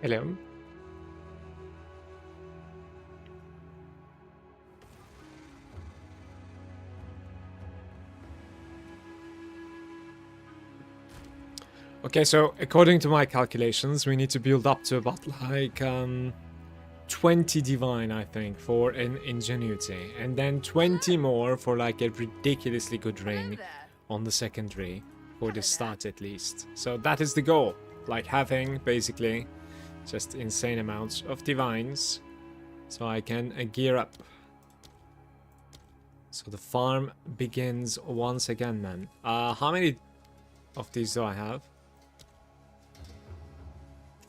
Hello. Okay, so according to my calculations, we need to build up to about like 20 divine, I think, for an ingenuity, and then 20 more for like a ridiculously good ring on the secondary for the start at least. So that is the goal, like having basically just insane amounts of divines so I can gear up. So the farm begins once again, man. How many of these do I have?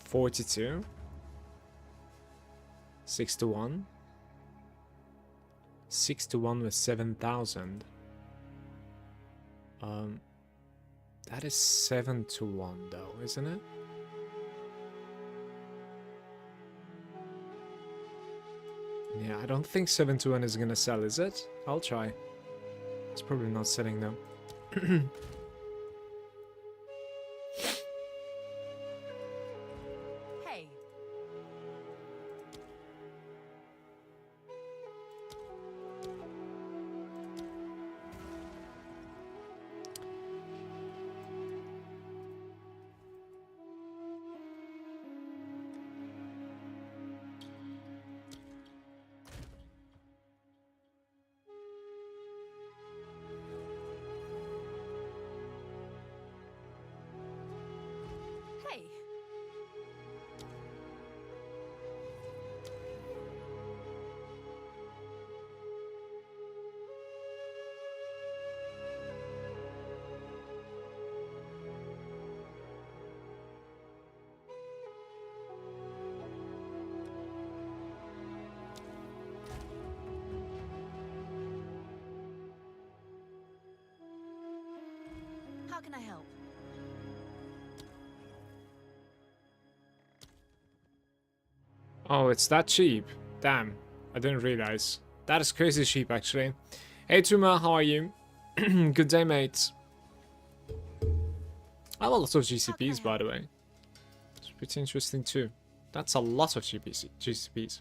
42. 6 to 1. 6 to 1 with 7,000. That is 7 to 1 though, isn't it? Yeah, I don't think 7 to 1 is gonna sell, is it? I'll try. It's probably not selling though. Hey. Hey. How can I help? Oh, it's that cheap. Damn, I didn't realize. That is crazy cheap, actually. Hey, Tuma, how are you? Good day, mate. I have a lot of GCPs, by the way. It's pretty interesting, too. That's a lot of GCPs.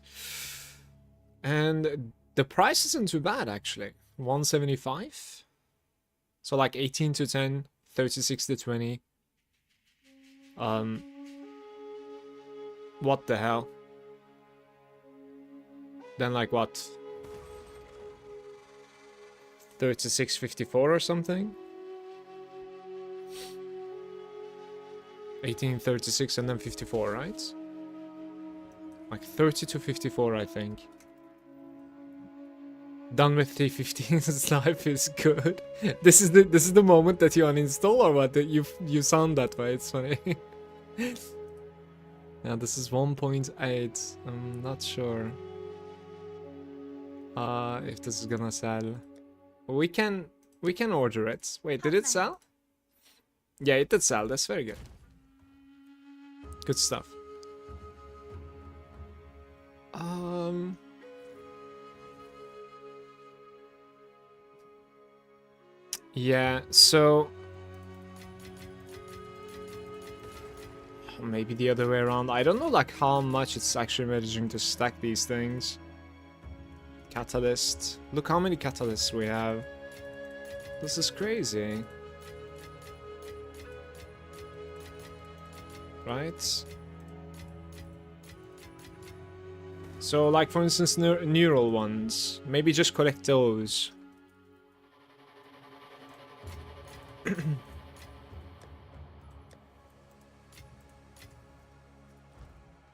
And the price isn't too bad, actually. 175? So, like, 18 to 10, 36 to 20. What the hell? Then like what? 36.54 or something? 18.36 and then 54, right? Like 30 to 54, I think. Done with 315's life is good. This is the moment that you uninstall or what? That you sound that way. It's funny. Yeah, this is 1.8. I'm not sure if this is gonna sell. We can order it. Wait, did it sell? Yeah, it did sell. That's very good. Good stuff. Yeah, so maybe the other way around. I don't know like how much it's actually managing to stack these things. Catalyst. Look how many catalysts we have. This is crazy. Right? So like for instance neural ones. Maybe just collect those.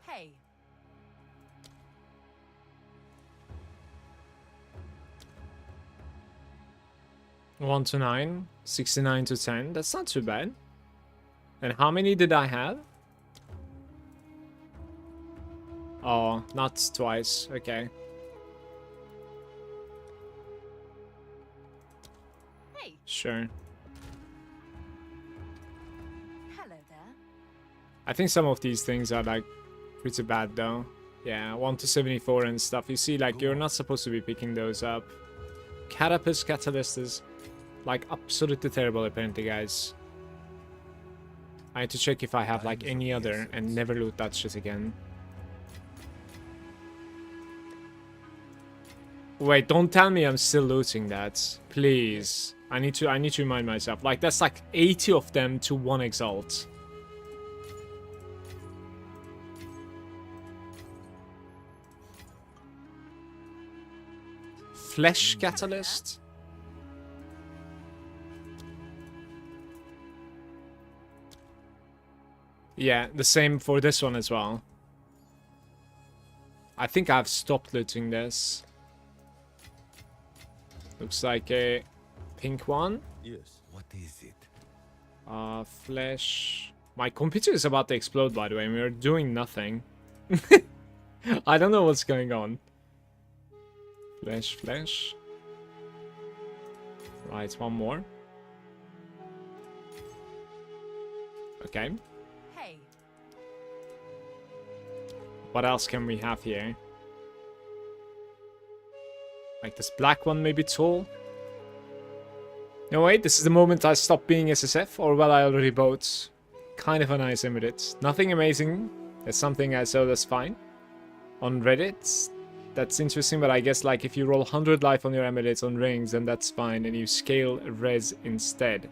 Hey. One to 9, 69 to 10. That's not too bad. And how many did I have? Oh, not twice. Okay. Hey. Sure. Hello there. I think some of these things are like pretty bad though. Yeah, 1 to 74 and stuff. You see, like you're not supposed to be picking those up. Carapace Catalyst is like absolutely terrible apparently, guys. I need to check if I have like any other and never loot that shit again. Wait, don't tell me I'm still looting that. Please. I need to remind myself. Like that's like 80 of them to 1 exalt. Flesh catalyst. Yeah, the same for this one as well. I think I've stopped looting this. Looks like a pink one. Yes. What is it? Flesh. My computer is about to explode, by the way, and we're doing nothing. I don't know what's going on. Flesh. Right, one more. Okay. Hey. What else can we have here? Like this black one, maybe tall. No, wait, this is the moment I stop being SSF, or well, I already bought. Kind of a nice emulate. Nothing amazing. That's something I saw that's fine. On Reddit, that's interesting, but I guess like if you roll 100 life on your emulates on rings, then that's fine, and you scale res instead.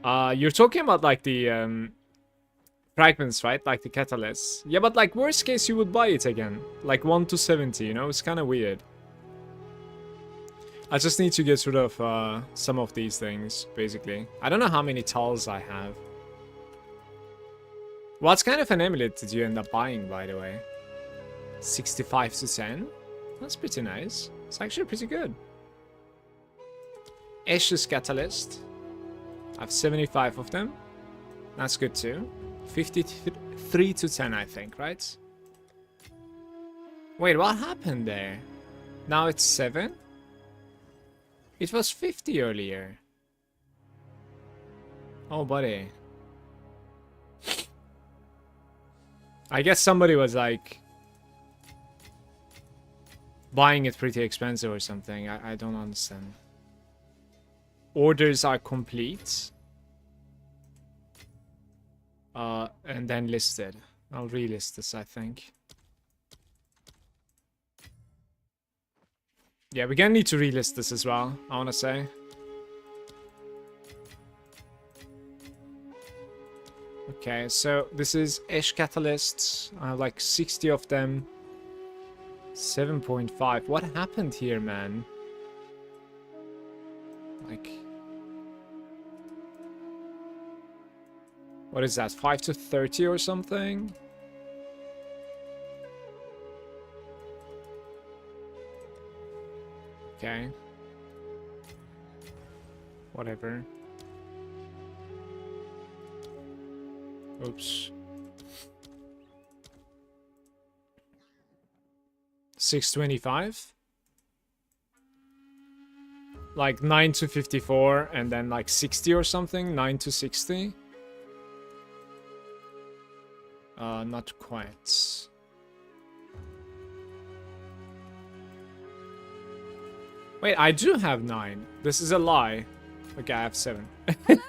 You're talking about like the fragments, right? Like the catalysts. Yeah, but like worst case you would buy it again. Like 1 to 70, you know? It's kind of weird. I just need to get rid of some of these things, basically. I don't know how many tals I have. What kind of an amulet did you end up buying, by the way? 65 to 10? That's pretty nice. It's actually pretty good. Ashes Catalyst. I have 75 of them. That's good too. 53 to 10, I think, right? Wait, what happened there? Now it's 7? It was 50 earlier. Oh, buddy. I guess somebody was like buying it pretty expensive or something. I don't understand. Orders are complete. And then listed. I'll relist this, I think. Yeah, we're gonna need to relist this as well, I wanna say. Okay, so this is Ash Catalysts. I have like 60 of them. 7.5. What happened here, man? Like... What is that? 5 to 30 or something? Okay. Whatever. Oops. 625? Like 9 to 54 and then like 60 or something? 9 to 60? Not quite. Wait, I do have 9. This is a lie. Okay, I have 7. Hello.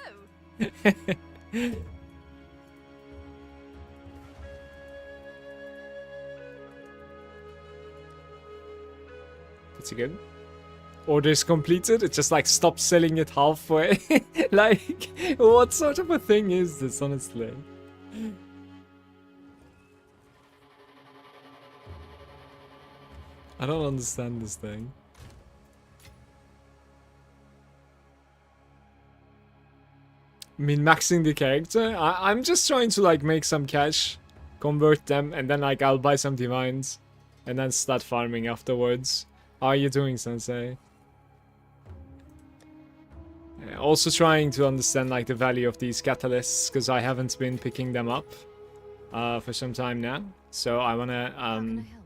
Pretty good. Orders completed. It just like stopped selling it halfway. Like, what sort of a thing is this, honestly? I don't understand this thing. Min-maxing the character? I'm just trying to like make some cash, convert them, and then like I'll buy some divines, and then start farming afterwards. How are you doing, Sensei? Also trying to understand like the value of these catalysts, because I haven't been picking them up for some time now. So I wanna How can I help?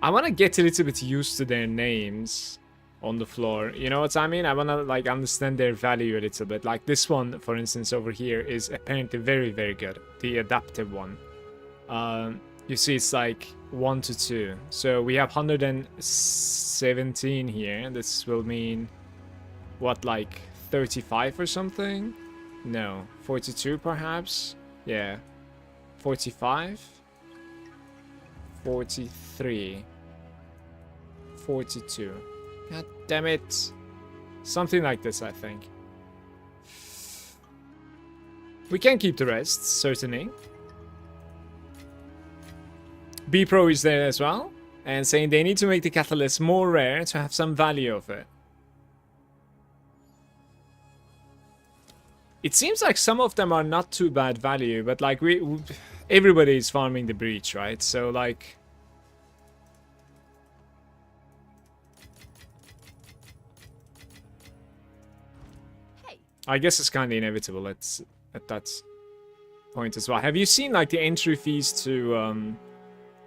I wanna get a little bit used to their names on the floor. You know what I mean? I wanna like understand their value a little bit. Like this one, for instance, over here is apparently very, very good. The adaptive one. You see, it's like 1 to 2. So we have 117 here. This will mean what, like 35 or something? No. 42 perhaps? Yeah. 45? 43. 42. God damn it. Something like this, I think. We can keep the rest, certainly. B Pro is there as well, and saying they need to make the catalyst more rare to have some value of it. It seems like some of them are not too bad value, but like everybody is farming the breach, right? So like, Hey. I guess it's kind of inevitable at that point as well. Have you seen like the entry fees to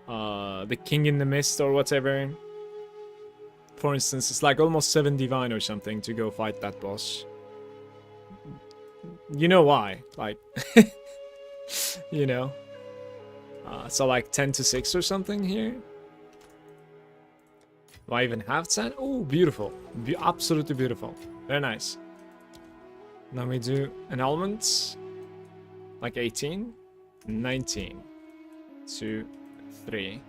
the King in the Mist or whatever? For instance, it's like almost 7 divine or something to go fight that boss. You know why? Like, you know. So like 10 to 6 or something here. Do I even have 10? Oh, beautiful. Absolutely beautiful. Very nice. Now we do an element. Like 18. 19. 2, 3.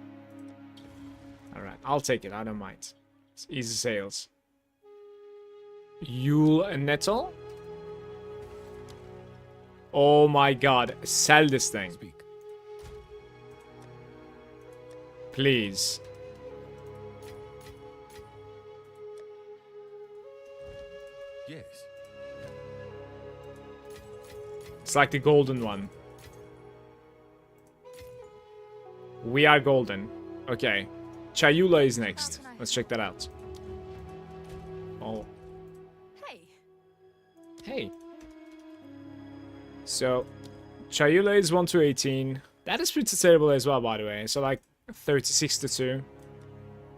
Alright, I'll take it. I don't mind. It's easy sales. Yule and Nettle. Oh my god. Sell this thing. Speak. Please. Yes. It's like the golden one. We are golden. Okay. Chayula is next. Let's check that out. Oh. Hey. Hey. So, Chayula is 1 to 18. That is pretty terrible as well, by the way. So, like, 36 to 2.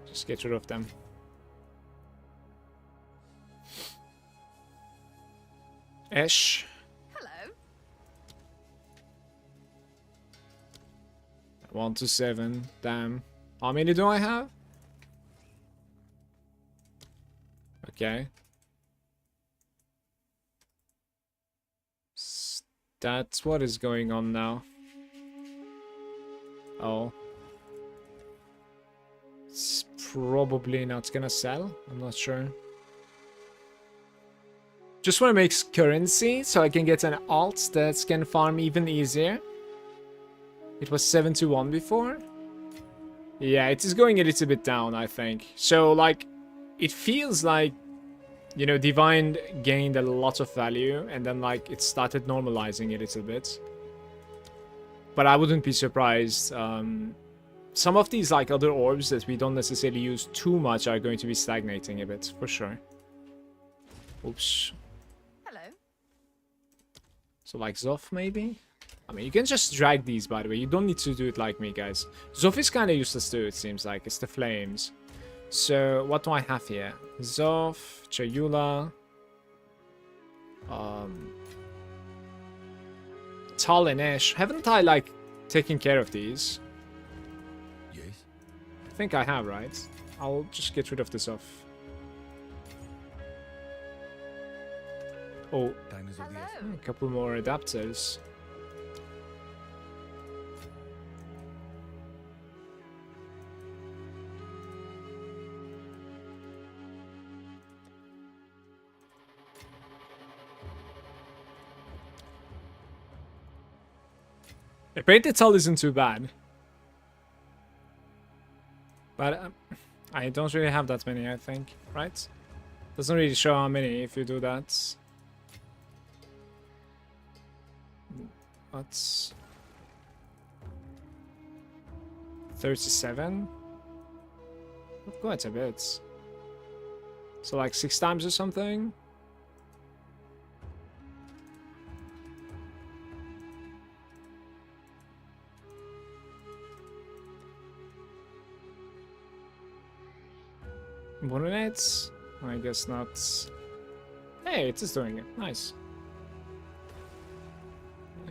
Just get rid of them. Esh. Hello. 1 to 7. Damn. How many do I have? Okay. That's what is going on now. Oh. It's probably not gonna sell. I'm not sure. Just want to make currency so I can get an alt that can farm even easier. It was 7 to 1 before. Yeah, it is going a little bit down, I think. So, like, it feels like, you know, Divine gained a lot of value and then, like, it started normalizing a little bit. But I wouldn't be surprised. Some of these, like, other orbs that we don't necessarily use too much are going to be stagnating a bit, for sure. Oops. Hello. So, like, Zoff, maybe? I mean, you can just drag these, by the way. You don't need to do it like me, guys. Zoff is kind of useless too, it seems like. It's the flames. So, what do I have here? Zoff, Chayula, Tal and Ash. Haven't I, like, taken care of these? Yes. I think I have, right? I'll just get rid of this off. Oh, Time is of the Hello. essence. a couple more adapters. Apparently Tal isn't too bad. But I don't really have that many, I think, right? Doesn't really show how many if you do that. What's 37? Quite a bit. So like 6 times or something? Bonnet? I guess not. Hey, it is doing it. Nice.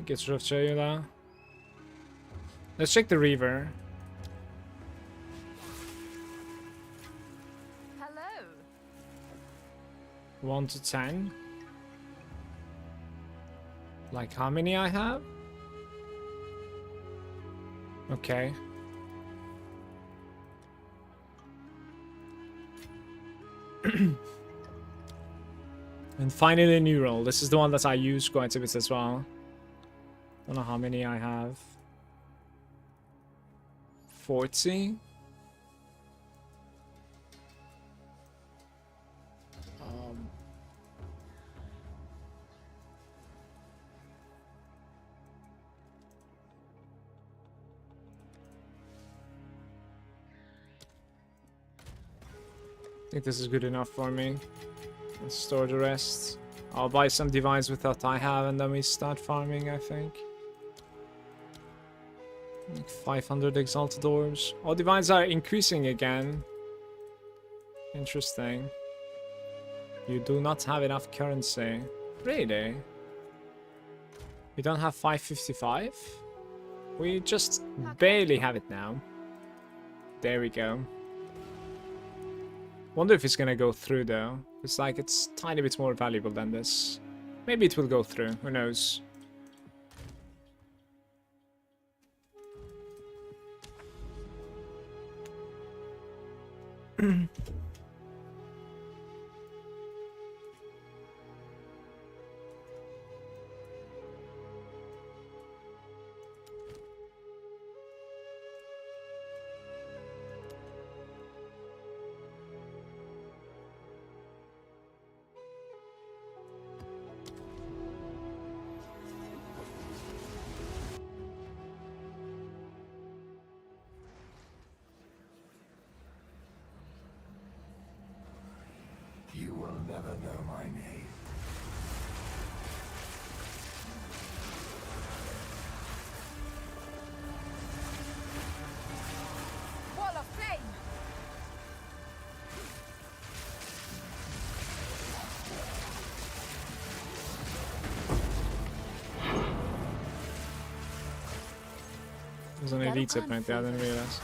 Get rid of Chayula. Let's check the Reaver. Hello. 1 to 10. Like how many I have? Okay. And finally a new roll. This is the one that I use quite a bit as well. Don't know how many I have. 40. I think this is good enough for me. Let's store the rest. I'll buy some divines with what I have and then we start farming, I think. Like 500 exalted orbs. All divines are increasing again. Interesting. You do not have enough currency. Really? We don't have 555? We just barely have it now. There we go. Wonder if it's gonna go through though. It's like it's a tiny bit more valuable than this. Maybe it will go through, who knows. You will never know my name. Wall of flame! There's an elite apparently, I didn't realize.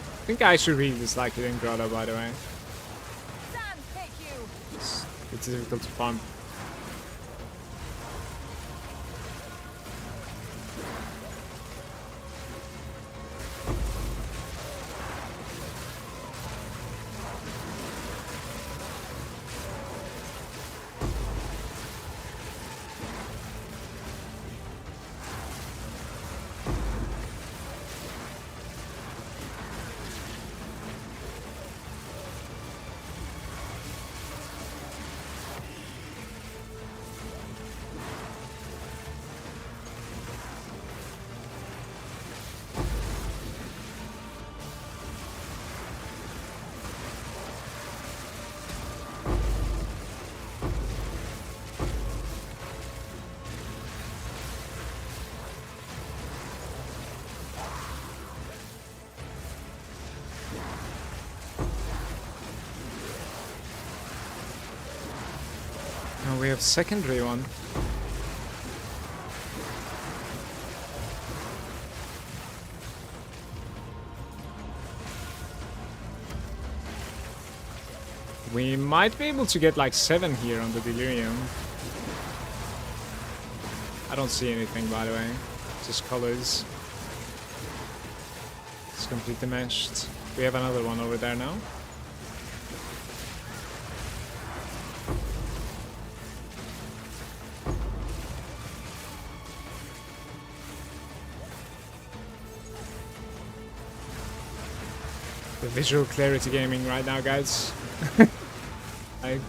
I think I should read this like it in Grotto, by the way. Sand take you! It's difficult to farm. Now we have secondary one. We might be able to get like 7 here on the Delirium. I don't see anything, by the way. Just colors. It's completely meshed. We have another one over there now. The visual clarity gaming right now, guys. Like,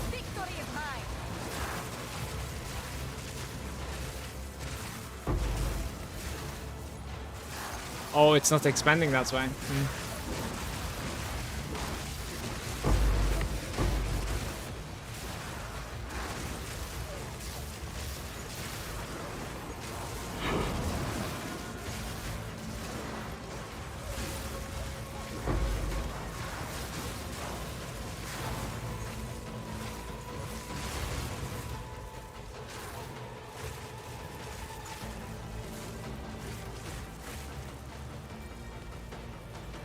Victory is mine! oh, it's not expanding, that's why.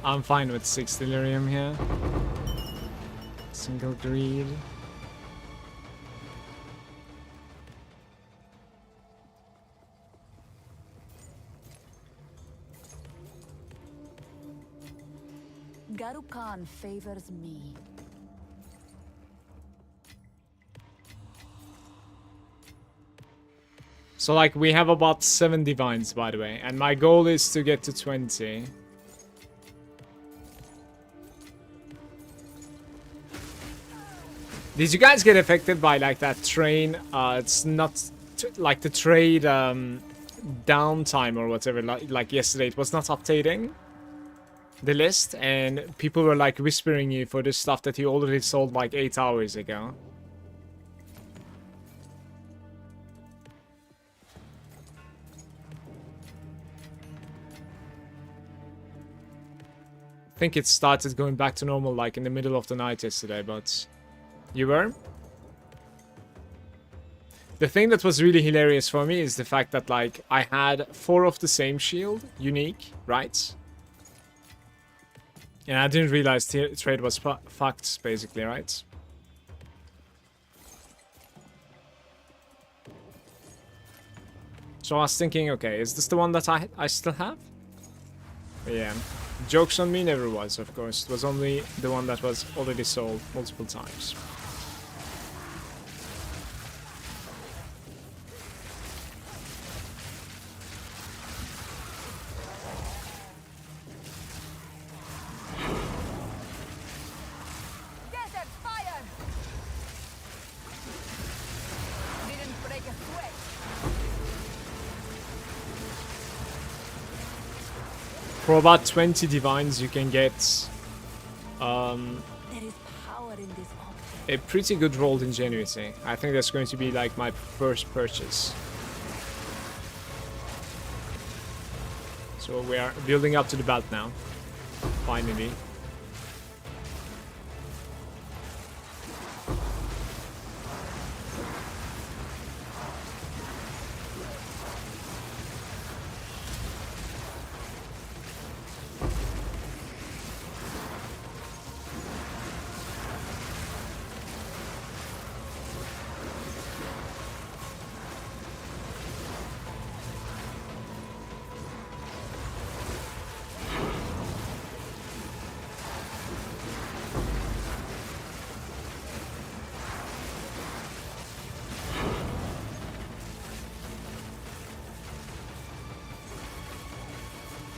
I'm fine with 6 delirium here. Single greed. Garukan favors me. So like we have about 7 divines, by the way, and my goal is to get to 20. Did you guys get affected by like that train? It's not like the trade downtime or whatever. Like yesterday, it was not updating the list, and people were like whispering you for this stuff that you already sold like 8 hours ago. I think it started going back to normal like in the middle of the night yesterday, but you were? The thing that was really hilarious for me is the fact that like I had 4 of the same shield, unique, right? And I didn't realize trade was fucked, basically, right? So I was thinking, okay, is this the one that I still have? But yeah. Jokes on me, never was, of course. It was only the one that was already sold multiple times. Desert fire! Didn't break a sweat. For about 20 divines, you can get There is power in this object. a pretty good rolled ingenuity. I think that's going to be like my first purchase. So we are building up to the belt now, finally.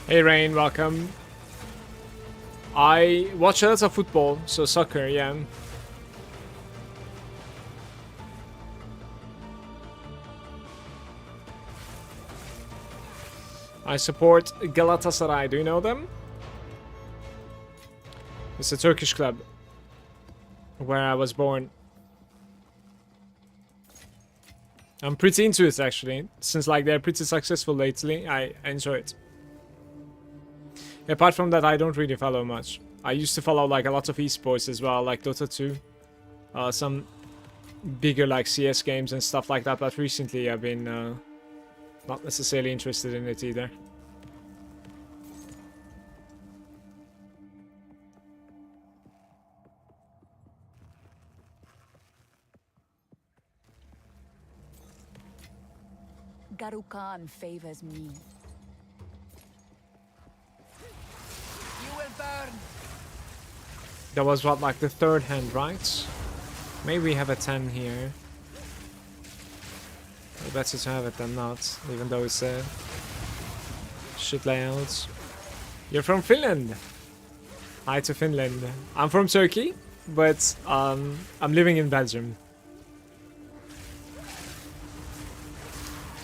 Hey Rain, welcome. I watch a lot of football, so soccer, yeah. I support Galatasaray, do you know them? It's a Turkish club where I was born. I'm pretty into it actually, since like they're pretty successful lately. I enjoy it. Apart from that, I don't really follow much. I used to follow like a lot of esports as well, like Dota 2. Some bigger like CS games and stuff like that, but recently I've been not necessarily interested in it either. Garukan favors me. You will burn. That was what, like the third hand, right? Maybe we have a 10 here. Better to have it than not, even though it's a shit layout. You're from Finland. Hi to Finland. I'm from Turkey, but I'm living in Belgium.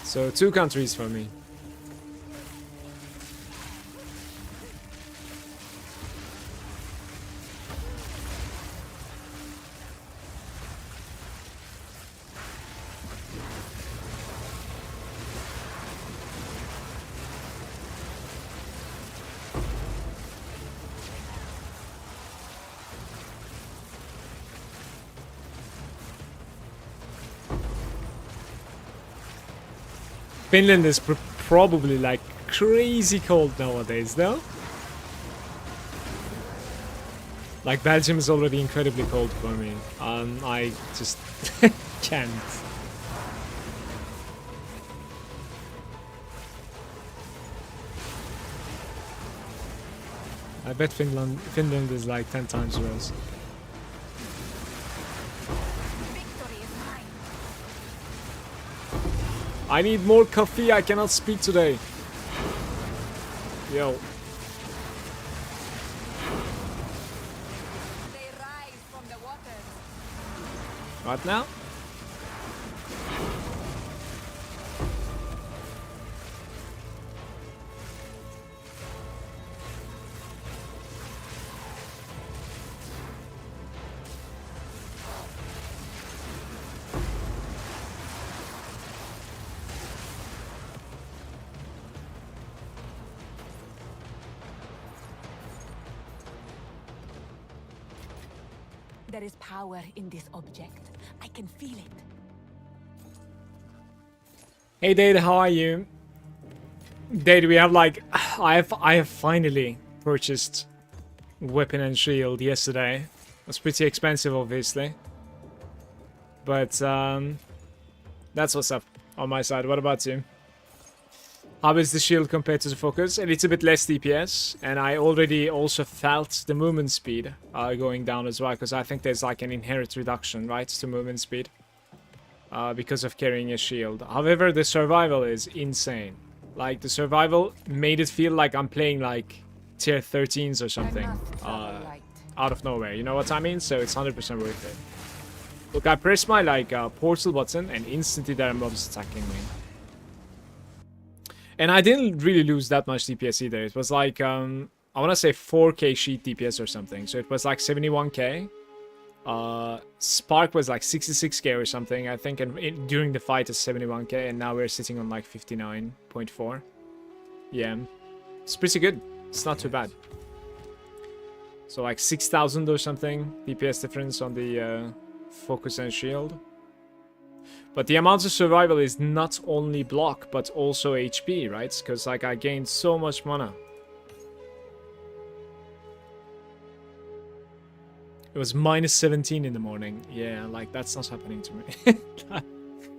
So 2 countries for me. Finland is probably like crazy cold nowadays, though. Like, Belgium is already incredibly cold for me. I just can't. I bet Finland is like 10 times worse. Victory is mine. I need more coffee, I cannot speak today. Yo. They rise from the waters. What now? There is power in this object. I can feel it. Hey Dade, how are you? Dade, we have like I have finally purchased weapon and shield yesterday. It was pretty expensive obviously. But that's what's up on my side. What about you? How is the shield compared to the focus? A little bit less DPS, and I already also felt the movement speed going down as well, because I think there's like an inherent reduction, right, to movement speed because of carrying a shield. However, the survival is insane. Like, the survival made it feel like I'm playing like tier 13s or something out of nowhere, you know what I mean? So it's 100% worth it. Look, I press my like portal button and instantly there are mobs attacking me. And I didn't really lose that much DPS either. It was like, I want to say 4k sheet DPS or something. So it was like 71k. Spark was like 66k or something, I think. And during the fight is 71k. And now we're sitting on like 59.4. Yeah. It's pretty good. It's not too bad. So like 6,000 or something DPS difference on the focus and shield. But the amount of survival is not only block, but also HP, right? Because, like, I gained so much mana. It was minus 17 in the morning. Yeah, like, that's not happening to me.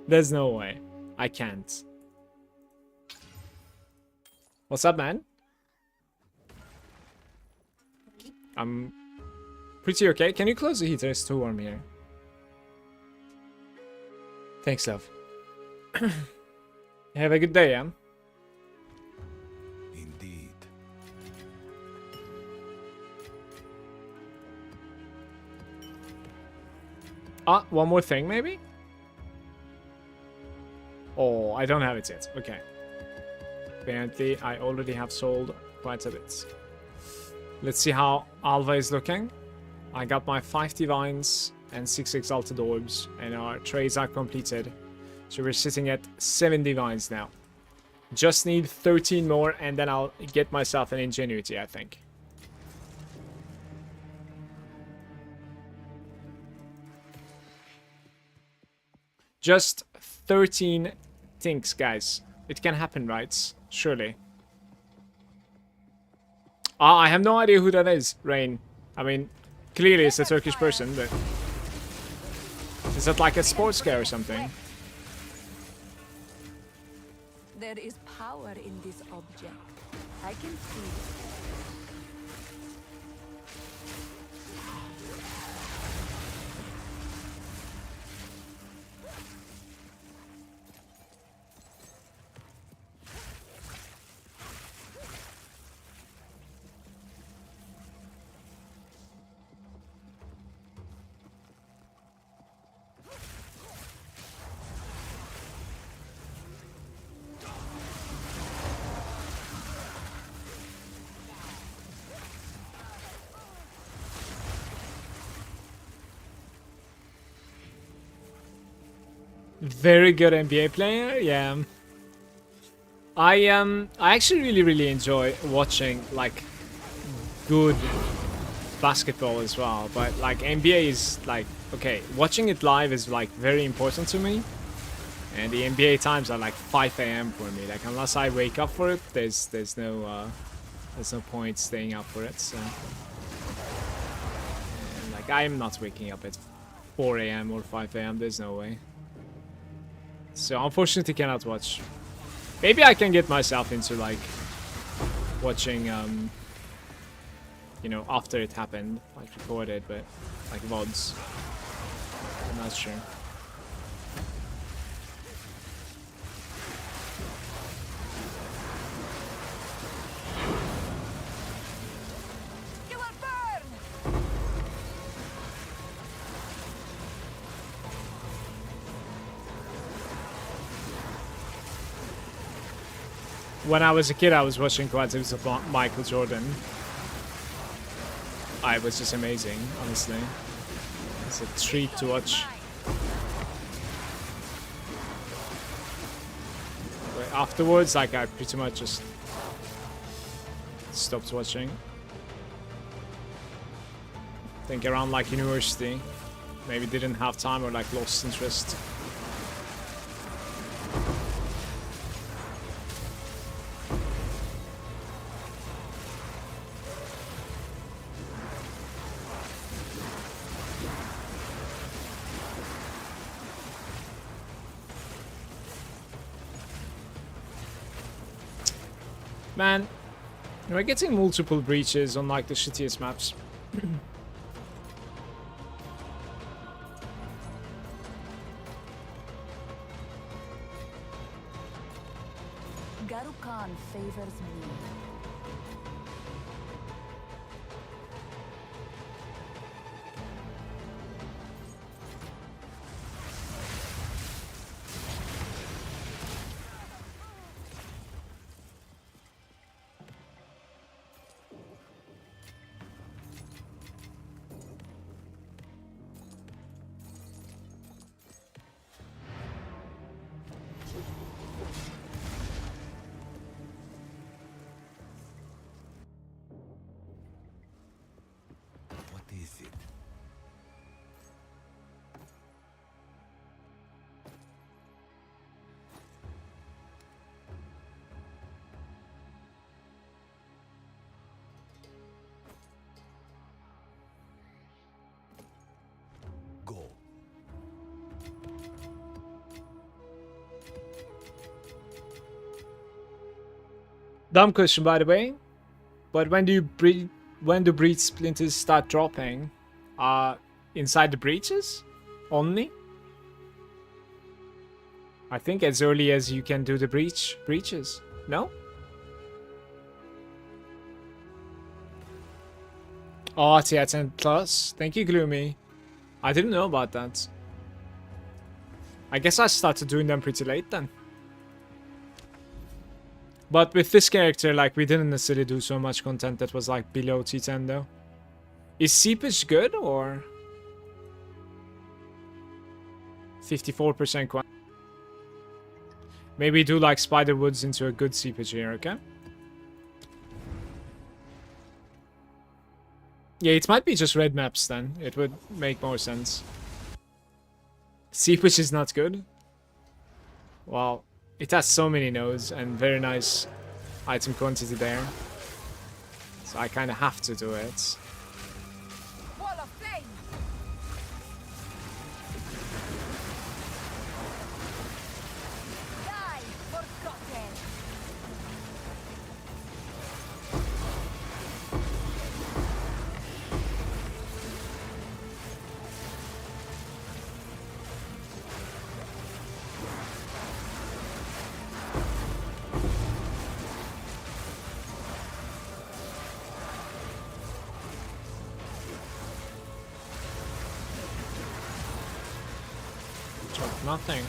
There's no way. I can't. What's up, man? I'm pretty okay. Can you close the heater? It's too warm here. Thanks, love. Have a good day, yeah? Indeed. Ah, one more thing, maybe? Oh, I don't have it yet. Okay. Apparently, I already have sold quite a bit. Let's see how Alva is looking. I got my 5 divines and 6 exalted orbs, and our trades are completed. So we're sitting at 7 divines now. Just need 13 more, and then I'll get myself an ingenuity, I think. Just 13 things, guys. It can happen, right? Surely. I have no idea who that is, Rain. I mean, clearly it's a Turkish person, but... Is that like a sports car or something? There is power in this object. I can feel it. Very good NBA player, yeah. I actually really enjoy watching like good basketball as well, but like NBA is like, okay, watching it live is like very important to me, and the NBA times are like 5 AM for me. Like, unless I wake up for it, there's no point staying up for it. So Like, I am not waking up at 4 a.m. or 5 a.m. There's no way. So, unfortunately, cannot watch. Maybe I can get myself into, like, watching, you know, after it happened. Like, recorded, but, like, VODs. I'm not sure. You will burn! When I was a kid, I was watching quite a bit of Michael Jordan. It was just amazing, honestly. It's a treat to watch. But afterwards, like, I pretty much just stopped watching. I think around, like, university. Maybe didn't have time or, like, lost interest. Man, we're getting multiple breaches on like the shittiest maps. Garukan favors me. What is it? Go. Dumb question, by the way. But when do breach splinters start dropping? Inside the breaches? Only? I think as early as you can do the breaches. No? Oh, yeah, 10 plus. Thank you, Gloomy. I didn't know about that. I guess I started doing them pretty late then. But with this character, like, we didn't necessarily do so much content that was, like, below T10, though. Is seepage good, or...? 54% Maybe do, like, Spiderwoods into a good seepage here, okay? Yeah, it might be just red maps, then. It would make more sense. Seepage is not good. Well... It has so many nodes and very nice item quantity there. So I kind of have to do it. Wall of flame! Die, forgotten! Nothing.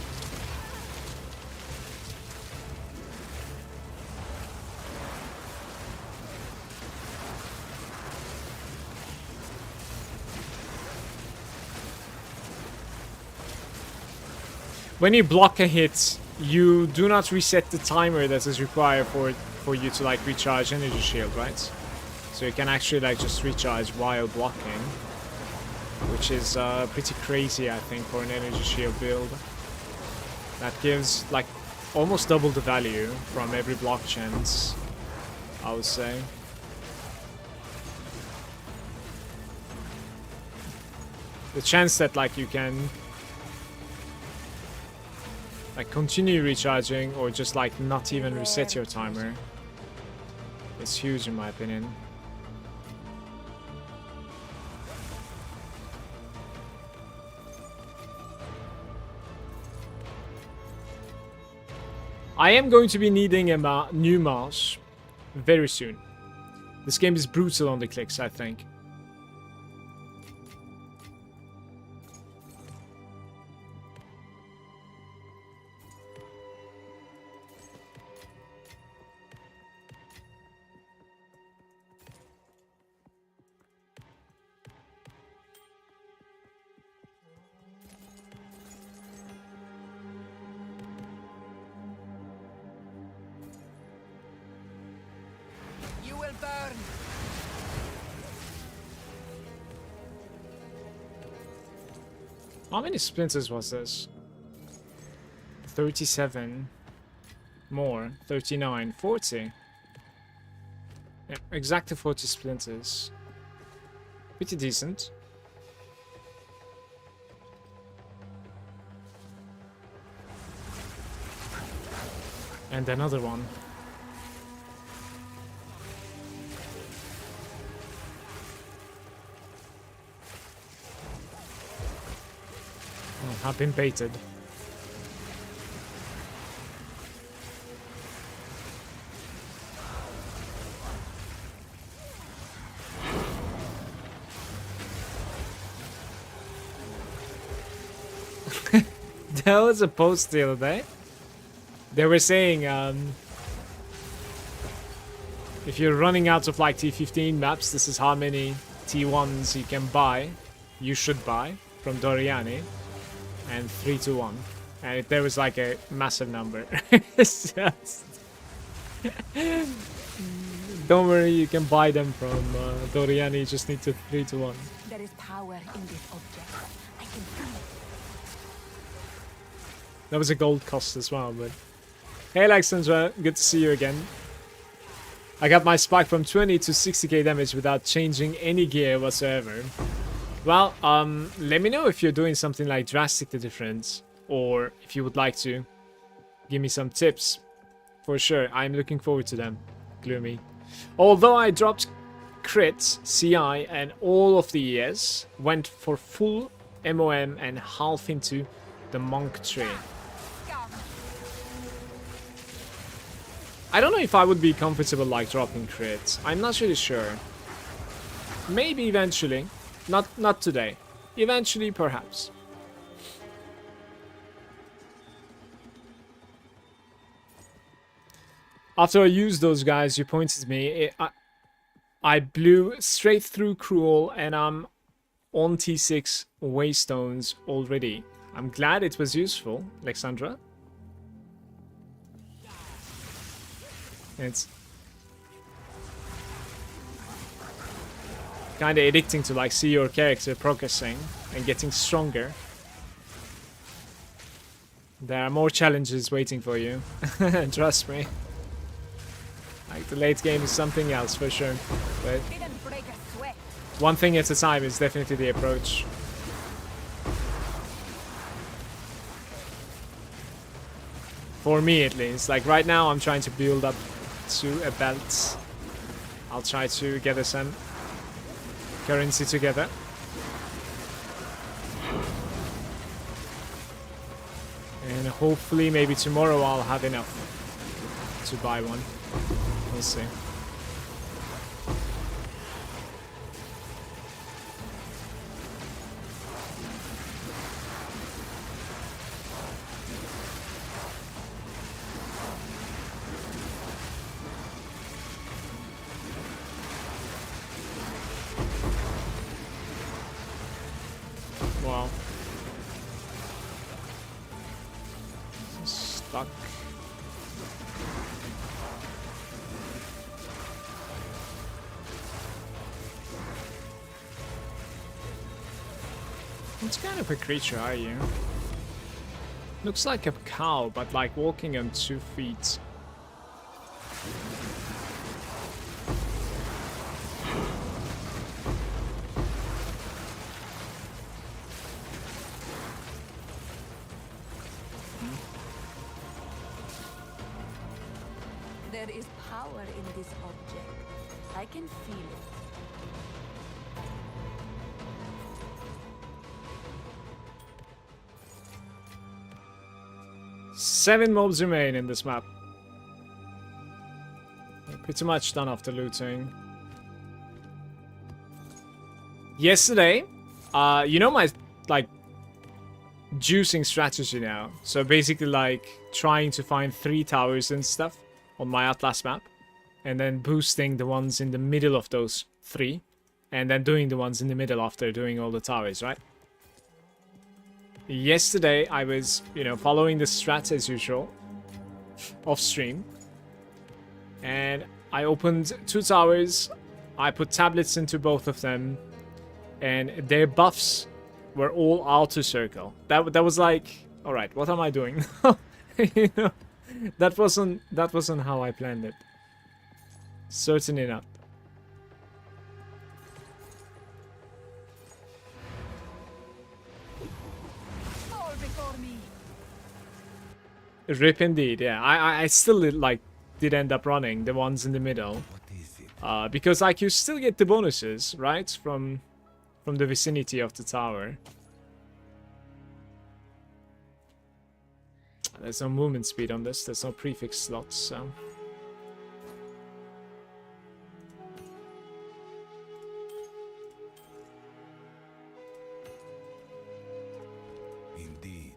When you block a hit, you do not reset the timer that is required for you to like recharge energy shield, right? So you can actually like just recharge while blocking, which is pretty crazy, I think, for an energy shield build. That gives like almost double the value from every block chance, I would say. The chance that like you can like continue recharging or just like not even reset your timer is huge in my opinion. I am going to be needing a new mouse very soon. This game is brutal on the clicks, I think. You will burn. How many splinters was this? 37 more, 39, 40. Yeah, exactly 40 splinters. Pretty decent. And another one. Oh, I've been baited. There was a post the other day. They were saying, if you're running out of like T15 maps, this is how many T1s you can buy. You should buy from Doriani. And 3 to 1. And there was like a massive number. It's just... Don't worry, you can buy them from Doriani, you just need to 3 to 1. There is power in this object. I can feel it. That was a gold cost as well, but... Hey Alexandra, good to see you again. I got my spike from 20 to 60k damage without changing any gear whatsoever. Well, let me know if you're doing something like drastically different, or if you would like to give me some tips. For sure, I'm looking forward to them, Gloomy. Although I dropped crits, CI, and all of the ES, went for full MOM and half into the monk tree. I don't know if I would be comfortable like dropping crits. I'm not really sure. Maybe eventually. Not today. Eventually, perhaps. After I used those guys, you pointed me. I blew straight through Cruel, and I'm on T6 Waystones already. I'm glad it was useful, Alexandra. It's kind of addicting to like see your character progressing and getting stronger. There are more challenges waiting for you. Trust me. Like the late game is something else for sure. But one thing at a time is definitely the approach. For me at least. Like right now I'm trying to build up to a belt. I'll try to gather some currency together. And hopefully maybe tomorrow I'll have enough to buy one. We'll see. Wow. Stuck. What kind of a creature are you? Looks like a cow, but like walking on 2 feet. There is power in this object. I can feel it. 7 mobs remain in this map. We're pretty much done after looting. Yesterday, you know my, like, juicing strategy now. So basically, like, trying to find 3 towers and stuff on my Atlas map. And then boosting the ones in the middle of those 3. And then doing the ones in the middle after doing all the towers, right? Yesterday, I was, you know, following the strat as usual. Off stream. And I opened 2 towers. I put tablets into both of them. And their buffs were all outer circle. That was like, all right, what am I doing? You know, that wasn't how I planned it. Certainly not. Fall before me. Rip indeed, yeah. I still did end up running the ones in the middle. What is it? Because like you still get the bonuses, right? From the vicinity of the tower. There's no movement speed on this. There's no prefix slots, so. Indeed.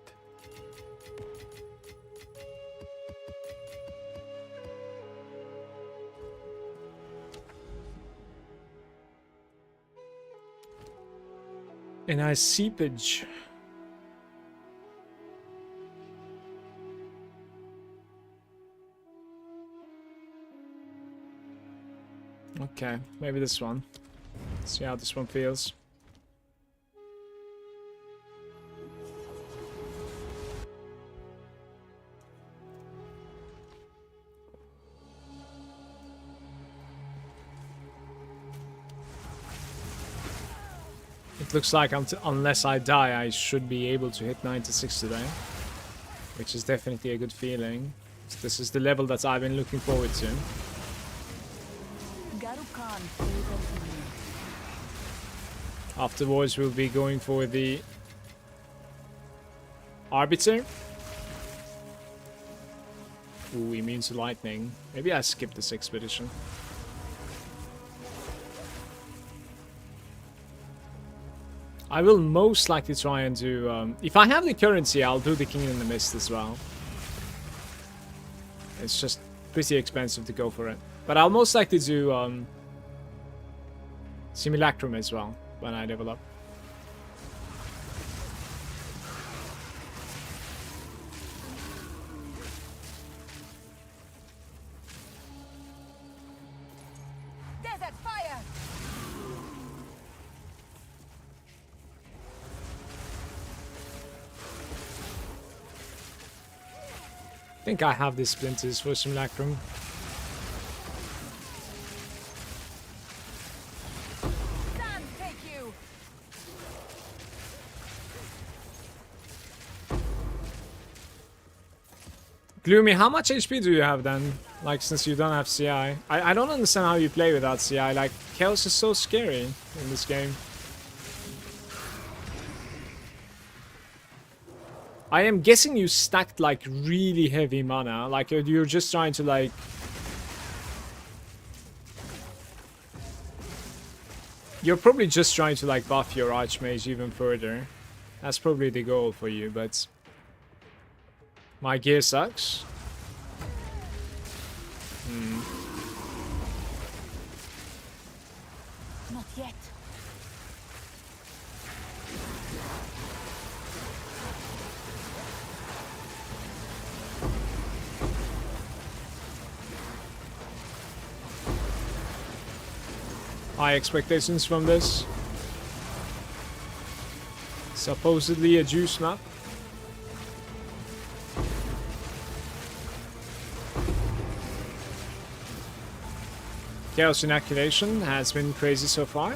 A nice seepage. Okay, maybe this one. Let's see how this one feels. It looks like unless I die, I should be able to hit 96 today. Which is definitely a good feeling. This is the level that I've been looking forward to. Garukan favors me. Afterwards, we'll be going for the Arbiter. Ooh, immune to lightning. Maybe I skip this expedition. I will most likely try and do... if I have the currency, I'll do the King in the Mist as well. It's just pretty expensive to go for it. But I'll most likely do Simulacrum as well when I level up. Desert fire! I think I have the splinters for Simulacrum. Sand take you! Gloomy, how much HP do you have then? Like, since you don't have CI. I don't understand how you play without CI. Like, Chaos is so scary in this game. I am guessing you stacked, like, really heavy mana. Like, you're just trying to, like... You're probably just trying to, like, buff your Archmage even further. That's probably the goal for you, but... My gear sucks. Not yet. High expectations from this. Supposedly a juice map. Chaos inoculation has been crazy so far.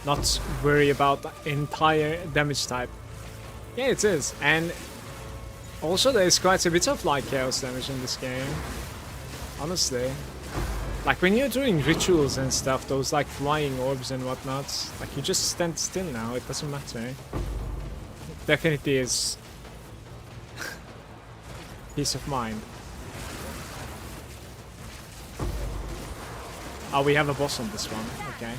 Not worry about the entire damage type. Yeah, it is. And also there's quite a bit of like chaos damage in this game. Honestly. Like when you're doing rituals and stuff, those like flying orbs and whatnot, like you just stand still now, it doesn't matter. It definitely is peace of mind. Oh, we have a boss on this one. Okay.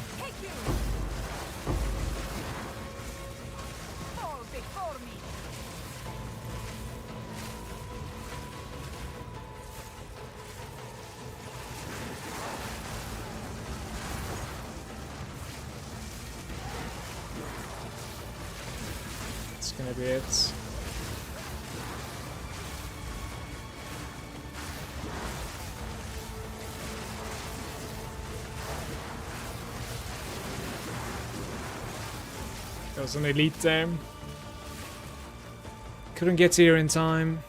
It's gonna be it. There was an elite there. Couldn't get here in time.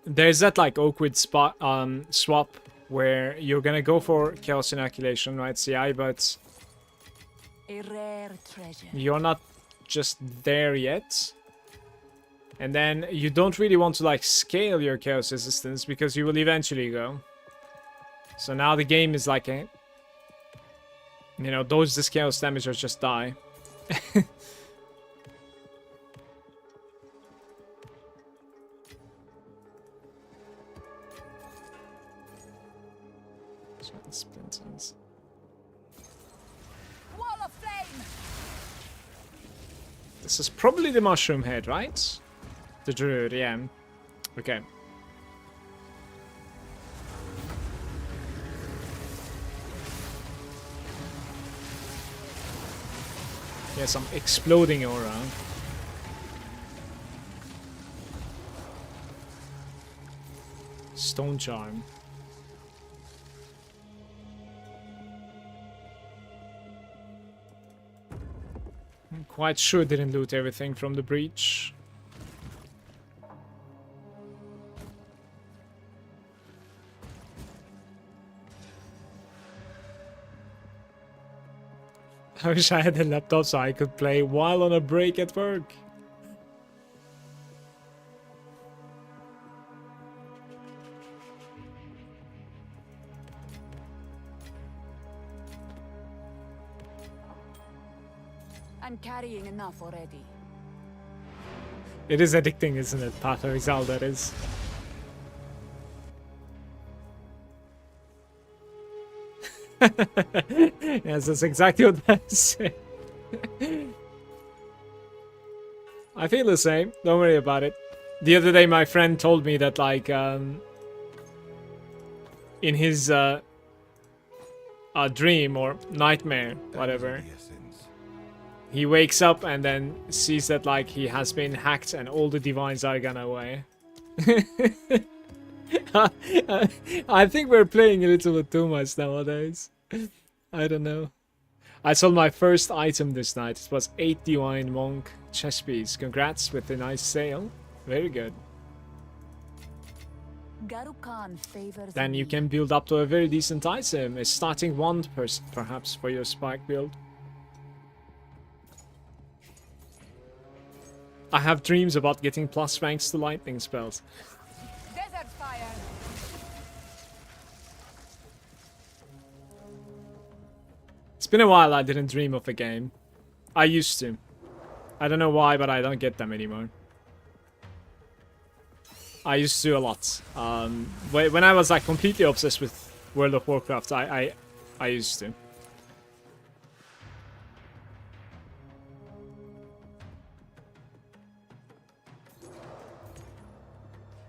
There's that like awkward spot swap where you're gonna go for Chaos Inoculation, right, CI, but A rare treasure. you're not just there yet. And then you don't really want to like scale your Chaos Resistance because you will eventually go. So now the game is like a... You know, those this Chaos damage or just die. Splinters. Wall of flame. This is probably the mushroom head, right? The druid, yeah. Okay. Yeah, some exploding aura. Stone charm. I'm quite sure didn't loot everything from the breach. I wish I had a laptop so I could play while on a break at work. I'm carrying enough already. It is addicting, isn't it? Path of Exile, that is. Yes, that's exactly what I say. I feel the same. Don't worry about it. The other day, my friend told me that, like, in his dream or nightmare, whatever, he wakes up and then sees that, like, he has been hacked and all the divines are gone away. I think we're playing a little bit too much nowadays. I don't know. I sold my first item this night. It was 8 Divine Monk chess piece. Congrats with the nice sale. Very good. Garukan favors Then you me. can build up to a very decent item. A starting one perhaps for your spike build. I have dreams about getting plus ranks to lightning spells. Desert fire. It's been a while I didn't dream of a game. I used to. I don't know why, but I don't get them anymore. I used to a lot. When I was like completely obsessed with World of Warcraft, I used to.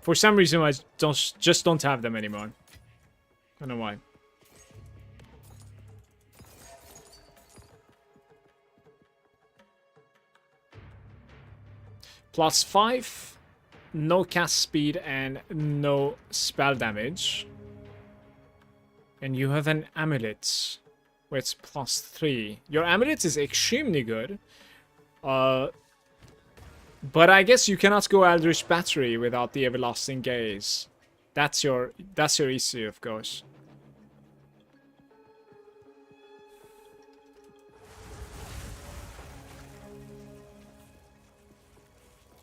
For some reason, I just don't have them anymore. I don't know why. +5, no cast speed, and no spell damage. And you have an amulet with +3. Your amulet is extremely good. But I guess you cannot go Eldritch Battery without the Everlasting Gaze. That's your issue, of course.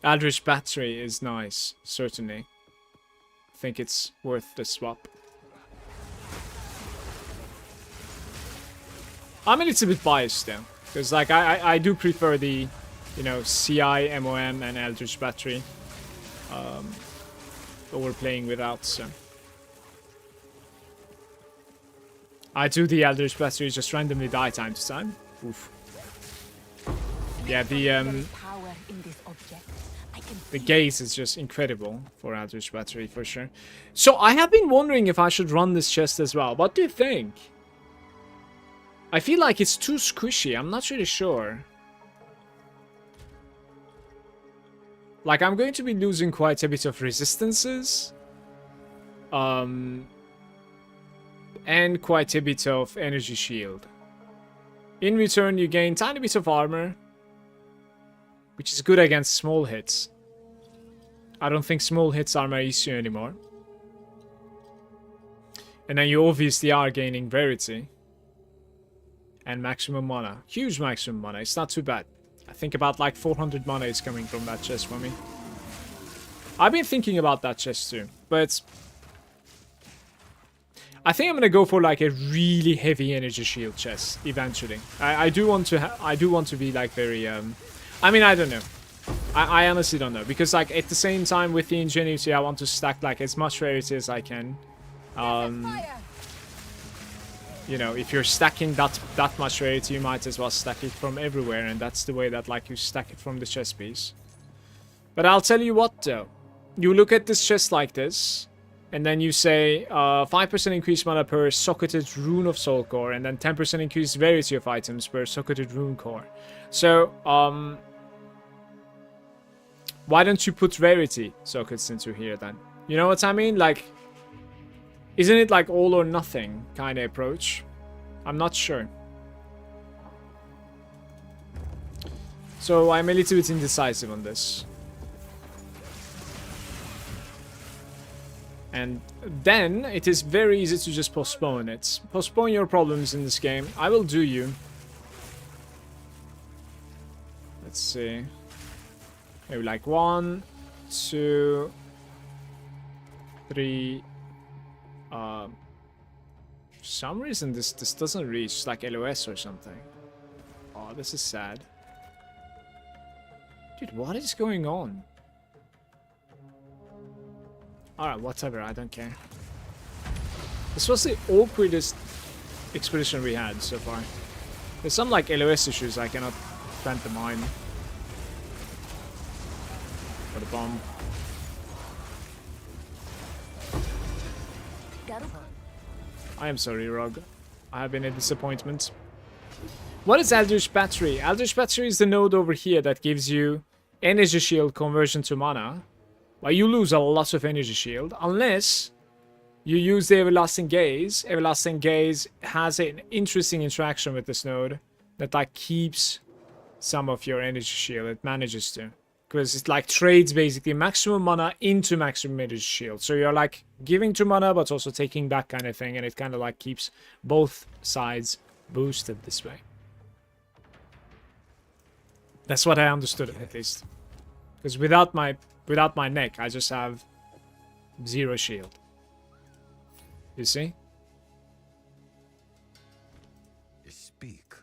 Aldrich Battery is nice, certainly. I think it's worth the swap. I'm a little bit biased though, because like I do prefer the, you know, CI, MOM, and Eldritch Battery over playing without. So I do the Eldritch Battery just randomly die time to time. Oof. Yeah, the gaze is just incredible for Eldritch Battery for sure. So I have been wondering if I should run this chest as well. What do you think? I feel like it's too squishy. I'm not really sure. Like, I'm going to be losing quite a bit of resistances. And quite a bit of energy shield. In return, you gain tiny bit of armor, which is good against small hits. I don't think small hits are my issue anymore. And then you obviously are gaining Verity. And maximum mana. Huge maximum mana. It's not too bad. I think about like 400 mana is coming from that chest for me. I've been thinking about that chest too. But I think I'm gonna go for like a really heavy energy shield chest eventually. I do want to be like very I mean, I don't know. I honestly don't know, because like at the same time with the ingenuity I want to stack like as much rarity as I can. You know, if you're stacking that much rarity, you might as well stack it from everywhere, and that's the way that like you stack it from the chest piece. But I'll tell you what though. You look at this chest like this, and then you say 5% increased mana per socketed rune of soul core, and then 10% increased variety of items per socketed rune core. So why don't you put rarity sockets into here then? You know what I mean? Like, isn't it like all or nothing kind of approach? I'm not sure. So I'm a little bit indecisive on this. And then it is very easy to just postpone it. Postpone your problems in this game. I will do you. Let's see. Maybe like 1, 2, 3. For some reason this doesn't reach like LOS or something. Oh, this is sad. Dude, what is going on? Alright, whatever, I don't care. This was the awkwardest expedition we had so far. There's some like LOS issues I cannot pantomime. For the bomb. I am sorry, Rog. I have been a disappointment. What is Eldritch Battery? Eldritch Battery is the node over here that gives you energy shield conversion to mana. Well, you lose a lot of energy shield unless you use the Everlasting Gaze. Everlasting Gaze has an interesting interaction with this node that like keeps some of your energy shield. It manages to. Because it like trades basically maximum mana into maximum energy shield. So you're like giving to mana but also taking back kind of thing. And it kind of like keeps both sides boosted this way. That's what I understood at least. Because without my neck I just have 0 shield. You see? Speak.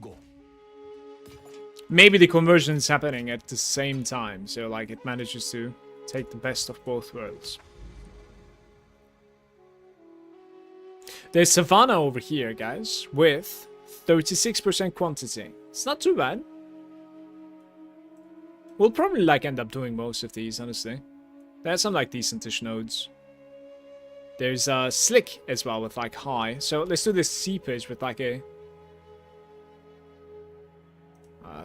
Go. Maybe the conversion is happening at the same time, so like it manages to take the best of both worlds. There's Savannah over here, guys, with 36% quantity. It's not too bad. We'll probably like end up doing most of these, honestly. There's some like decentish nodes. There's Slick as well with like high. So let's do this seepage with like a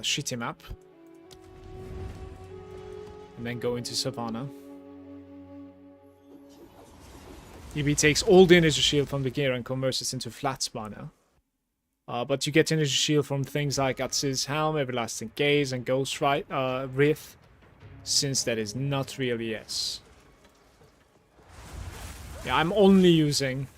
shitty map. And then go into Savannah. EB takes all the energy shield from the gear and converts it into flat spawner. But you get energy shield from things like Atsiz Helm, Everlasting Gaze, and Ghost Wraith, since that is not really S. Yeah, I'm only using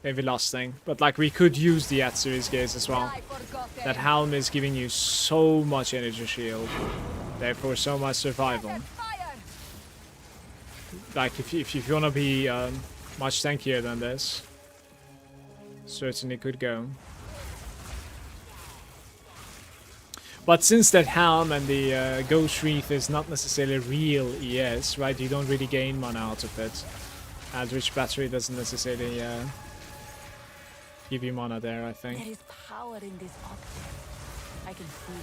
Everlasting, but like we could use the Atsuri's Gaze as well. I forgot That helm is giving you so much energy shield, therefore so much survival. Fire! Like if you want to be much tankier than this, certainly could go. But since that helm and the Ghost Wreath is not necessarily real ES, right? You don't really gain mana out of it. Eldritch Battery doesn't necessarily give you mana there, I think. There is power in this object. I can feel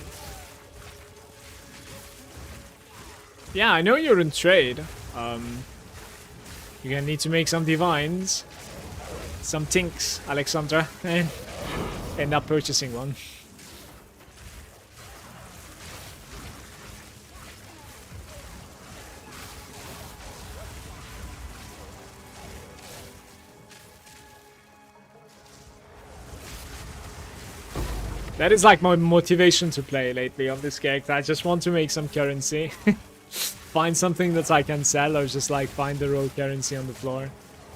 it. Yeah, I know you're in trade. You're gonna need to make some divines, some tinks, Alexandra, and end up purchasing one. That is like my motivation to play lately on this character. I just want to make some currency. Find something that I can sell, or just like find the raw currency on the floor.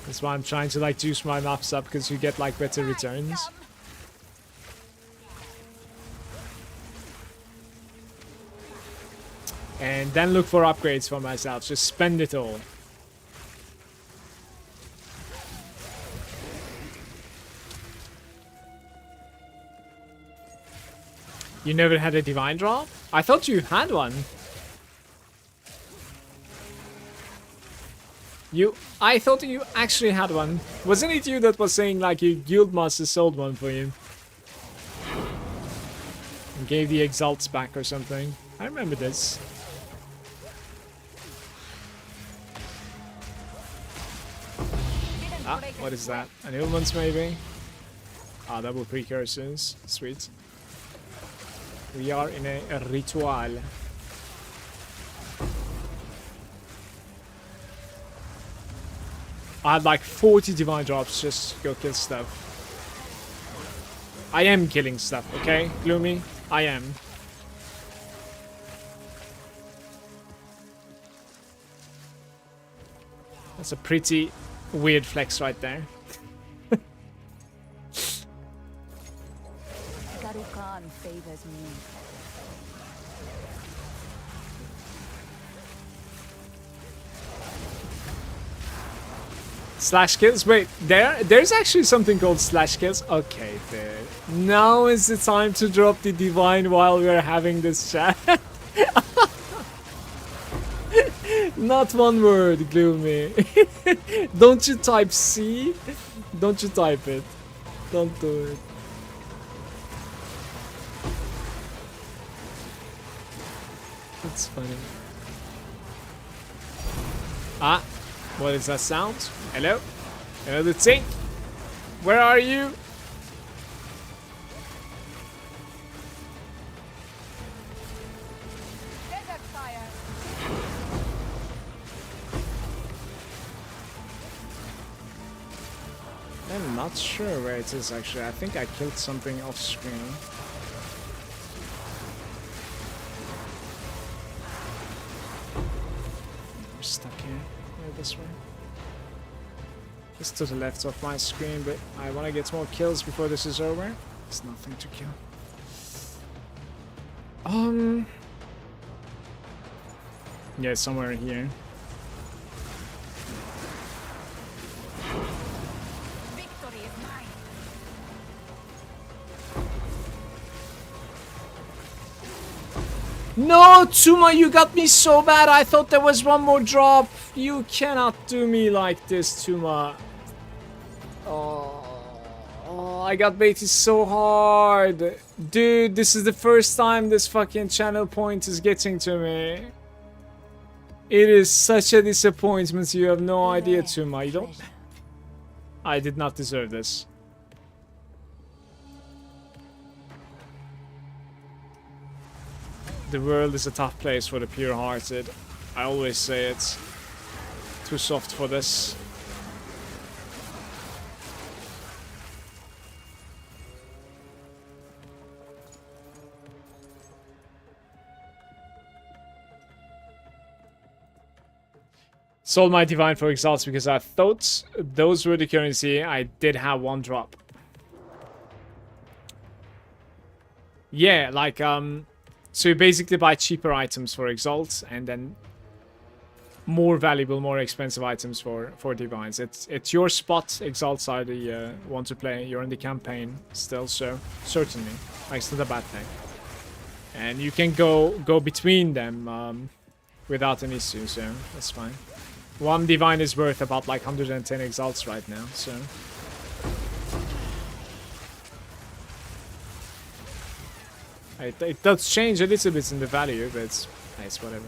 That's why I'm trying to like juice my maps up, because you get like better returns. And then look for upgrades for myself. Just spend it all. You never had a divine drop? I thought you had one. I thought you actually had one. Wasn't it you that was saying like your guildmaster sold one for you? And gave the exalts back or something. I remember this. Ah, what is that? Annulments maybe? Ah, double precursors. Sweet. We are in a ritual. I had like 40 divine drops just to go kill stuff. I am killing stuff, okay? Gloomy, I am. That's a pretty weird flex right there. Garukan favors me. Slash kills? Wait, there's actually something called slash kills? Okay, there. Now is the time to drop the divine while we're having this chat. Not one word, Gloomy. Don't you type C? Don't you type it. Don't do it. That's funny. Ah, what is that sound? Hello? Hello, the thing? Where are you? Desert fire. I'm not sure where it is actually. I think I killed something off screen. We're stuck here. Yeah, this way. Just to the left of my screen, but I want to get more kills before this is over. There's nothing to kill. Yeah, it's somewhere here. Victory is mine. No, Tuma, you got me so bad. I thought there was one more drop. You cannot do me like this, Tuma. Oh, I got baited so hard. Dude, this is the first time this fucking channel point is getting to me. It is such a disappointment. You have no idea, Tuma. You don't... I did not deserve this. The world is a tough place for the pure-hearted. I always say it's too soft for this. sold my divine for exalts because I thought those were the currency. I did have one drop. Yeah, like, so you basically buy cheaper items for exalts and then more valuable, more expensive items for divines. It's your spot. Exalts are the one to play. You're in the campaign still, so certainly, like, it's not a bad thing. And you can go between them without an issue, so that's fine. One divine is worth about like 110 exalts right now, so. It does change a little bit in the value, but it's whatever.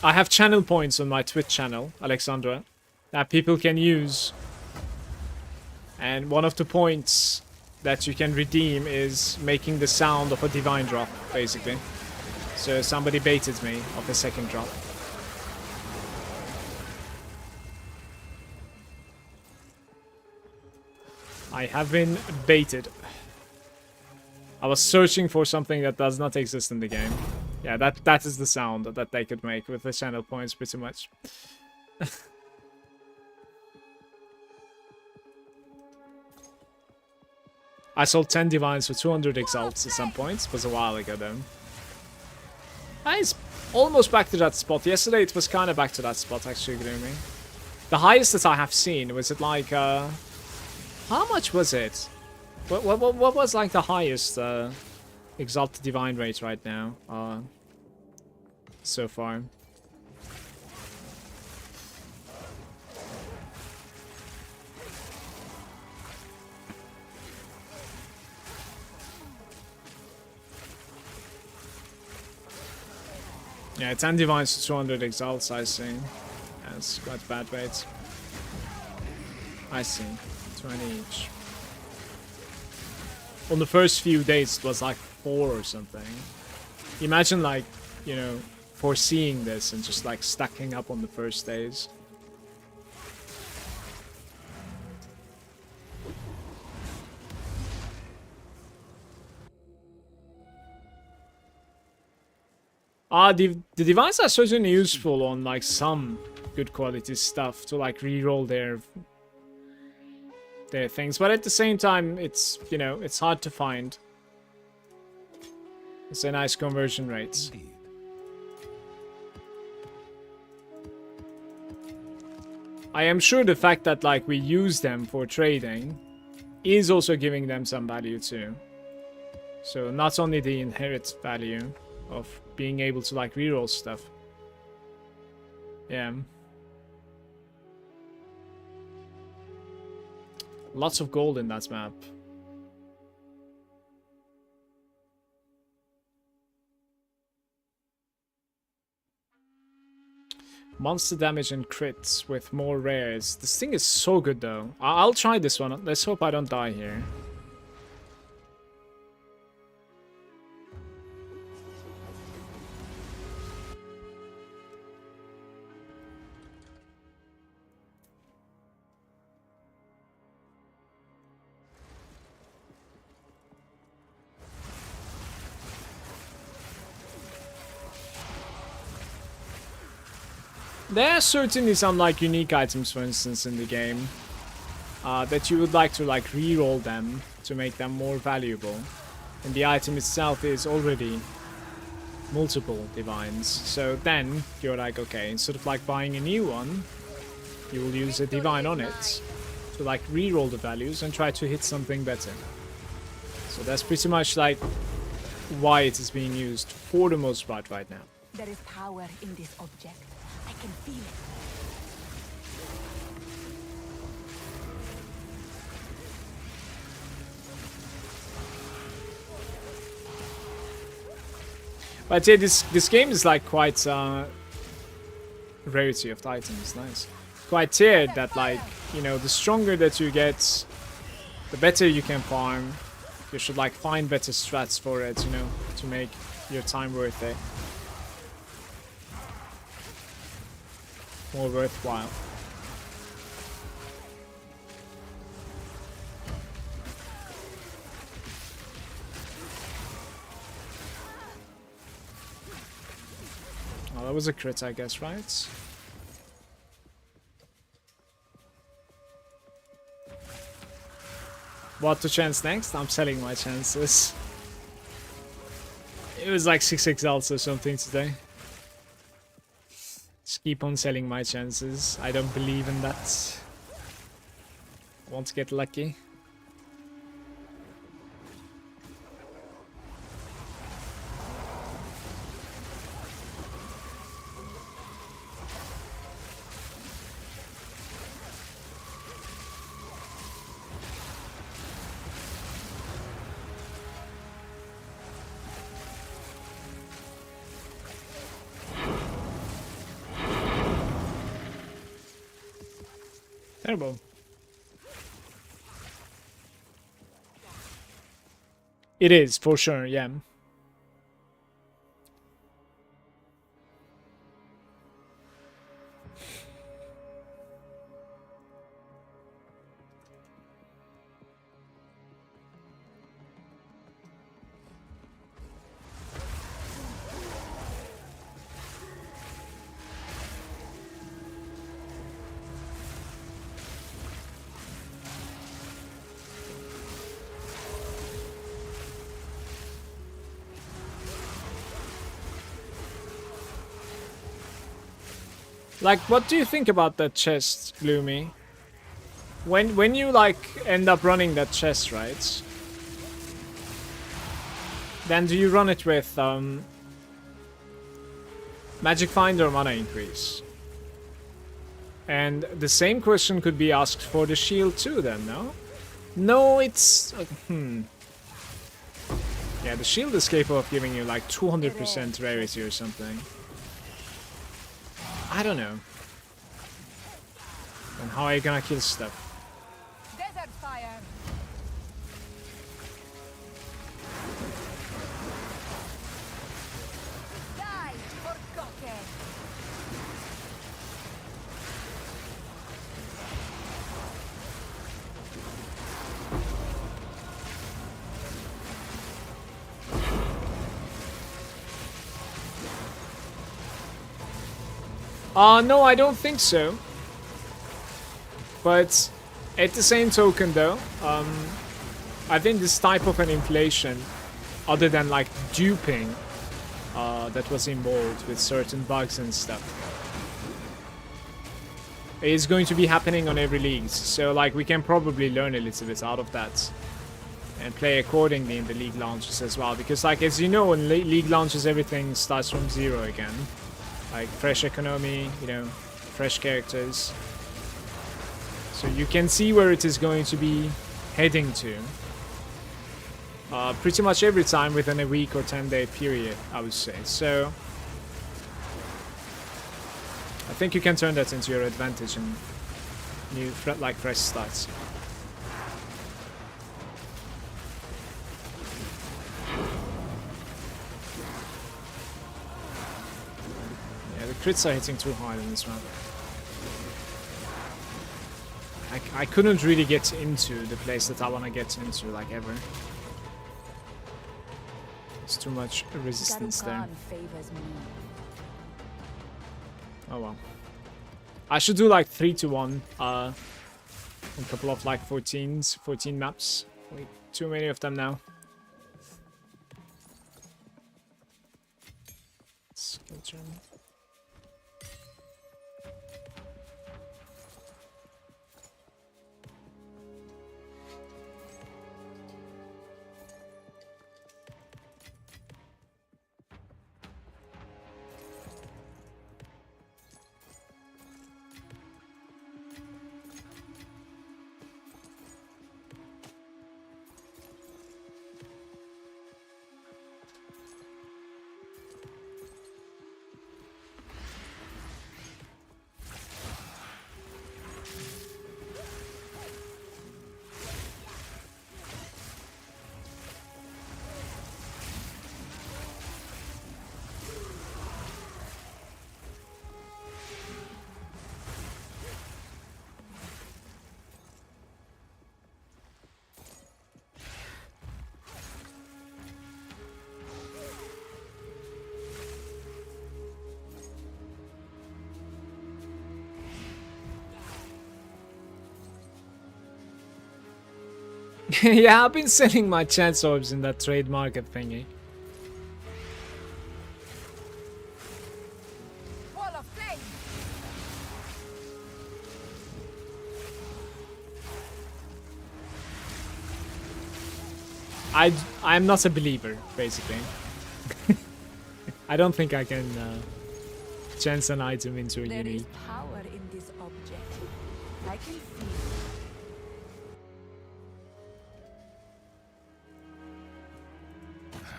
I have channel points on my Twitch channel, Alexandra, that people can use. And one of the points that you can redeem is making the sound of a divine drop, basically. So somebody baited me of a second drop. I have been baited. I was searching for something that does not exist in the game. Yeah, that is the sound that they could make with the channel points, pretty much. I sold 10 divines for 200 exalts at some point. It was a while ago, though. It's almost back to that spot. Yesterday it was kind of back to that spot, actually, Gloomy. The highest that I have seen, was it like, how much was it? What was like the highest exalted divine rate right now? So far. Yeah, 10 divines to 200 exalts, I see. That's quite bad rates. I see. 20 each. On the first few days, it was like 4 or something. Imagine, like, you know, foreseeing this and just like stacking up on the first days. The divines are certainly useful on like some good quality stuff to like reroll their things, but at the same time, it's, you know, it's hard to find. It's a nice conversion rate. Indeed. I am sure the fact that like we use them for trading is also giving them some value too. So not only the inherent value of being able to like reroll stuff. Yeah. Lots of gold in that map. Monster damage and crits with more rares. This thing is so good though. I'll try this one. Let's hope I don't die here. There are certainly some like unique items, for instance, in the game that you would like to like re-roll them to make them more valuable. And the item itself is already multiple divines. So then you're like, okay, instead of like buying a new one, you will use a divine on it to like re-roll the values and try to hit something better. So that's pretty much like why it is being used for the most part right now. There is power in this object. I can feel it. But yeah, this game is like quite rarity of the items, nice. Quite tiered that like, you know, the stronger that you get, the better you can farm. You should like find better strats for it, you know, to make your time worth it. More worthwhile. that was a crit, I guess, right? What to chance next? I'm selling my chances. It was like 6x alts or something today. Just keep on selling my chances. I don't believe in that. I want to get lucky. Terrible. It is, for sure, yeah. Like, what do you think about that chest, Gloomy? When you like end up running that chest, right? Then do you run it with Magic Finder or Mana Increase? And the same question could be asked for the shield too, then, no? No, it's yeah, the shield is capable of giving you like 200% rarity or something. I don't know. And how are you gonna kill stuff? Desert fire. Die, forgotten. No, I don't think so. But at the same token, though, I think this type of an inflation, other than like duping, that was involved with certain bugs and stuff, is going to be happening on every league. So like we can probably learn a little bit out of that and play accordingly in the league launches as well. Because like as you know, in league launches everything starts from zero again. Like fresh economy, you know, fresh characters. So you can see where it is going to be heading to. Pretty much every time within a week or 10-day period, I would say. So I think you can turn that into your advantage in new like fresh starts. Yeah, the crits are hitting too hard in this round. I couldn't really get into the place that I want to get into, like, ever. There's too much resistance there. Oh well. I should do like 3-1. A couple of like 14 maps. Way too many of them now. Skill turn. Yeah, I've been selling my chance orbs in that trade market thingy. Wall of flame. I'm not a believer, basically. I don't think I can chance an item into a There unique. is power in this object. I can feel.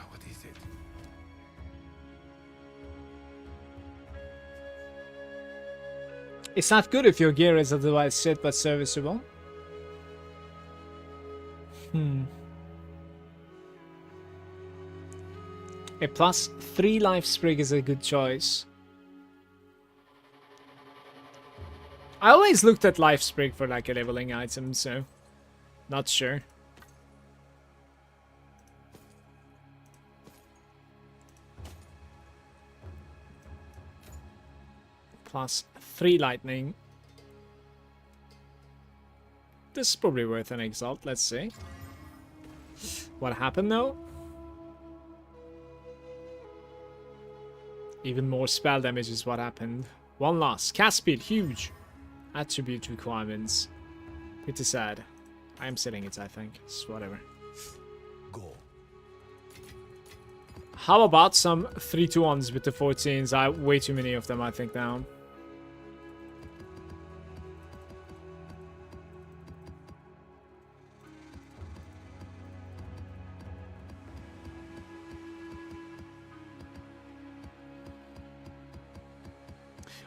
What is it? It's not good if your gear is otherwise shit but serviceable. A +3 life sprig is a good choice. I always looked at life sprig for like a leveling item, so not sure. +3 lightning. This is probably worth an exalt, let's see. What happened though? Even more spell damage is what happened. One loss. Cast speed, huge. Attribute requirements. Pretty sad. I am selling it, I think. It's whatever. Go. How about some 3-2-1s with the 14s? I have way too many of them, I think, now.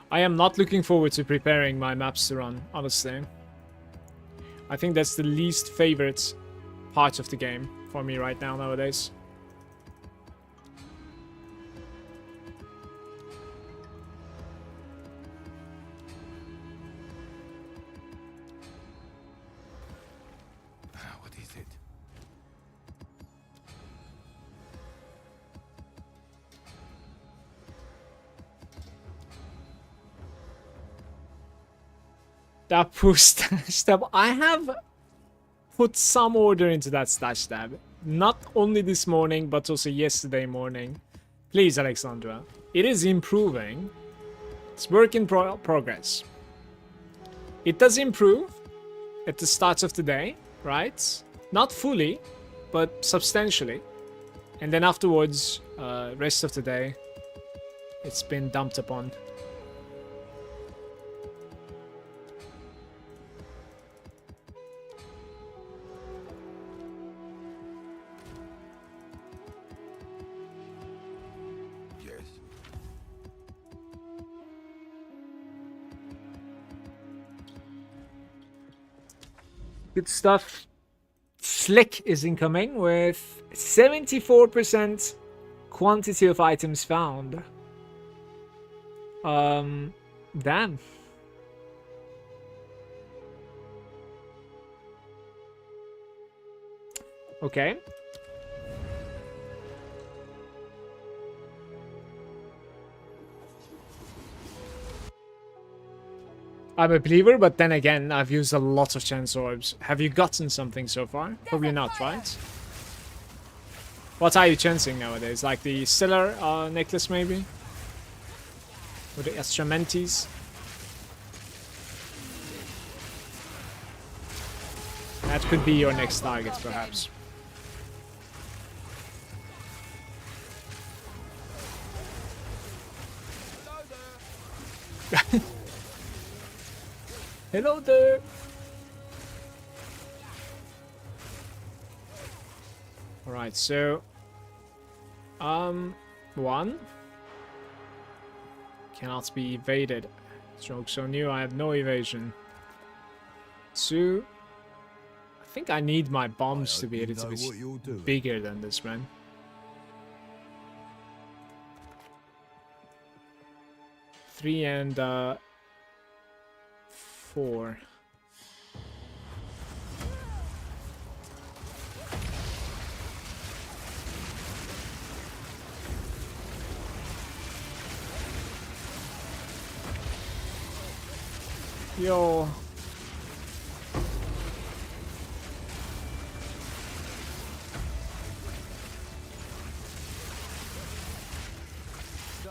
I am not looking forward to preparing my maps to run, honestly. I think that's the least favorite part of the game for me right now nowadays. What is it? That push stash tab. I have put some order into that stash tab. Not only this morning, but also yesterday morning. Please, Alexandra. It is improving. It's work in progress. It does improve at the start of the day, right? Not fully, but substantially. And then afterwards, rest of the day, it's been dumped upon. Yes. Good stuff. Slick is incoming with 74% quantity of items found. Damn. Okay. I'm a believer, but then again, I've used a lot of chance orbs. Have you gotten something so far? Probably not, right? What are you chancing nowadays? Like the Stellar necklace, maybe? Or the Astramentis? That could be your next target, perhaps. Hello there! Alright, so... one. Cannot be evaded. Stroke so new, I have no evasion. Two. I think I need my bombs to be a little bit bigger than this, man. Three and, 4. Yo.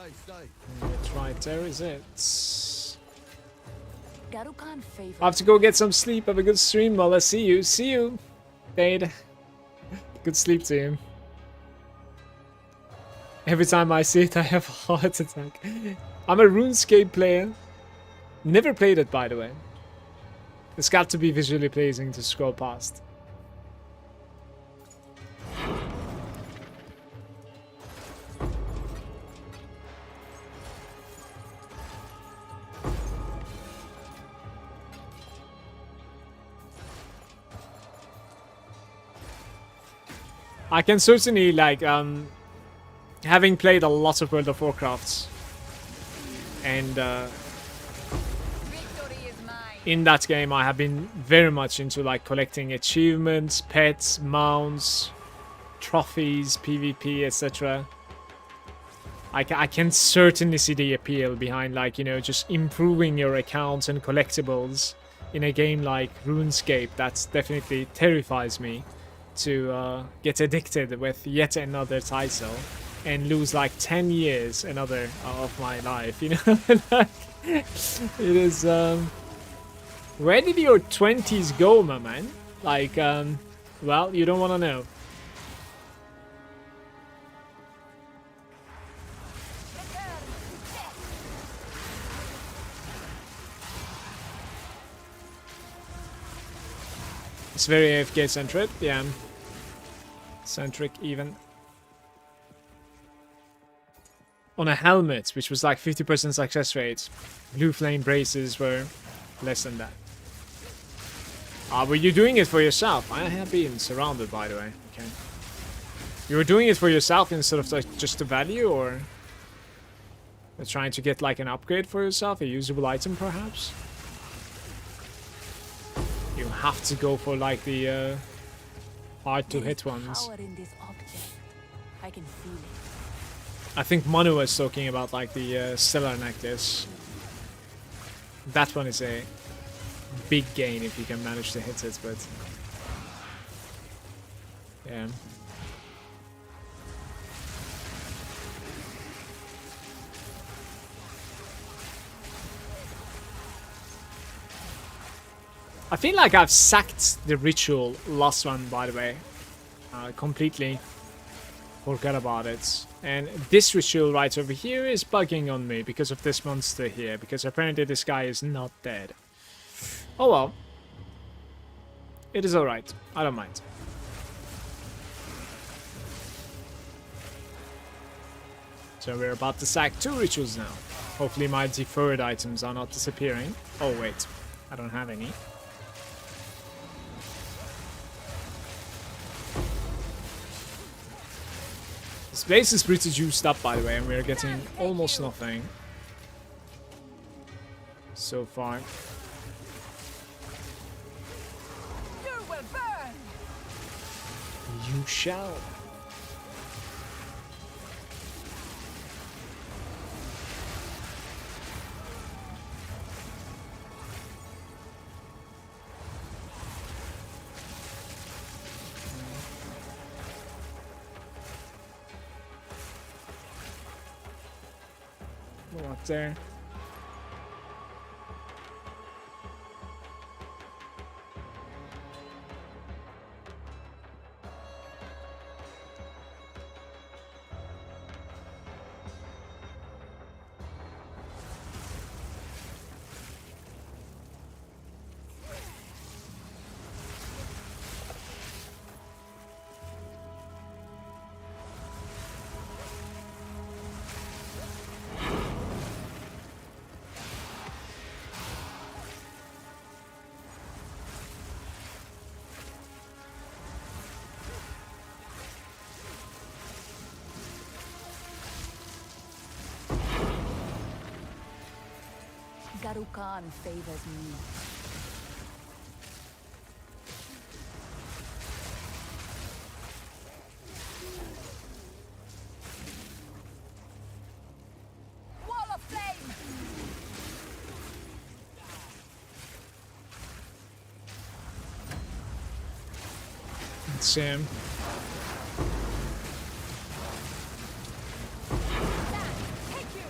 stay. It's right there, is it? Garukan favors. I have to go get some sleep. Have a good stream. Well, I see you. See you, Dade. Good sleep to you. Every time I see it, I have a heart attack. I'm a RuneScape player. Never played it, by the way. It's got to be visually pleasing to scroll past. I can certainly, like, having played a lot of World of Warcraft, and Victory is mine. in that game I have been very much into, like, collecting achievements, pets, mounts, trophies, PvP, etc. I can certainly see the appeal behind, like, you know, just improving your accounts and collectibles in a game like RuneScape. That definitely terrifies me to get addicted with yet another title and lose like 10 years another of my life, you know. Like, it is where did your 20s go, my man? Like, well, you don't want to know. It's very AFK centric, yeah. Centric even. On a helmet, which was like 50% success rate, blue flame braces were less than that. Were you doing it for yourself? I have been surrounded, by the way. Okay. You were doing it for yourself instead of like just the value, or you're trying to get like an upgrade for yourself, a usable item perhaps? You have to go for like the hard to hit ones. Power in this object. I can feel it. I think Manu was talking about like the Stellar Necklace. That one is a big gain if you can manage to hit it, but yeah. I feel like I've sacked the ritual last one, by the way. Completely forgot about it. And this ritual right over here is bugging on me because of this monster here. Because apparently this guy is not dead. Oh well. It is alright. I don't mind. So we're about to sack 2 rituals now. Hopefully my deferred items are not disappearing. Oh wait, I don't have any. This place is pretty juiced up, by the way, and we're getting almost nothing so far. You will burn. You shall. Go up there. Garukan favors me. Wall of flame. Let's see him. Take you.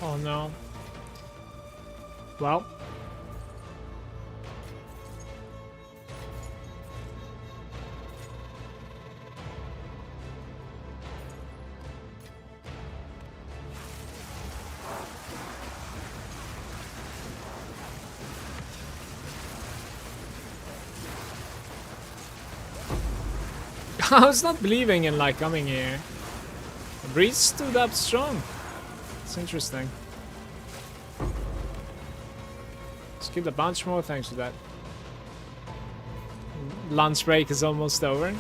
Oh no. Well. I was not believing in like coming here. The breeze stood up strong. It's interesting. Skipped a bunch more thanks to that. Lunch break is almost over.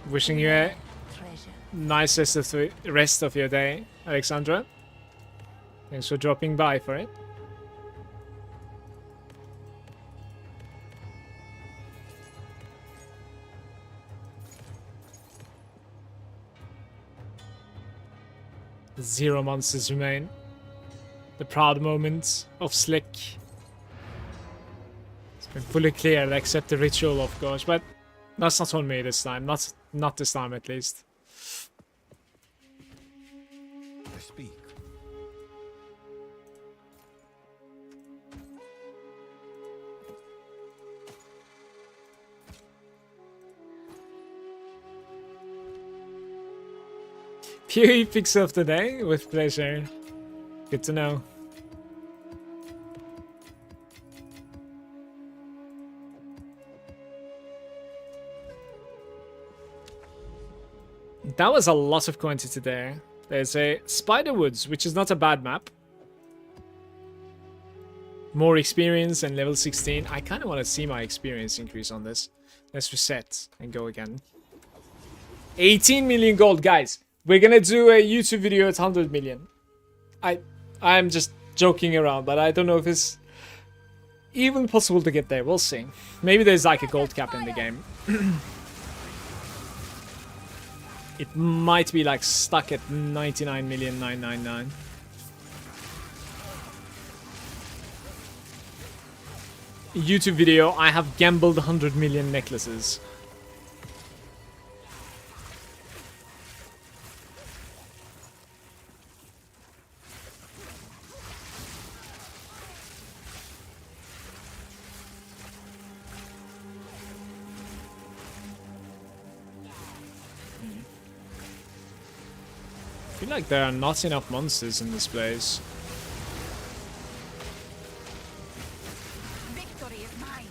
Wishing you a Treasure. nice rest of your day, Alexandra. Thanks for dropping by for it. Zero monsters remain. The proud moment of Slick. It's been fully cleared except the ritual, of course, but that's not on me this time. Not this time, at least. I speak. PvE picks up today with pleasure. Good to know. That was a lot of quantity there. There's a Spiderwoods, which is not a bad map. More experience and level 16. I kind of want to see my experience increase on this. Let's reset and go again. 18 million gold, guys. We're gonna do a YouTube video at 100 million. I'm just joking around, but I don't know if it's even possible to get there. We'll see. Maybe there's like a gold cap in the game. It might be like stuck at 99,999,000. YouTube video, I have gambled 100 million necklaces. I feel like there are not enough monsters in this place. Victory is mine.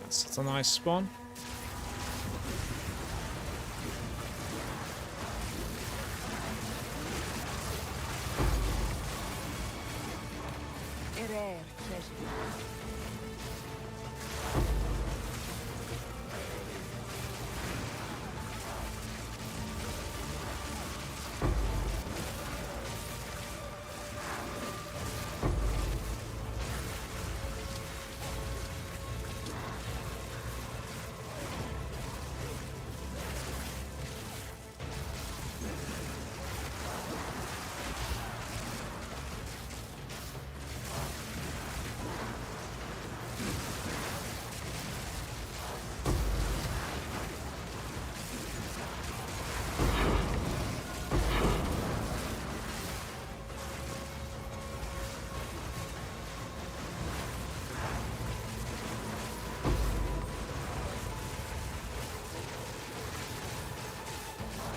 That's a nice spawn. A rare treasure.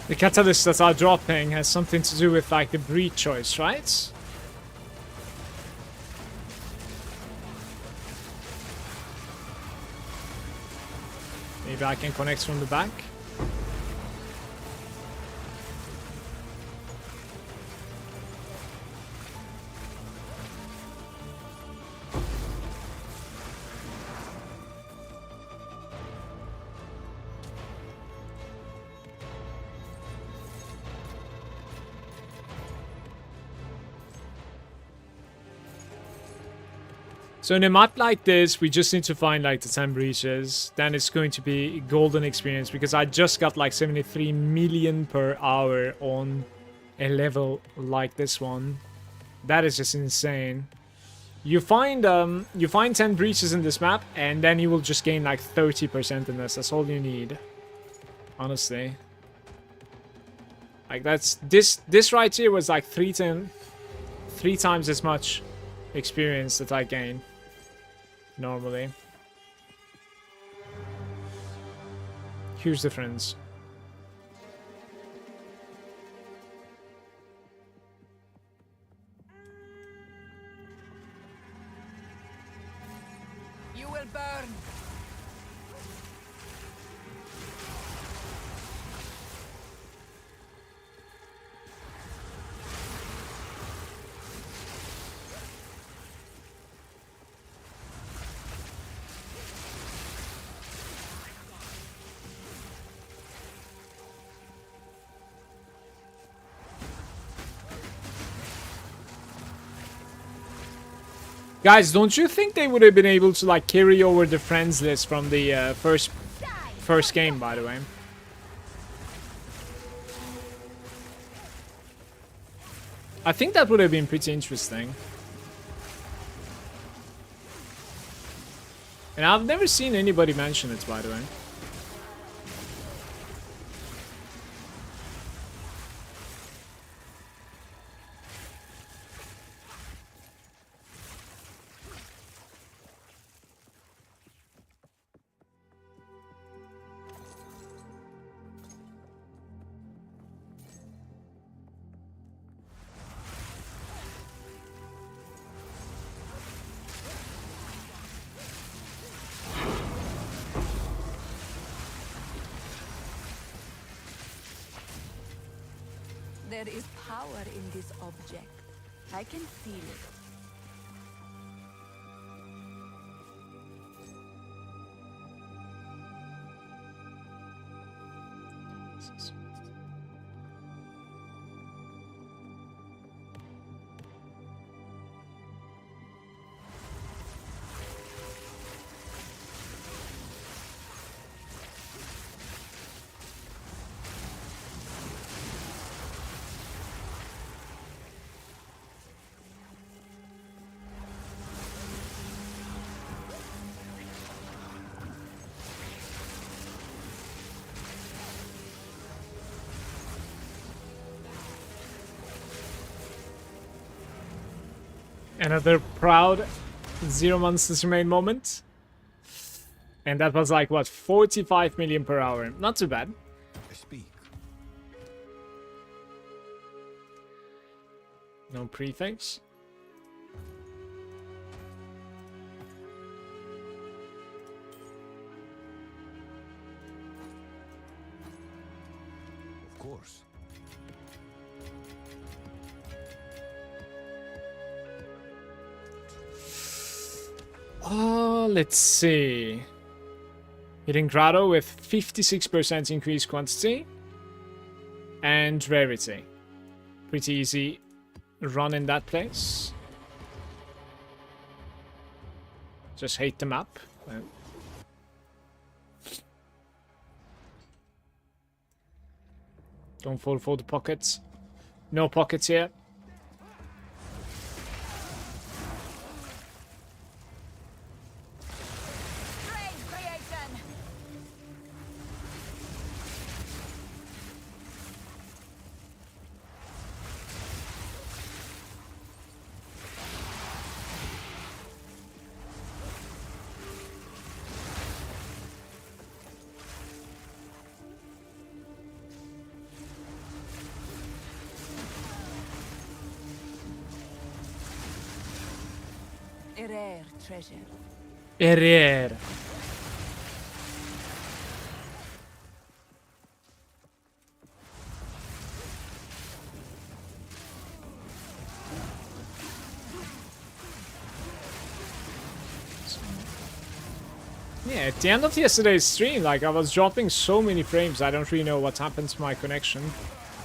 The catalysts that are dropping has something to do with like the breed choice, right? Maybe I can connect from the back. So in a map like this, we just need to find like the 10 breaches. Then it's going to be golden experience because I just got like 73 million per hour on a level like this one. That is just insane. You find 10 breaches in this map, and then you will just gain like 30% in this. That's all you need, honestly. Like that's this right here was like 3 times as much experience that I gain normally. Huge difference. You will burn. Guys, don't you think they would have been able to like carry over the friends list from the first game, by the way? I think that would have been pretty interesting. And I've never seen anybody mention it, by the way. There is power in this object. I can feel it. Another proud 0 months remain moment. And that was like, what, 45 million per hour. Not too bad. I speak. No prefix. Of course. Let's see. Hitting Grotto with 56% increased quantity and rarity. Pretty easy run in that place. Just hate the map. Don't fall for the pockets. No pockets here. A rare treasure. Herrera. Yeah, at the end of yesterday's stream, like, I was dropping so many frames, I don't really know what happened to my connection.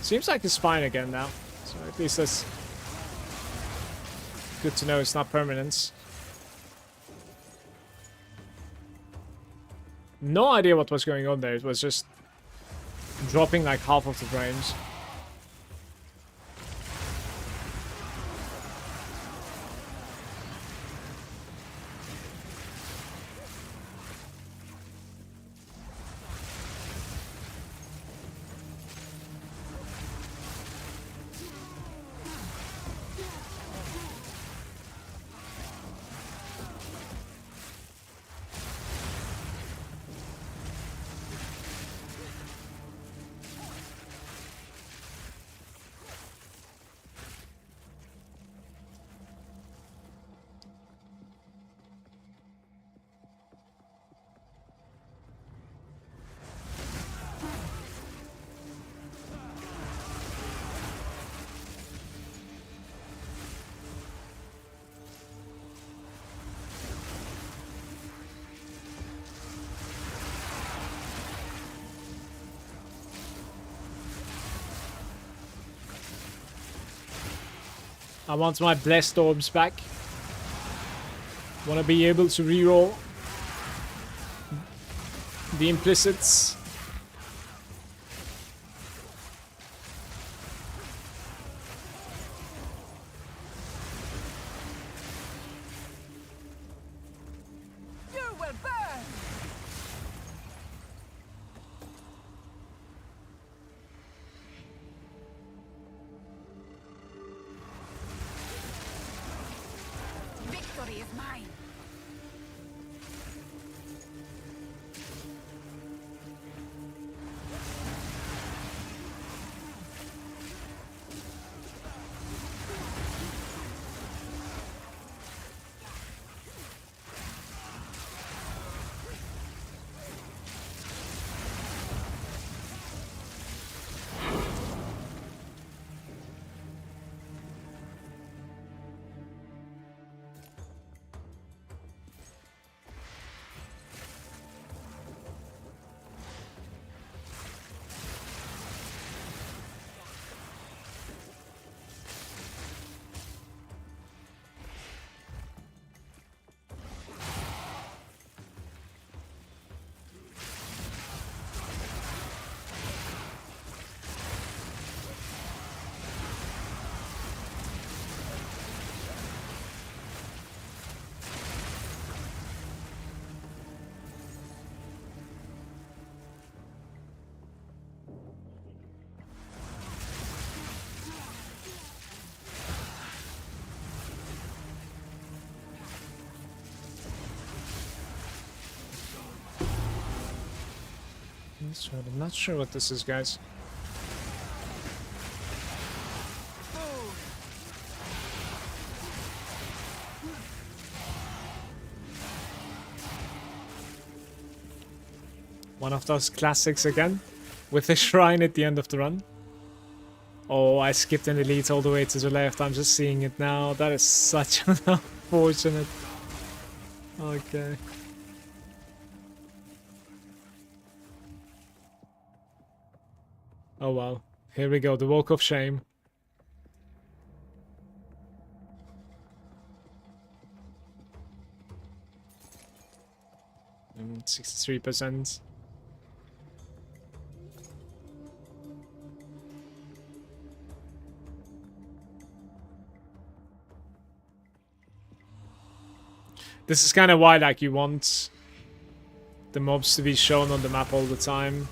Seems like it's fine again now. So at least that's good to know it's not permanent. No idea what was going on there. It was just dropping like half of the frames. I want my blessed orbs back. Want to be able to reroll the implicits. You will burn! Victory is mine! I'm not sure what this is, guys. One of those classics again, with the shrine at the end of the run. Oh, I skipped an elite all the way to the left. I'm just seeing it now. That is such an unfortunate. Okay. Oh well. Here we go, the walk of shame. 63%. This is kind of why, like, you want the mobs to be shown on the map all the time.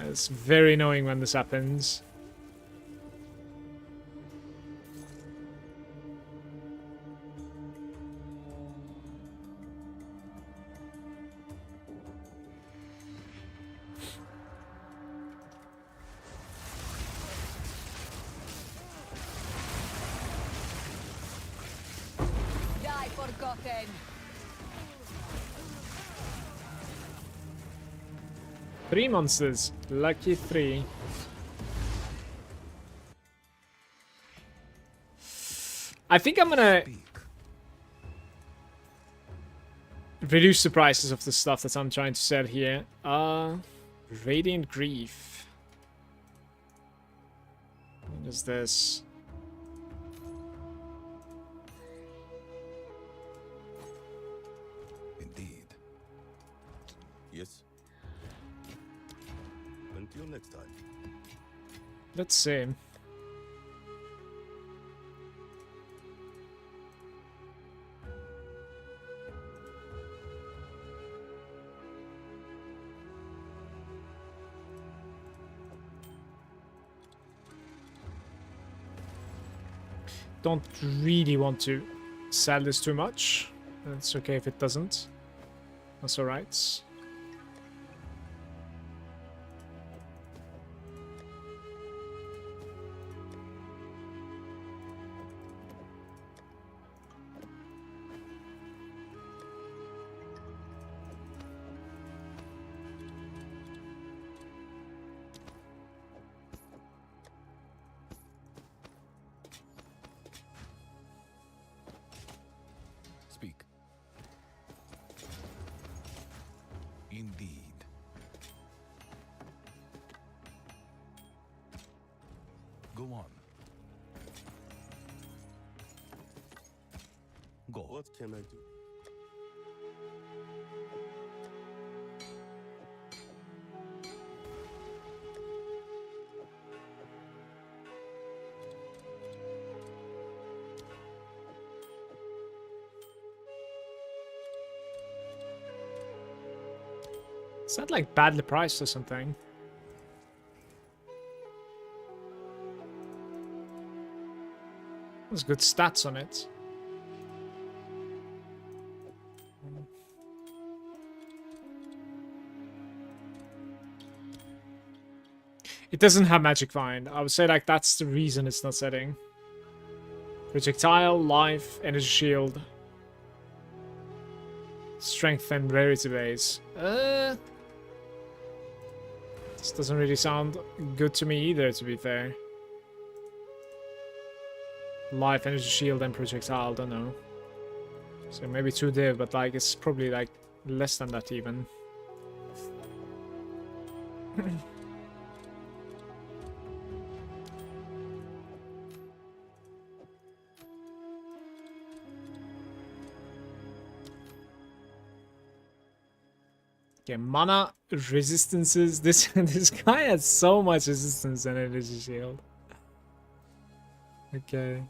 It's very annoying when this happens. Die forgotten! 3 monsters. Lucky 3. I think I'm gonna Speak. reduce the prices of the stuff that I'm trying to sell here. Radiant Grief. What is this? Indeed. Yes. Until next time. Let's see. Don't really want to sell this too much. It's okay if it doesn't. That's alright. Speak. Indeed. Go on. Go. What can I do? Is that like badly priced or something? There's good stats on it. It doesn't have magic find. I would say like that's the reason it's not setting. Projectile, life, energy shield. Strength and rarity base. This doesn't really sound good to me either, to be fair. Life, energy shield, and projectile, don't know. So maybe 2 div, but like it's probably like less than that even. Okay, mana resistances. This guy has so much resistance and energy shield. Okay.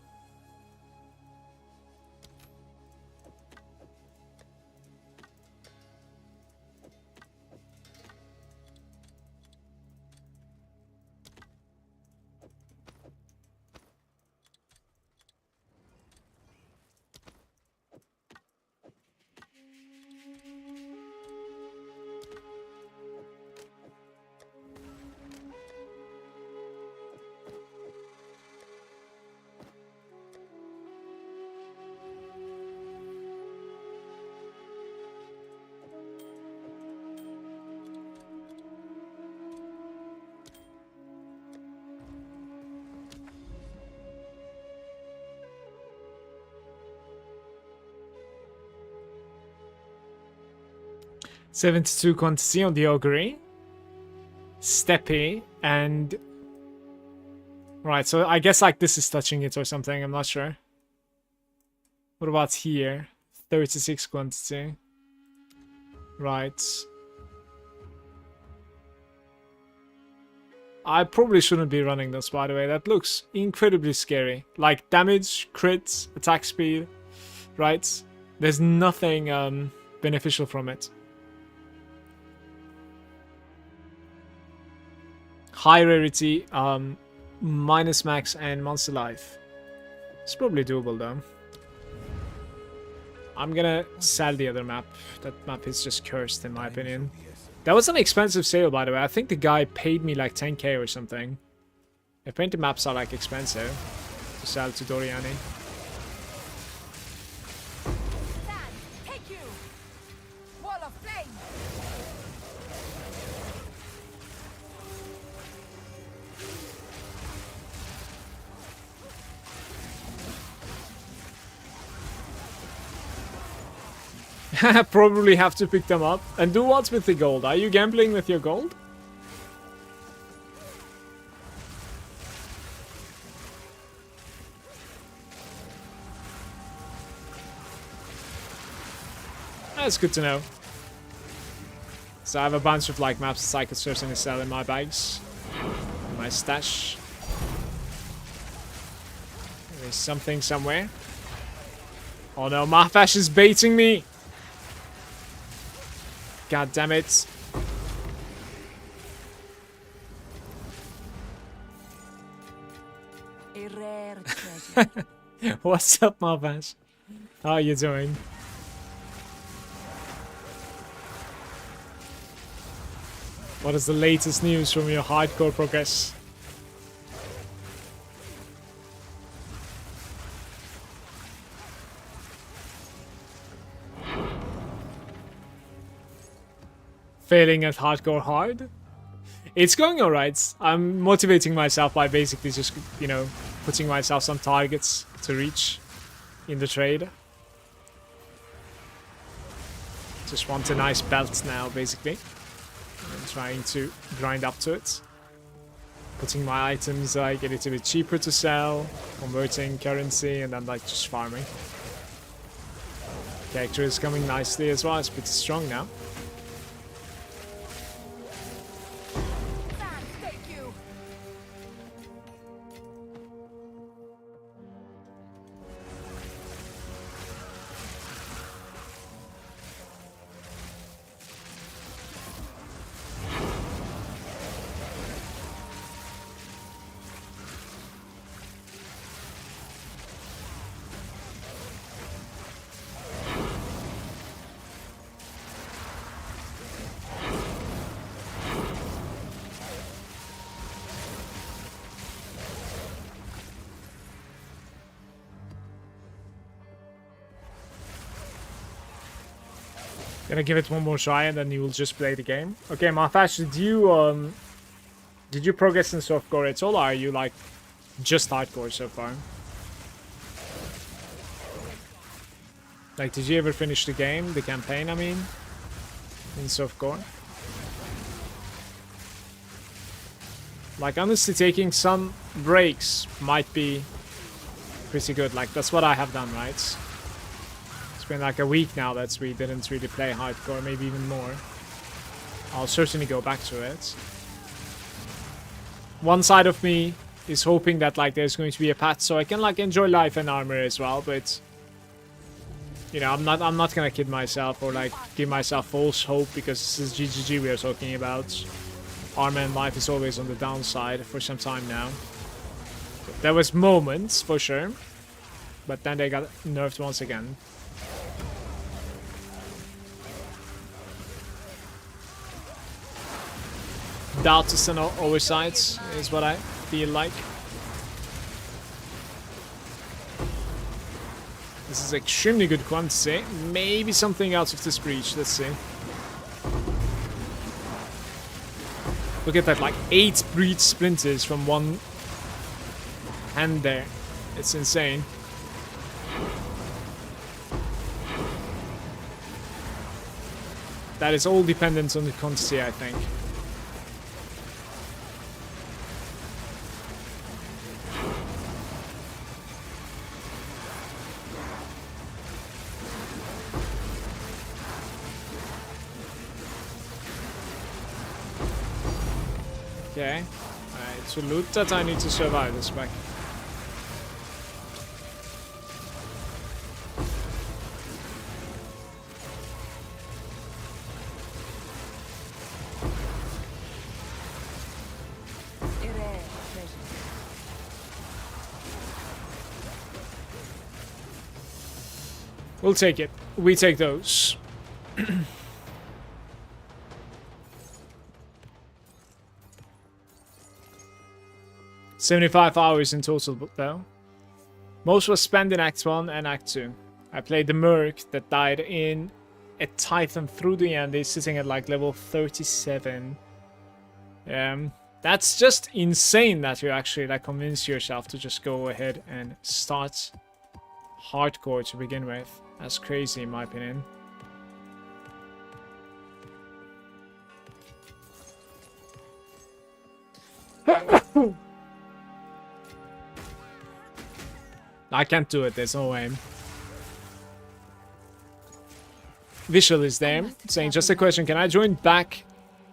$72 quantity on the augury. Steppy and... Right, so I guess like this is touching it or something, I'm not sure. What about here? 36 quantity. Right. I probably shouldn't be running this, by the way. That looks incredibly scary. Like damage, crits, attack speed. Right? There's nothing beneficial from it. High rarity, minus max and monster life. It's probably doable though. I'm gonna sell the other map. That map is just cursed in my opinion. That was an expensive sale, by the way. I think the guy paid me like 10k or something. The painted maps are like expensive to sell to Doriani. Probably have to pick them up. And do what with the gold? Are you gambling with your gold? That's good to know. So I have a bunch of like maps that I could certainly sell in my bags. In my stash. There's something somewhere. Oh no, Mafash is baiting me! God damn it. A rare treasure. What's up, Mafash? How are you doing? What is the latest news from your hardcore progress? Failing at hardcore hard? It's going alright. I'm motivating myself by basically just, you know, putting myself some targets to reach in the trade. Just want a nice belt now, basically. I'm trying to grind up to it. Putting my items like a little bit cheaper to sell, converting currency, and then like just farming. Character is coming nicely as well, it's pretty strong now. Thank you. Gonna give it one more try and then you will just play the game. Okay, Mafash, did you progress in softcore at all, or are you like just hardcore so far? Like, did you ever finish the game, the campaign, I mean, in softcore? Like, honestly, taking some breaks might be pretty good. Like, that's what I have done, right? It's been like a week now that we didn't really play hardcore, maybe even more. I'll certainly go back to it. One side of me is hoping that like there's going to be a patch so I can like enjoy life and armor as well, but you know, I'm not gonna kid myself or like give myself false hope, because this is GGG we are talking about. Armor and life is always on the downside for some time now. There was moments for sure, but then they got nerfed once again. Doubt is an oversight, is what I feel like. This is extremely good quantity. Maybe something out of this breach, let's see. Look at that, like 8 breach splinters from one hand there. It's insane. That is all dependent on the quantity, I think. Okay. Alright, to loot that I need to survive this back. A rare treasure. We'll take it. We take those. 75 hours in total, though. Most was spent in Act 1 and Act 2. I played the Merc that died in a Titan through the end. He's sitting at like level 37. That's just insane that you actually like convince yourself to just go ahead and start hardcore to begin with. That's crazy in my opinion. I can't do it, there's no way. visual is there saying, just a question, can I join back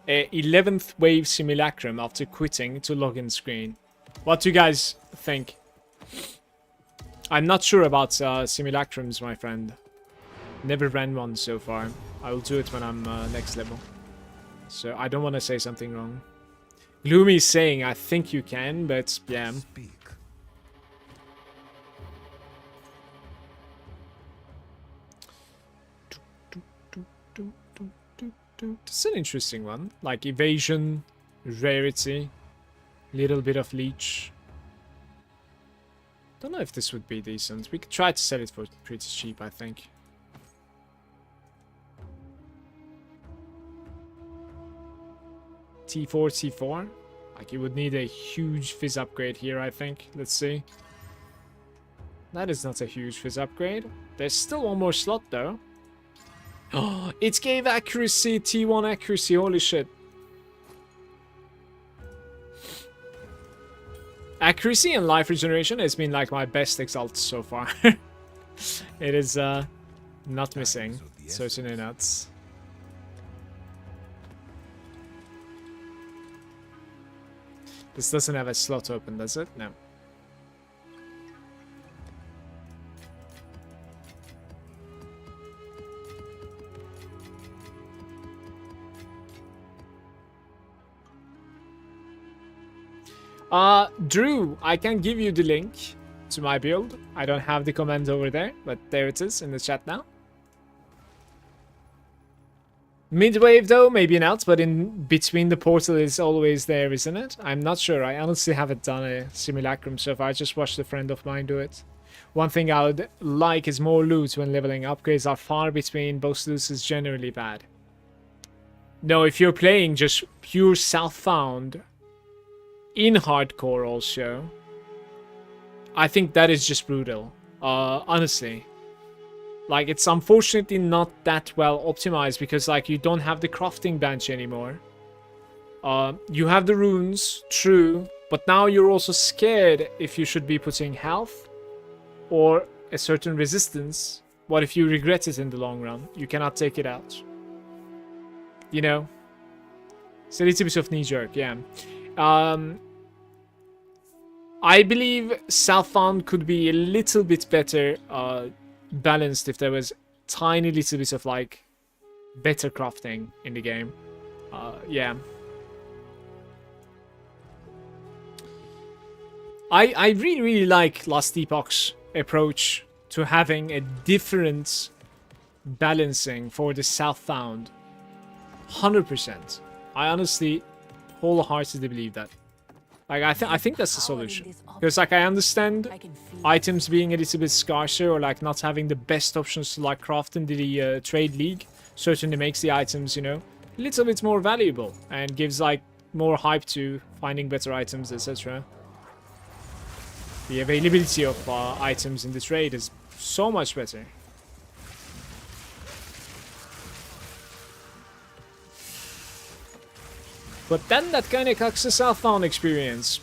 11th wave simulacrum after quitting to login screen? What do you guys think? I'm not sure about simulacrums, my friend. Never ran one so far. I will do it when I'm next level. So I don't want to say something wrong. Gloomy is saying, I think you can, but yeah. Speak. It's an interesting one. Like evasion, rarity, little bit of leech. Don't know if this would be decent. We could try to sell it for pretty cheap, I think. T4, T4. Like you would need a huge fizz upgrade here, I think. Let's see. That is not a huge fizz upgrade. There's still one more slot though. Oh, it gave accuracy, T1 accuracy, holy shit. Accuracy and life regeneration has been like my best exalt so far. It is not missing, certainly not. This doesn't have a slot open, does it? No. Drew, I can give you the link to my build. I don't have the command over there, but there it is in the chat now. Midwave though, maybe not, but in between the portal is always there, isn't it? I'm not sure. I honestly haven't done a simulacrum so far. I just watched a friend of mine do it. One thing I would like is more loot when leveling. Upgrades are far between. Both loot is generally bad. No, if you're playing just pure Southbound in hardcore also, I think that is just brutal. Honestly. Like, it's unfortunately not that well optimized because, like, you don't have the crafting bench anymore. You have the runes, true, but now you're also scared if you should be putting health or a certain resistance. What if you regret it in the long run? You cannot take it out. You know? It's a little bit of knee-jerk, yeah. I believe Southbound could be a little bit better balanced if there was tiny little bit of like better crafting in the game. Yeah. I really like Last Epoch's approach to having a different balancing for the Southbound. 100%. I honestly wholeheartedly believe that. Like, I think that's the solution. Because, like, I understand items being a little bit scarcer or, like, not having the best options to, like, craft in the trade league certainly makes the items, you know, a little bit more valuable and gives, like, more hype to finding better items, etc. The availability of items in the trade is so much better. But then that kind of cucks the Southbound experience.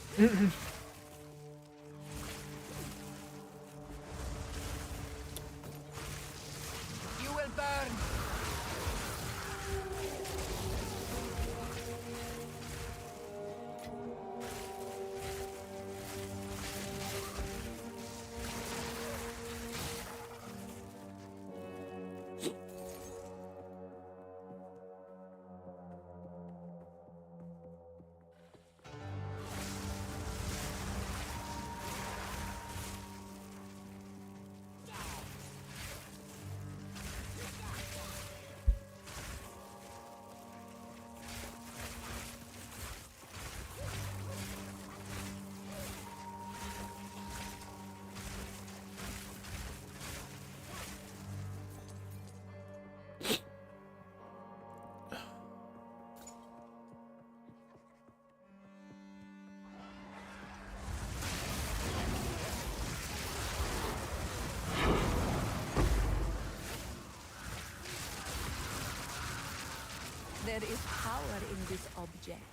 There is power in this object.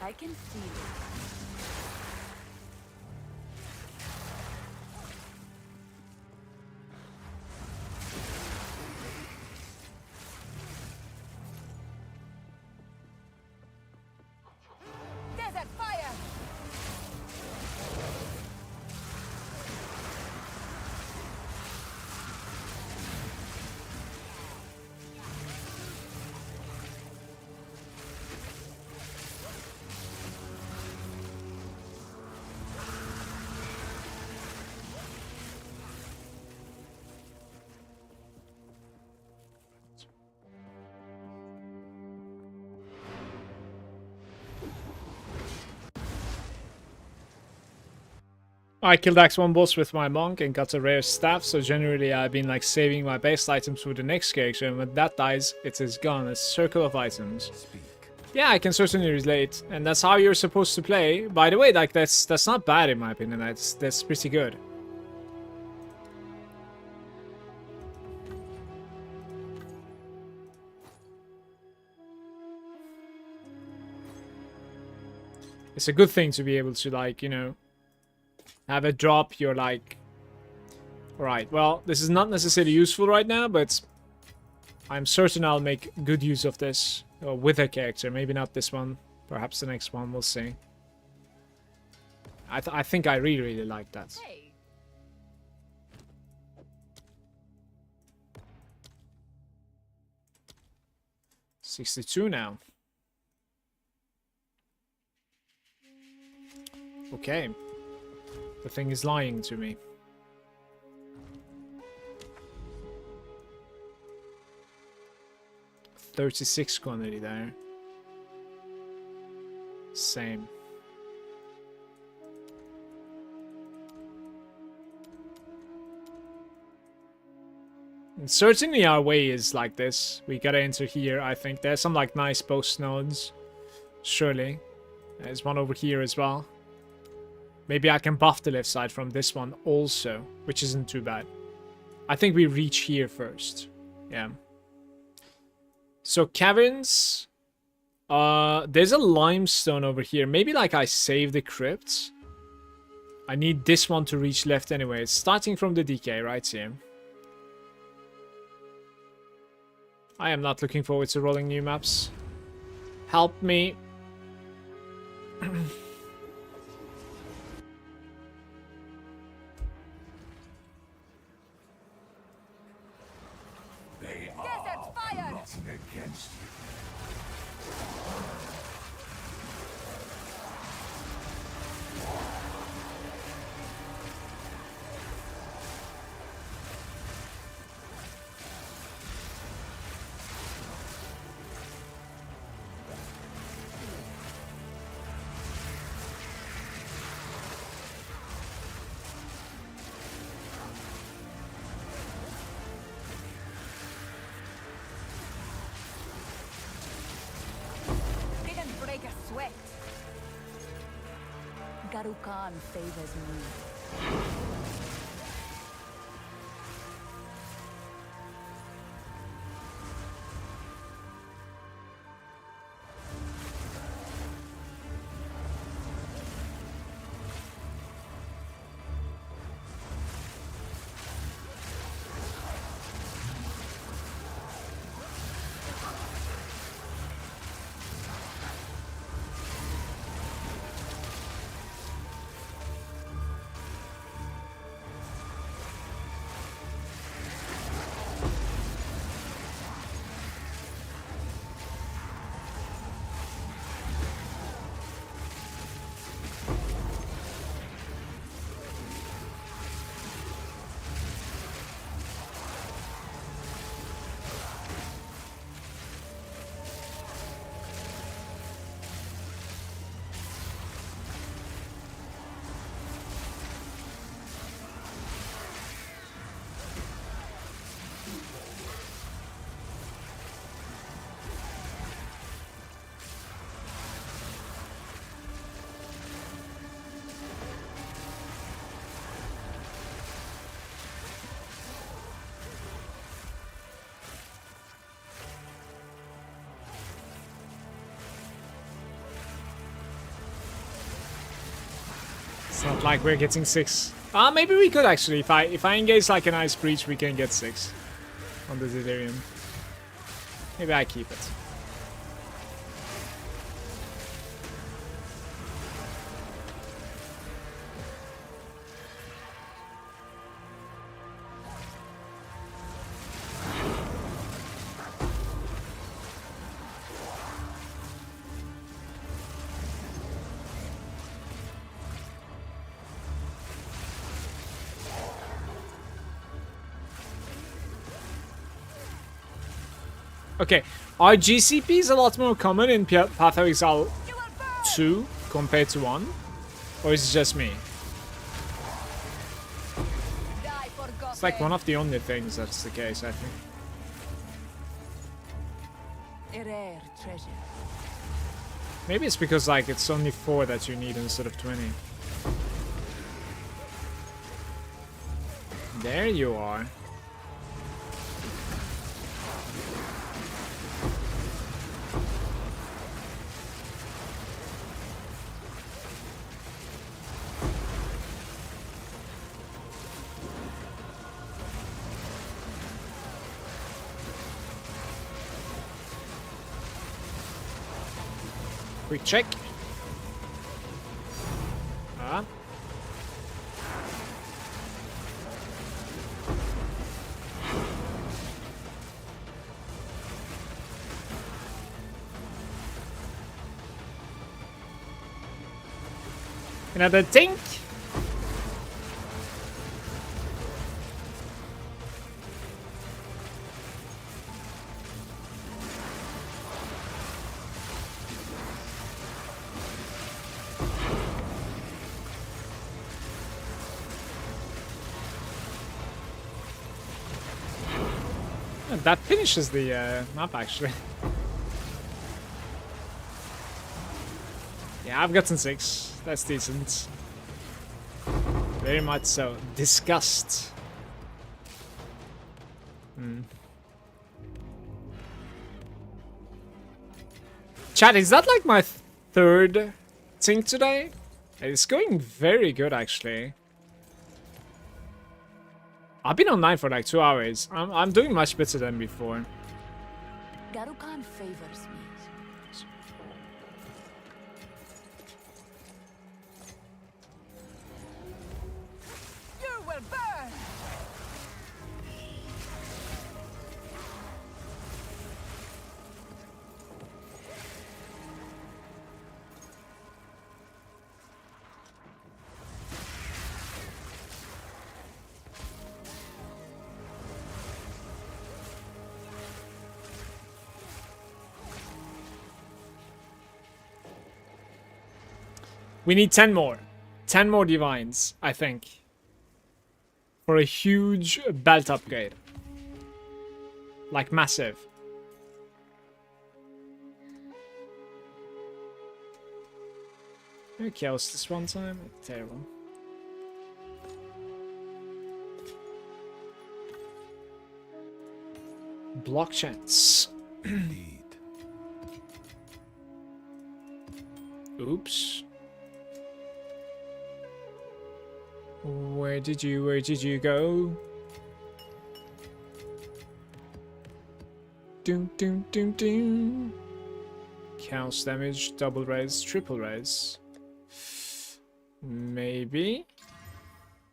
I can feel it. I killed X1 boss with my monk and got a rare staff, so generally I've been like saving my best items for the next character, and when that dies, it is gone. A circle of items. Speak. Yeah, I can certainly relate, and that's how you're supposed to play. By the way, like that's not bad in my opinion. That's pretty good. It's a good thing to be able to, like, you know, have a drop. You're like, alright, well, this is not necessarily useful right now, but I'm certain I'll make good use of this with a character. Maybe not this one, perhaps the next one, we'll see. I think I really like that. Hey. 62 now. Okay. The thing is lying to me. $36 quantity there. Same. And certainly our way is like this. We gotta enter here, I think. There's some like nice post nodes. Surely. There's one over here as well. Maybe I can buff the left side from this one also, which isn't too bad. I think we reach here first. Yeah. So caverns. There's a limestone over here. Maybe like I save the crypt. I need this one to reach left anyway. It's starting from the DK right here. I am not looking forward to rolling new maps. Help me. They Desert fire! nothing against you. Didn't break a sweat. Garukan favors me. It's not like we're getting 6. Maybe we could actually. If I engage like an ice breach, we can get 6 on the Zidarian. Maybe I keep it. Okay, are GCPs a lot more common in Path of Exile 2 compared to 1? Or is it just me? like one of the only things that's the case, I think. A rare treasure. Maybe it's because like it's only 4 that you need instead of 20. There you are. Quick check. Ah. Another tink. That finishes the map, actually. Yeah, I've gotten 6. That's decent. Very much so. Disgust. Chat, is that like my 3rd thing today? It's going very good, actually. I've been online for like 2 hours. I'm doing much better than before. Garukan favors me. You will burn! We need 10 more. 10 more divines, I think. For a huge belt upgrade. Like massive. Who kills this one time? Terrible. Block chance. Indeed. Oops. Where did you go? Doom, doom, doom, doom. Counts damage, double res, triple res. Maybe.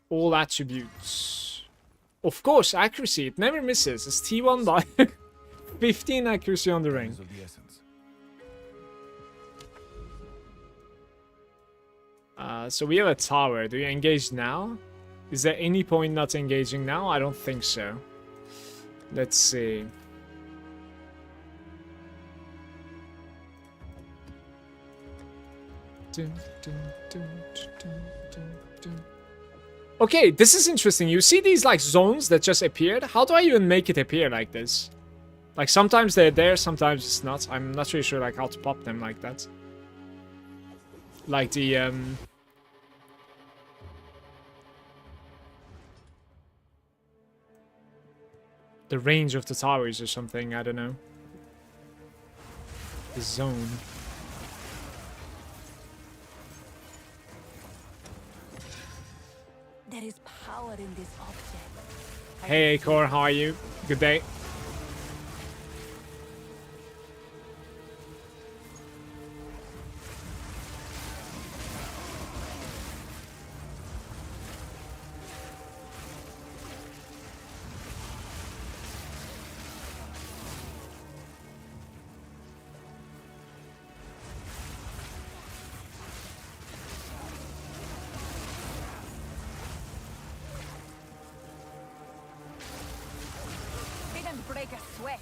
All attributes. Of course, accuracy. It never misses. It's T1 by 15 accuracy on the ring. Is of the essence. So we have a tower. Do you engage now? Is there any point not engaging now? I don't think so. Let's see. Okay, this is interesting. You see these like zones that just appeared? How do I even make it appear like this? Like sometimes they're there, sometimes it's not. I'm not really sure like how to pop them like that. Like the range of the towers or something, I don't know. The zone. There is power in this object. Hey Akor, how are you? Good day. Didn't break a sweat.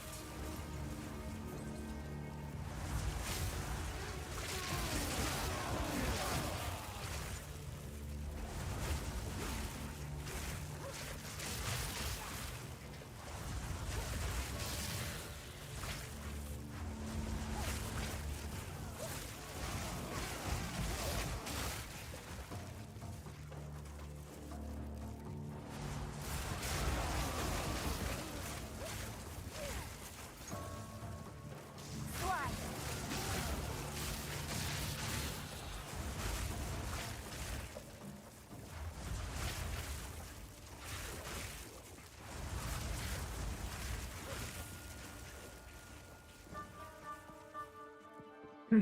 Go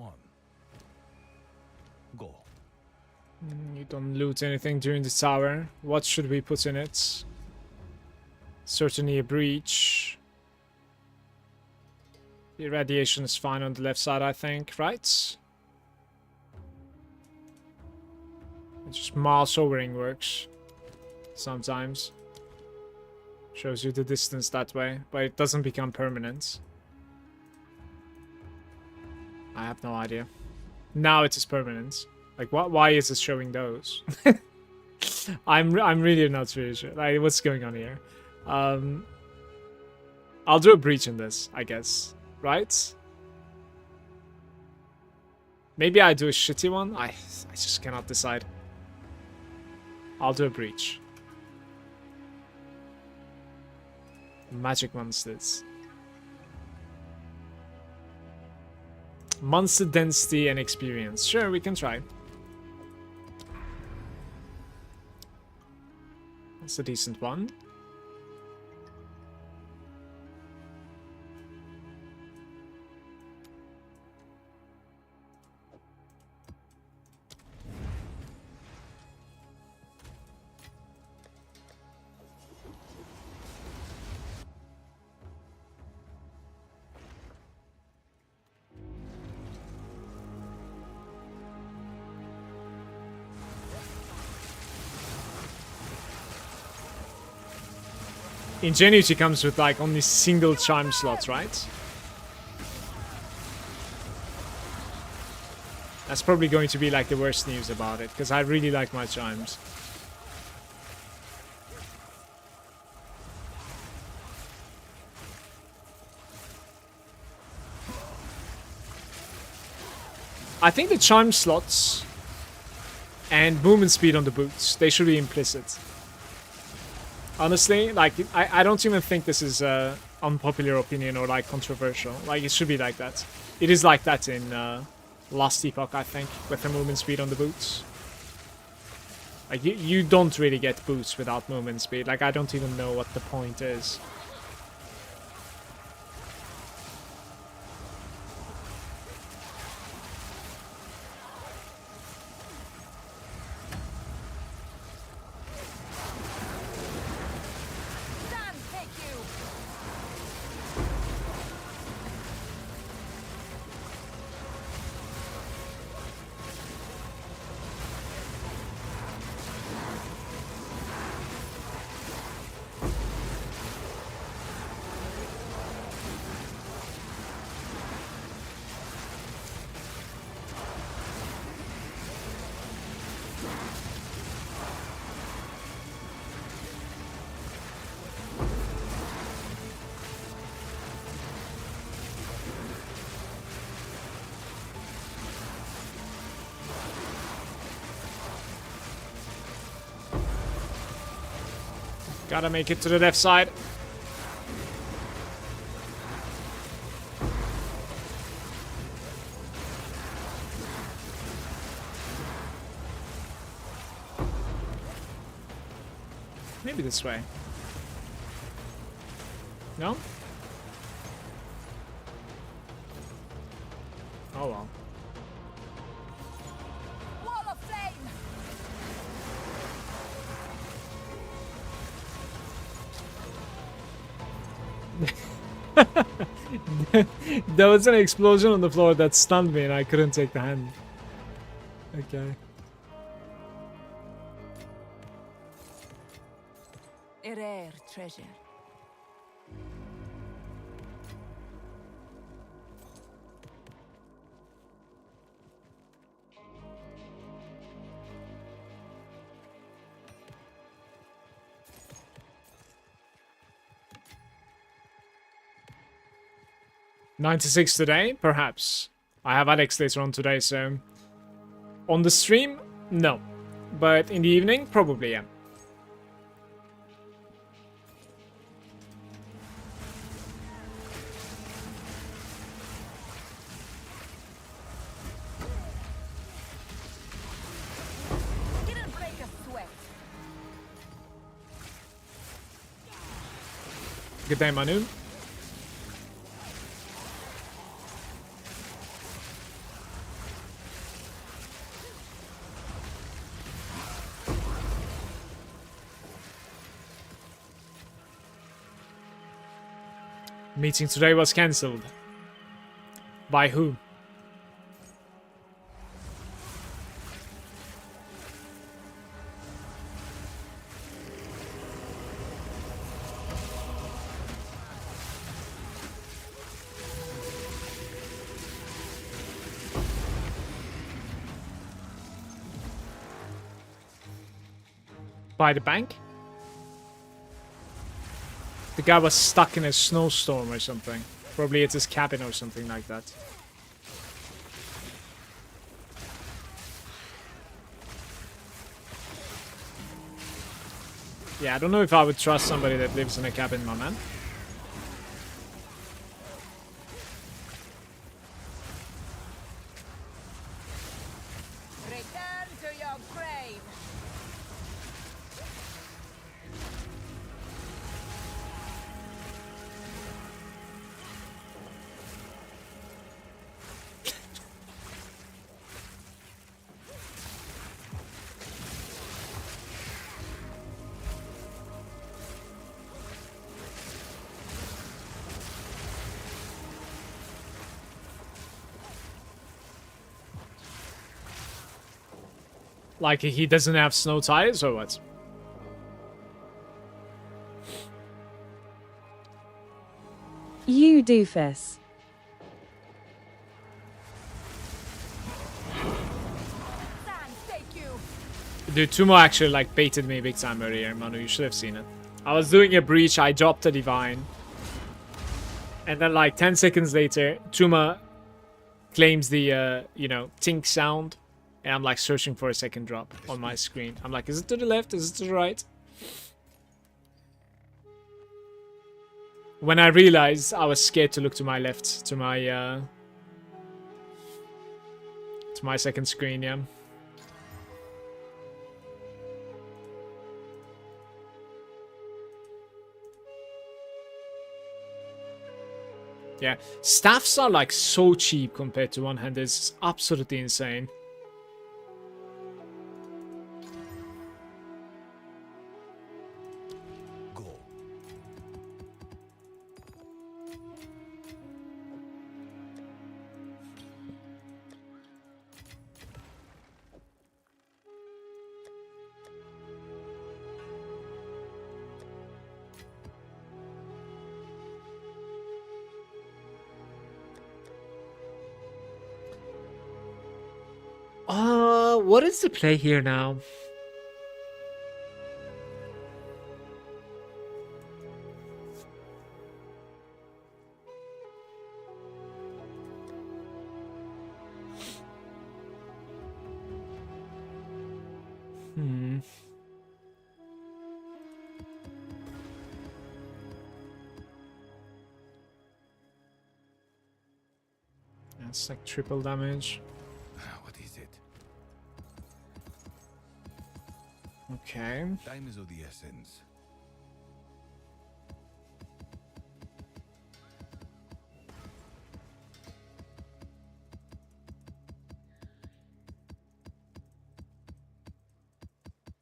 on. Go. You don't loot anything during the tower. What should we put in it? Certainly a breach. The irradiation is fine on the left side, I think, right? Just mouse overing works. Sometimes. Shows you the distance that way, but it doesn't become permanent. I have no idea. Now it is permanent. Like, what? Why is it showing those? I'm really not really sure. Like, what's going on here? I'll do a breach in this, I guess. Right? Maybe I do a shitty one. I just cannot decide. I'll do a breach. Magic monsters. Monster density and experience. Sure, we can try. That's a decent one. Ingenuity comes with like only single chime slots, right? That's probably going to be like the worst news about it, because I really like my chimes. I think the chime slots and movement speed on the boots, they should be implicit. Honestly, like, I don't even think this is unpopular opinion or like controversial. Like, it should be like that. It is like that in Last Epoch, I think, with the movement speed on the boots. Like, you don't really get boots without movement speed. Like, I don't even know what the point is. Gotta make it to the left side. Maybe this way. No? Oh well. Wall of flame! There was an explosion on the floor that stunned me and I couldn't take the hand. Okay. A rare treasure. $96 today? Perhaps. I have Alex later on today, so... On the stream? No. But in the evening? Probably, yeah. Good day, Manu. Meeting today was cancelled. By who? By the bank? The guy was stuck in a snowstorm or something. Probably it's his cabin or something like that. Yeah, I don't know if I would trust somebody that lives in a cabin, my man. Return to your grave. Like he doesn't have snow tires or what? You doofus. Sand, take you. Dude, Tumo actually like baited me big time earlier, Manu. You should have seen it. I was doing a breach, I dropped a divine. And then like 10 seconds later, Tuma claims the, you know, tink sound. And I'm like searching for a second drop on my screen. I'm like, is it to the left? Is it to the right? When I realized, I was scared to look to my left, to my second screen, yeah. Yeah, staffs are like so cheap compared to one-handed. It's absolutely insane. Go. What is the play here now? That's like triple damage. What is it? Okay. Time is of the essence.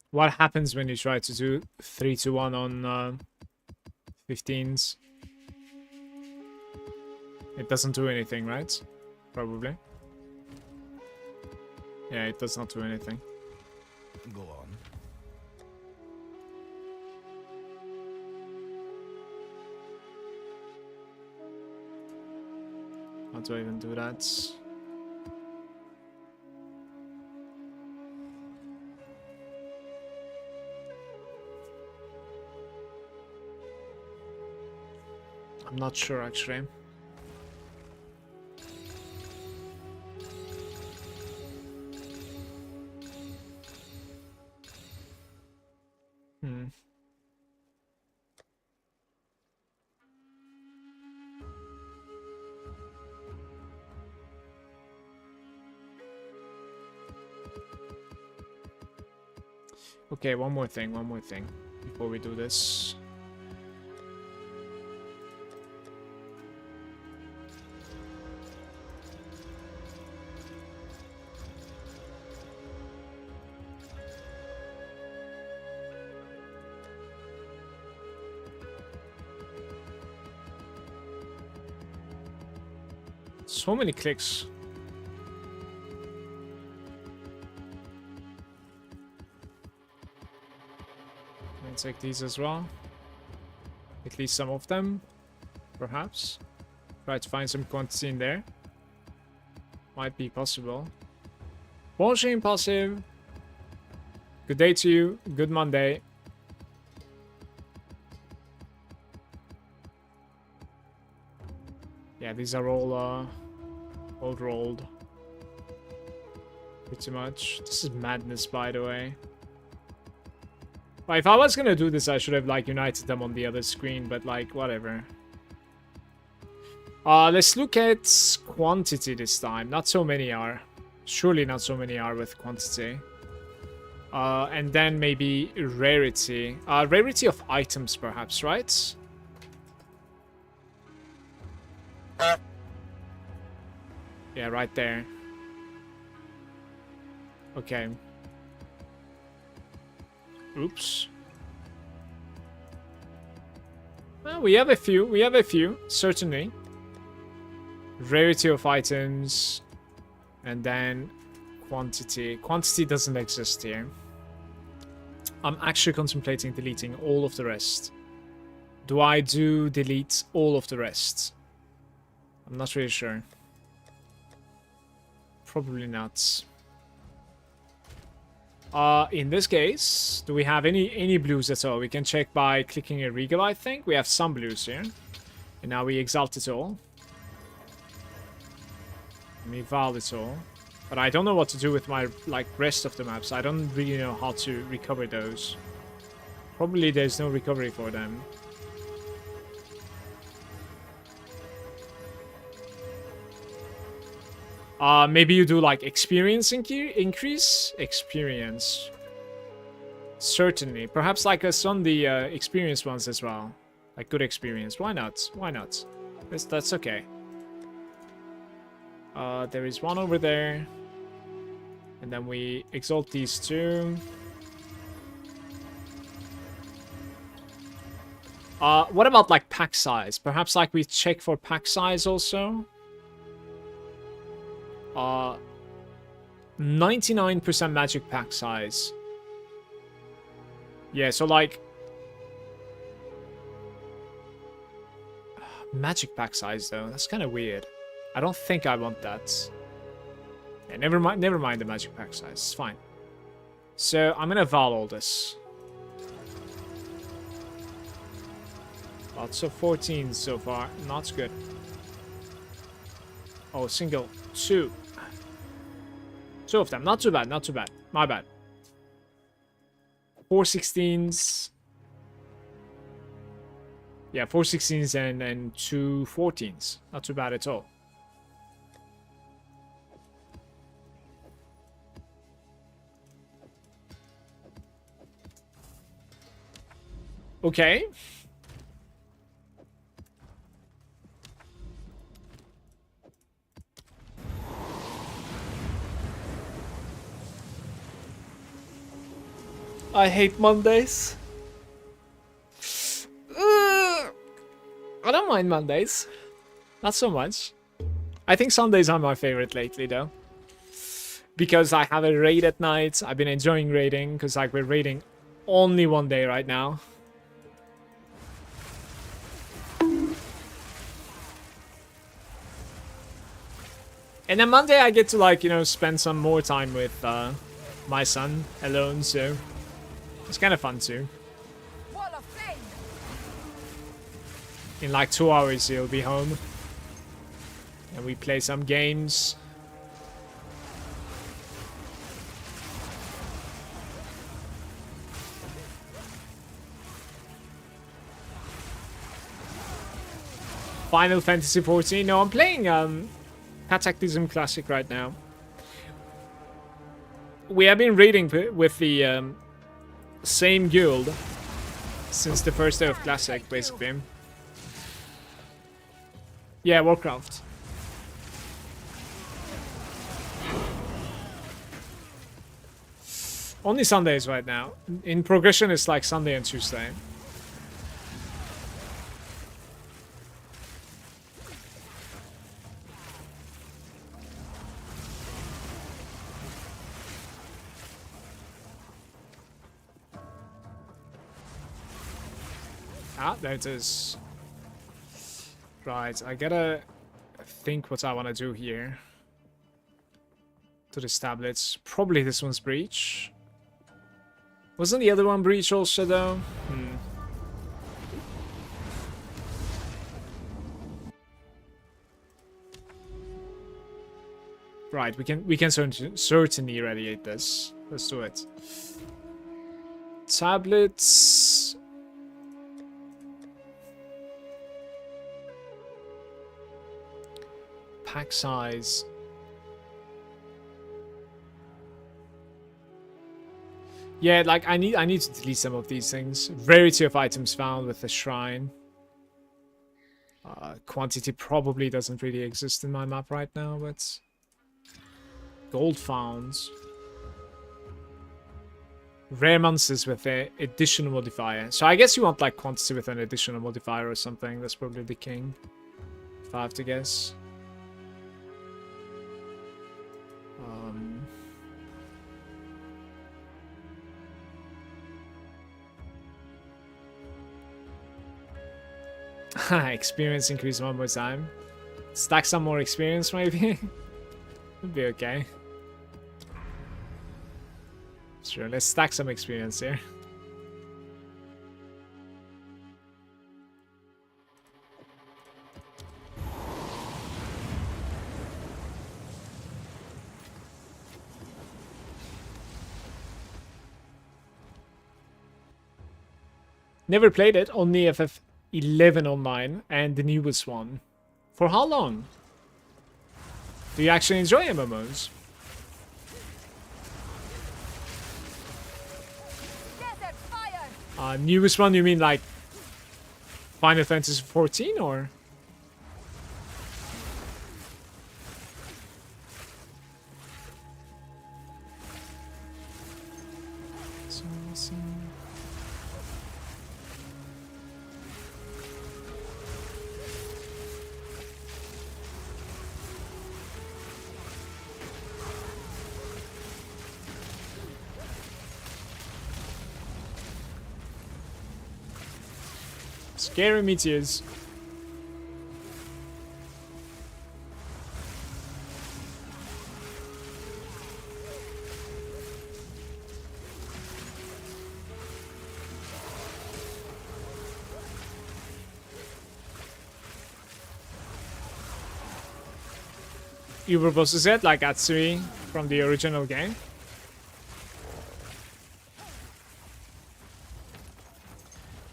What happens when you try to do 3-1 on 15s? It doesn't do anything, right? Probably. Yeah, it does not do anything. Go on. How do I even do that? I'm not sure actually. Okay, one more thing before we do this. So many clicks. Let me take these as well. At least some of them, perhaps. Try to find some quantity in there. Might be possible. Bonjour, Impulsive. Good day to you. Good Monday. Yeah, these are all rolled. Pretty much. This is madness, by the way. But if I was gonna do this, I should have, like, united them on the other screen, but, like, whatever. Let's look at quantity this time. Not so many are. Surely not so many are with quantity. And then maybe rarity. Rarity of items, perhaps, right? Yeah, right there. Okay. Oops. Well, we have a few. We have a few, certainly. Rarity of items. And then quantity. Quantity doesn't exist here. I'm actually contemplating deleting all of the rest. Do I delete all of the rest? I'm not really sure. Probably not. In this case, do we have any blues at all? We can check by clicking a regal, I think. We have some blues here. And now we exalt it all. And we val it all. But I don't know what to do with my, like, rest of the maps. I don't really know how to recover those. Probably there's no recovery for them. Maybe you do, like, experience increase? Experience. Certainly. Perhaps, like, us on the experienced ones as well. Like, good experience. Why not? Why not? That's okay. There is one over there. And then we exalt these two. What about, like, pack size? Perhaps, like, we check for pack size also? 99% magic pack size. Yeah, so, like, magic pack size, though. That's kind of weird. I don't think I want that. Yeah, never mind the magic pack size. It's fine. So, I'm gonna val all this. Lots of 14s so far. Not good. Oh, single. Two. Two of them. Not too bad. Not too bad. My bad. 4 16s. Yeah, 4 16s and 2 14s. Not too bad at all. Okay. I hate Mondays. I don't mind Mondays. Not so much. I think Sundays are my favorite lately, though. Because I have a raid at night. I've been enjoying raiding, because, like, we're raiding only one day right now. And then Monday I get to, like, you know, spend some more time with my son alone, so it's kind of fun too. In like 2 hours he'll be home. And we play some games. Final Fantasy 14. No, I'm playing Cataclysm Classic right now. We have been raiding with the same guild since the first day of Classic, basically. Yeah, Warcraft. Only Sundays right now. In progression, it's like Sunday and Tuesday. Ah, there it is. Right, I gotta think what I want to do here. To this tablets. Probably this one's breach. Wasn't the other one breach also though? Right, we can certainly irradiate this. Let's do it. Tablets. Pack size. Yeah, like I need to delete some of these things. Rarity of items found with the shrine. Quantity probably doesn't really exist in my map right now, but gold found. Rare monsters with an additional modifier. So I guess you want like quantity with an additional modifier or something. That's probably the king, if I have to guess. Experience increase one more time. Stack some more experience maybe. Would be okay. Sure, let's stack some experience here. Never played it, only FF11 online and the newest one. For how long? Do you actually enjoy MMOs? Newest one, you mean like Final Fantasy 14 or? Scary meteors. Uber boss is it like Atsui from the original game?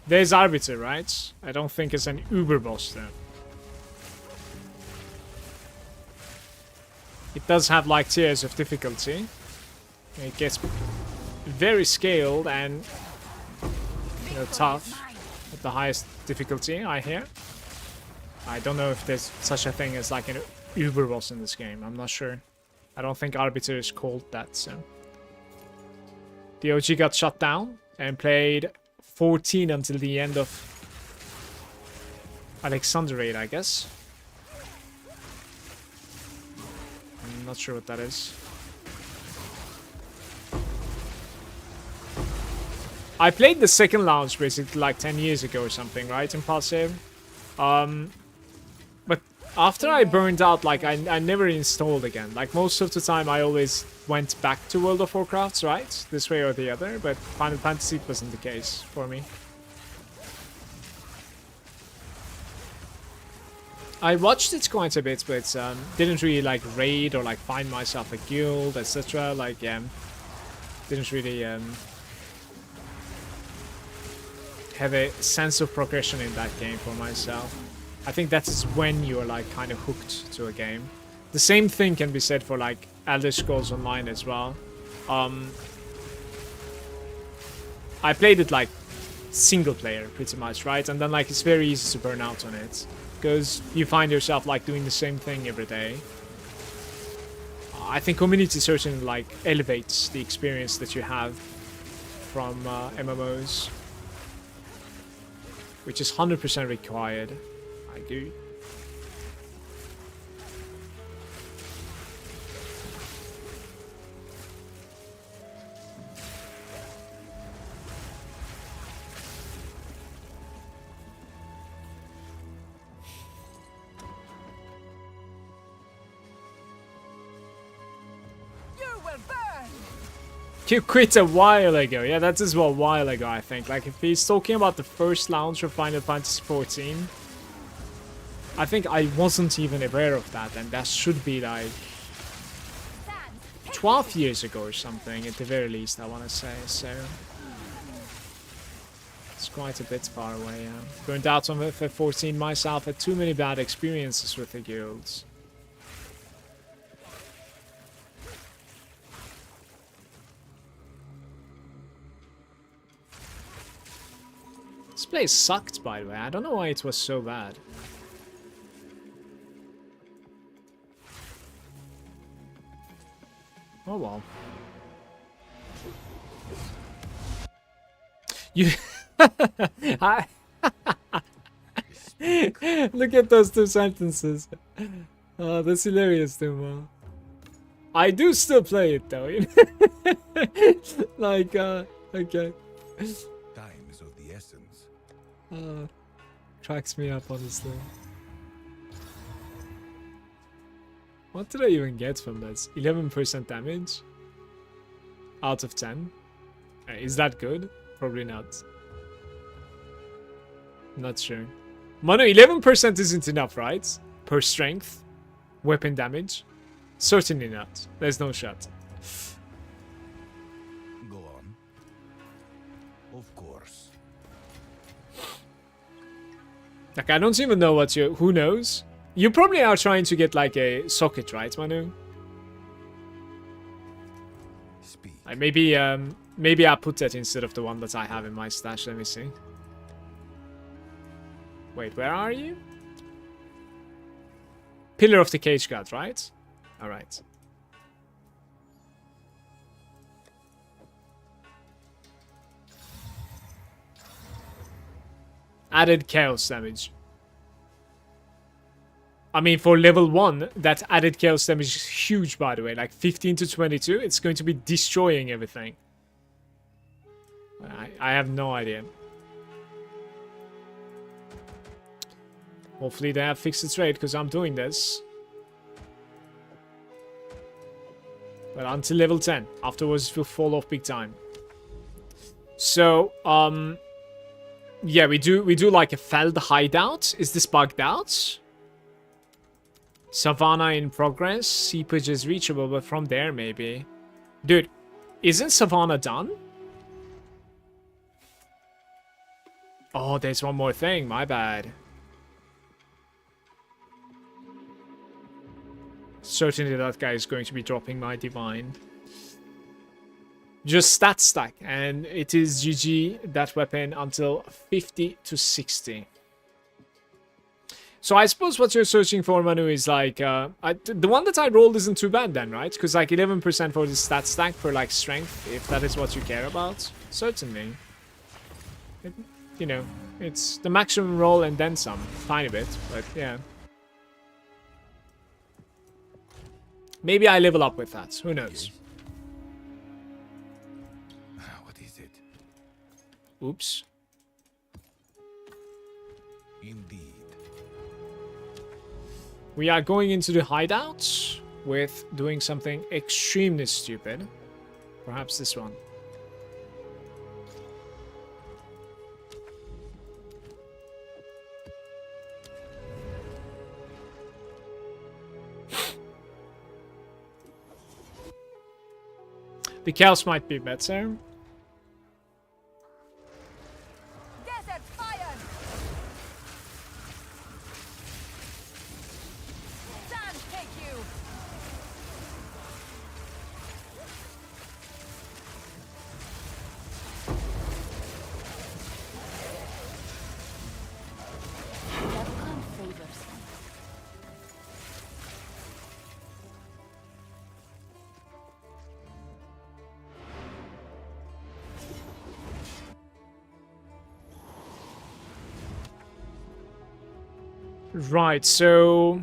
There's Arbiter, right? I don't think it's an Uber boss though. It does have like tiers of difficulty. It gets very scaled and tough at the highest difficulty, I hear. I don't know if there's such a thing as like an Uber boss in this game. I'm not sure. I don't think Arbiter is called that, so. The OG got shut down and played 14 until the end of Alexanderate, I guess. I'm not sure what that is. I played the second launch basically like 10 years ago or something, right? Impulsive. But after I burned out, like I never installed again. Like most of the time I always went back to World of Warcraft, right? This way or the other, but Final Fantasy wasn't the case for me. I watched it quite a bit, but didn't really like raid or like find myself a guild, etc. Like, didn't really have a sense of progression in that game for myself. I think that is when you're like kind of hooked to a game. The same thing can be said for like Elder Scrolls Online as well. I played it like single player pretty much, right? And then like it's very easy to burn out on it because you find yourself like doing the same thing every day. I think community certainly like elevates the experience that you have from MMOs, which is 100% required. I do. You quit a while ago. Yeah, that's as well a while ago, I think. Like, if he's talking about the first launch of Final Fantasy 14, I think I wasn't even aware of that, and that should be like 12 years ago or something, at the very least, I want to say. So it's quite a bit far away. Yeah. Burned out on FF14 myself. Had too many bad experiences with the guilds. This place sucked, by the way. I don't know why it was so bad. Oh well. You... Look at those two sentences. Oh, that's hilarious, Duma. I do still play it, though. Like, okay. Time is of the essence. Cracks me up, honestly. What did I even get from this? 11% damage? Out of 10? Is that good? Probably not. Not sure. Manu, 11% isn't enough, right? Per strength? Weapon damage? Certainly not. There's no shot. Go on. Of course. Like, I don't even know what you... Who knows? You probably are trying to get, like, a socket, right, Manu? Speak. Like, maybe, maybe I put that instead of the one that I have in my stash. Let me see. Wait, where are you? Pillar of the Cage God, right? Alright. Added chaos damage. I mean, for level 1, that added chaos damage is huge, by the way. Like 15 to 22, it's going to be destroying everything. I have no idea. Hopefully they have fixed the trade, because I'm doing this. But until level 10. Afterwards, it will fall off big time. So, yeah, we do like a Feld hideout. Is this bugged out? Savannah in progress. Seepage is reachable, but from there, maybe. Dude, isn't Savannah done? Oh, there's one more thing. My bad. Certainly that guy is going to be dropping my divine. Just stat stack, and it is GG that weapon until 50 to 60. So I suppose what you're searching for, Manu, is like the one that I rolled isn't too bad then, right? Because like 11% for the stat stack for like strength, if that is what you care about, certainly. You know, it's the maximum roll and then some, tiny bit, but yeah. Maybe I level up with that. Who knows? What is it? Oops. Indeed. We are going into the hideout with doing something extremely stupid. Perhaps this one. The chaos might be better. Desert fire! Sun take you! Welcome favors. Right, so...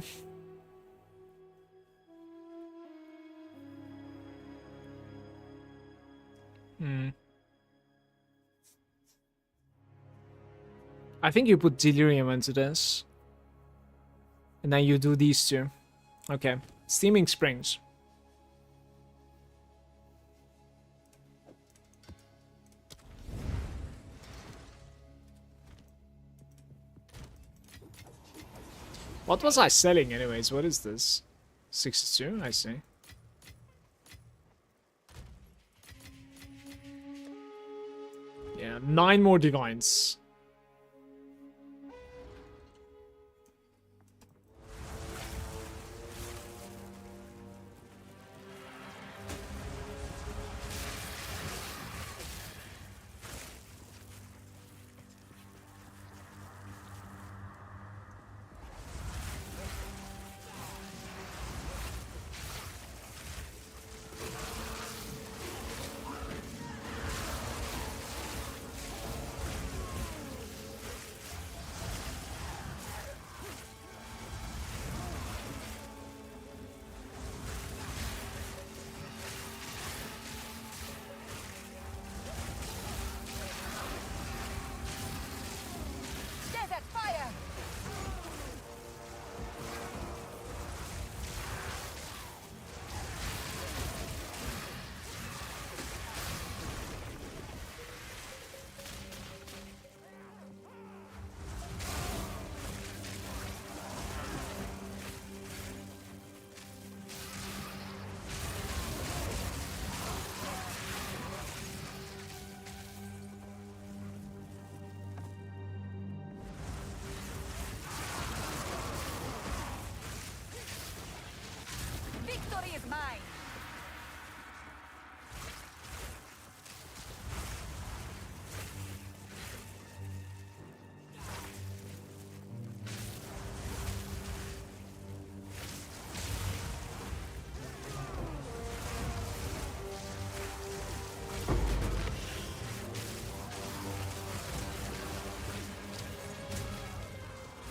I think you put Delirium into this. And then you do these two. Okay. Steaming Springs. What was I selling anyways? What is this? 62, I see. Yeah, 9 more divines. Desert fire! Victory is mine!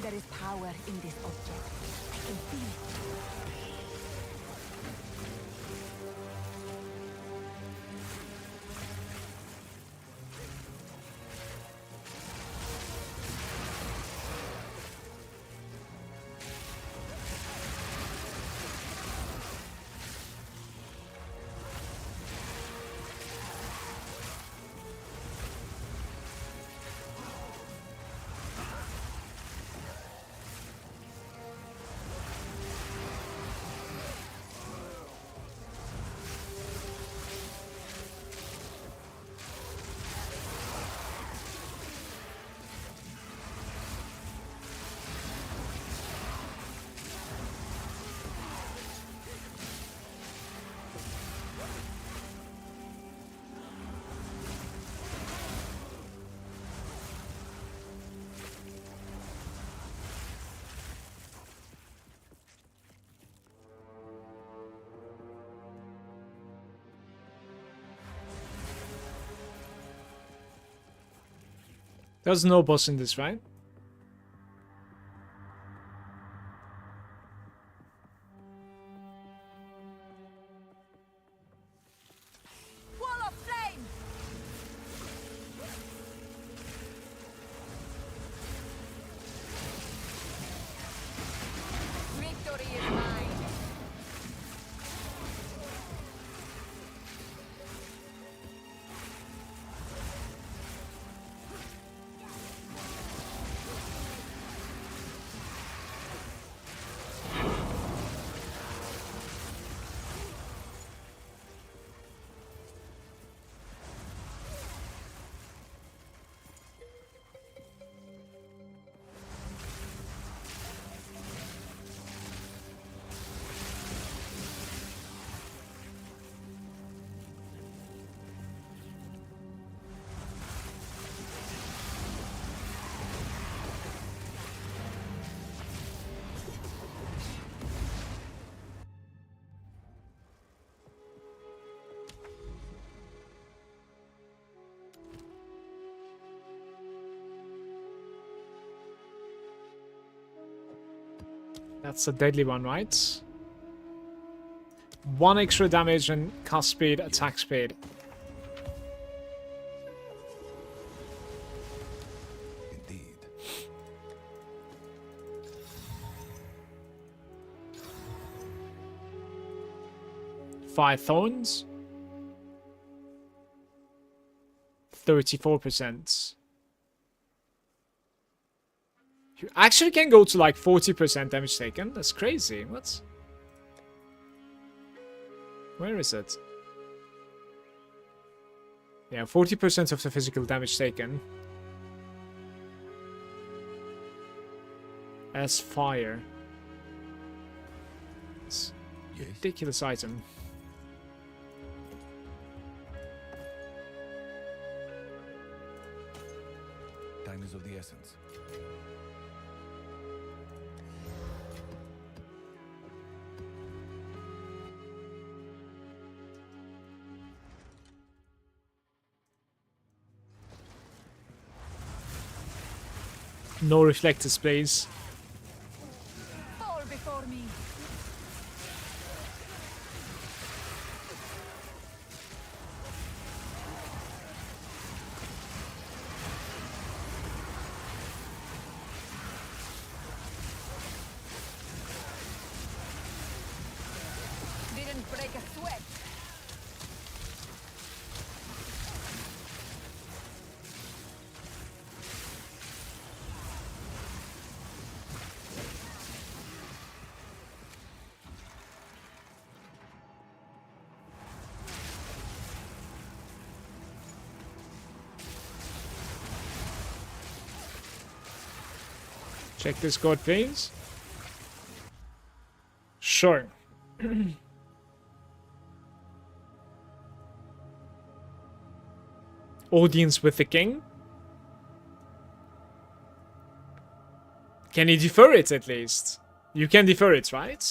There is power in this object. I can feel it. There's no boss in this, right? Wall of flame! Victory is mine! That's a deadly one, right? 1 extra damage and cast speed, attack speed. Indeed. 5 thorns. 34%. You actually can go to like 40% damage taken. That's crazy. What? Where is it? Yeah, 40% of the physical damage taken. As fire. It's a Yes. ridiculous item. Time is of the essence. No reflectors, please. Fall before me. Didn't break a sweat. Check this code, please. Sure. Audience with the king. Can he defer it at least? You can defer it, right?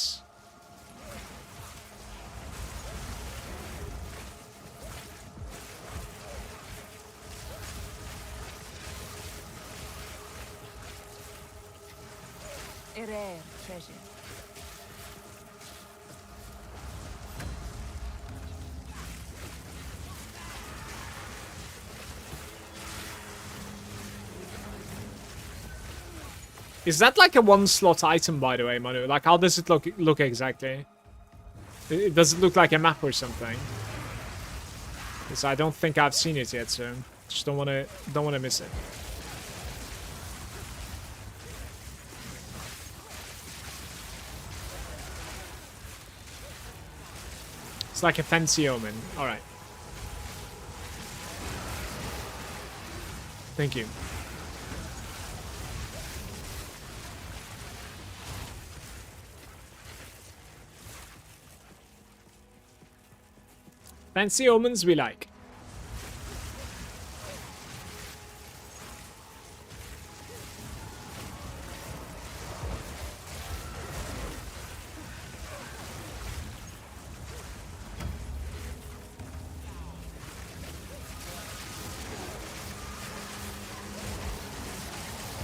A rare treasure. Is that like a one slot item, by the way, Manu? Like, how does it look exactly? Does it look like a map or something? Because I don't think I've seen it yet, so just don't wanna miss it. It's like a fancy omen. All right. Thank you. Fancy omens we like.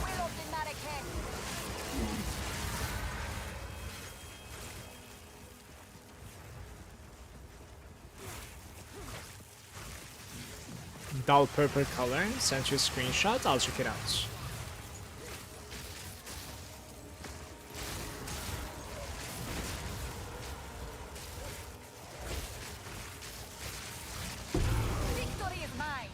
Will of the Malagant. Dull purple color. Sent you a screenshot. I'll check it out. Victory is mine.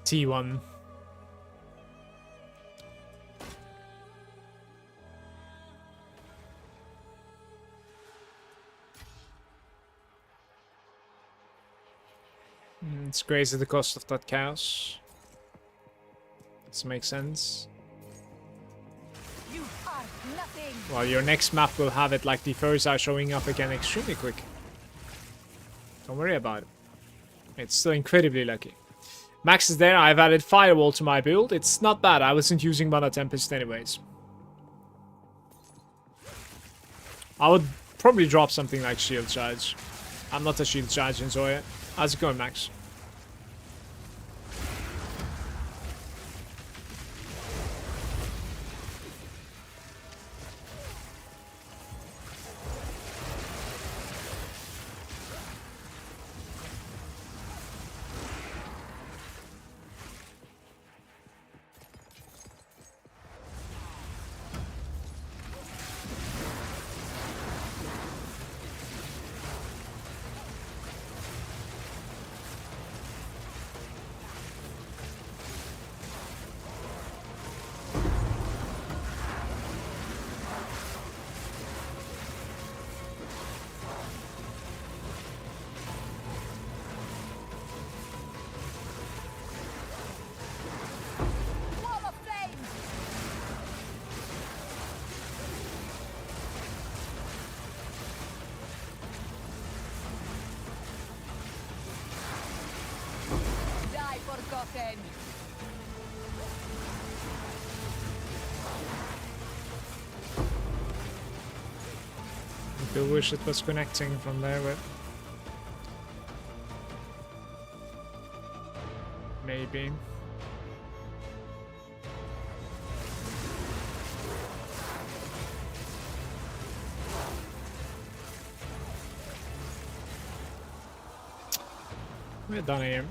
T1. It's crazy the cost of that chaos. This makes sense. You are nothing. Well, your next map will have it like the furs are showing up again extremely quick. Don't worry about it. It's still incredibly lucky. Max is there. I've added Firewall to my build. It's not bad. I wasn't using Mana Tempest anyways. I would probably drop something like Shield Charge. I'm not a Shield Charge enjoyer. How's it going, Max? rotten. I do wish it was connecting from there, but maybe. We're done here.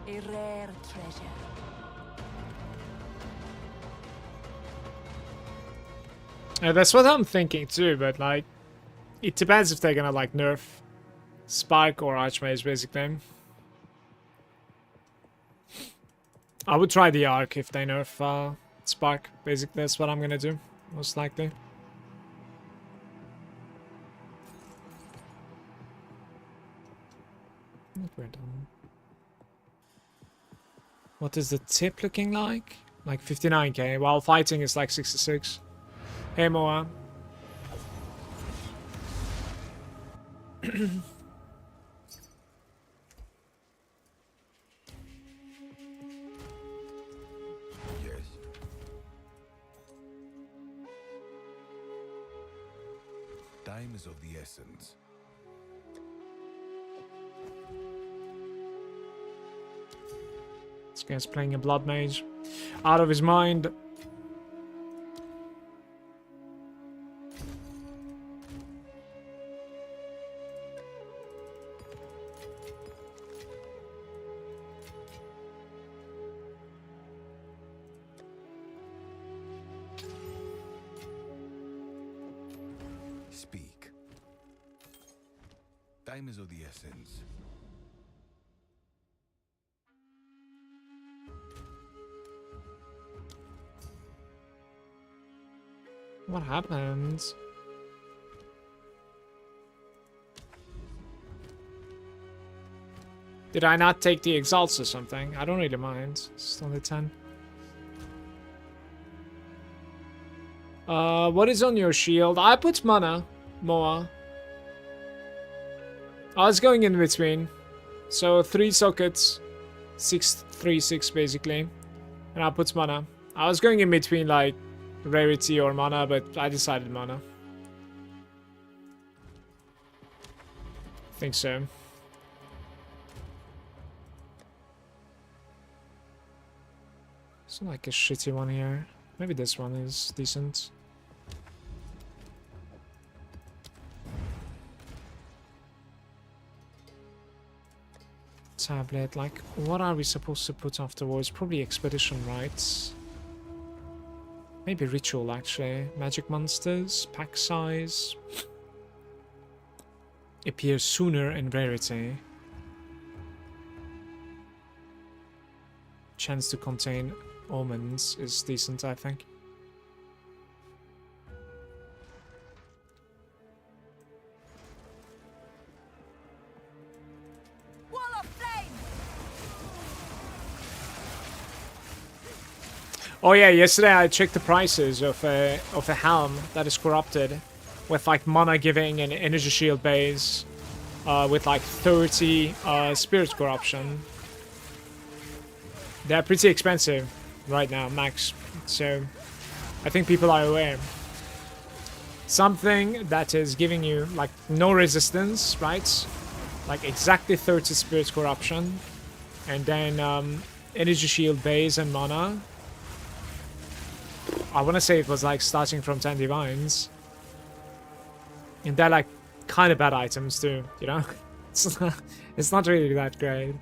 A rare treasure. Yeah, that's what I'm thinking too, but like, it depends if they're gonna like nerf Spark or Archmage basically. I would try the Arc if they nerf Spark, basically that's what I'm gonna do, most likely. We're done. What is the tip looking like? Like 59k, while fighting is like 66. Hey Moa. Yes. Time is of the essence. This guy's playing a Blood Mage. Out of his mind. Speak. Time is of the essence. What happened? Did I not take the exalts or something? I don't really mind. It's only 10. What is on your shield? I put mana, Moa. I was going in between. So 3 sockets, 6, 3, 6 basically. And I put mana. I was going in between like rarity or mana, but I decided mana. I think so. It's not like a shitty one here. Maybe this one is decent. Tablet, like, what are we supposed to put afterwards? Probably expedition rites. Maybe ritual, actually. Magic monsters, pack size. Appears sooner in rarity. Chance to contain omens is decent, I think. Wall of flame. Oh yeah, yesterday I checked the prices of a helm that is corrupted with like mana giving and energy shield base with like 30 spirit corruption. They're pretty expensive right now, max. So I think people are aware. Something that is giving you like no resistance, right? Like exactly 30 spirit corruption, and then energy shield base and mana. I want to say it was like starting from 10 divines. And they're like kind of bad items too, you know? It's not really that great.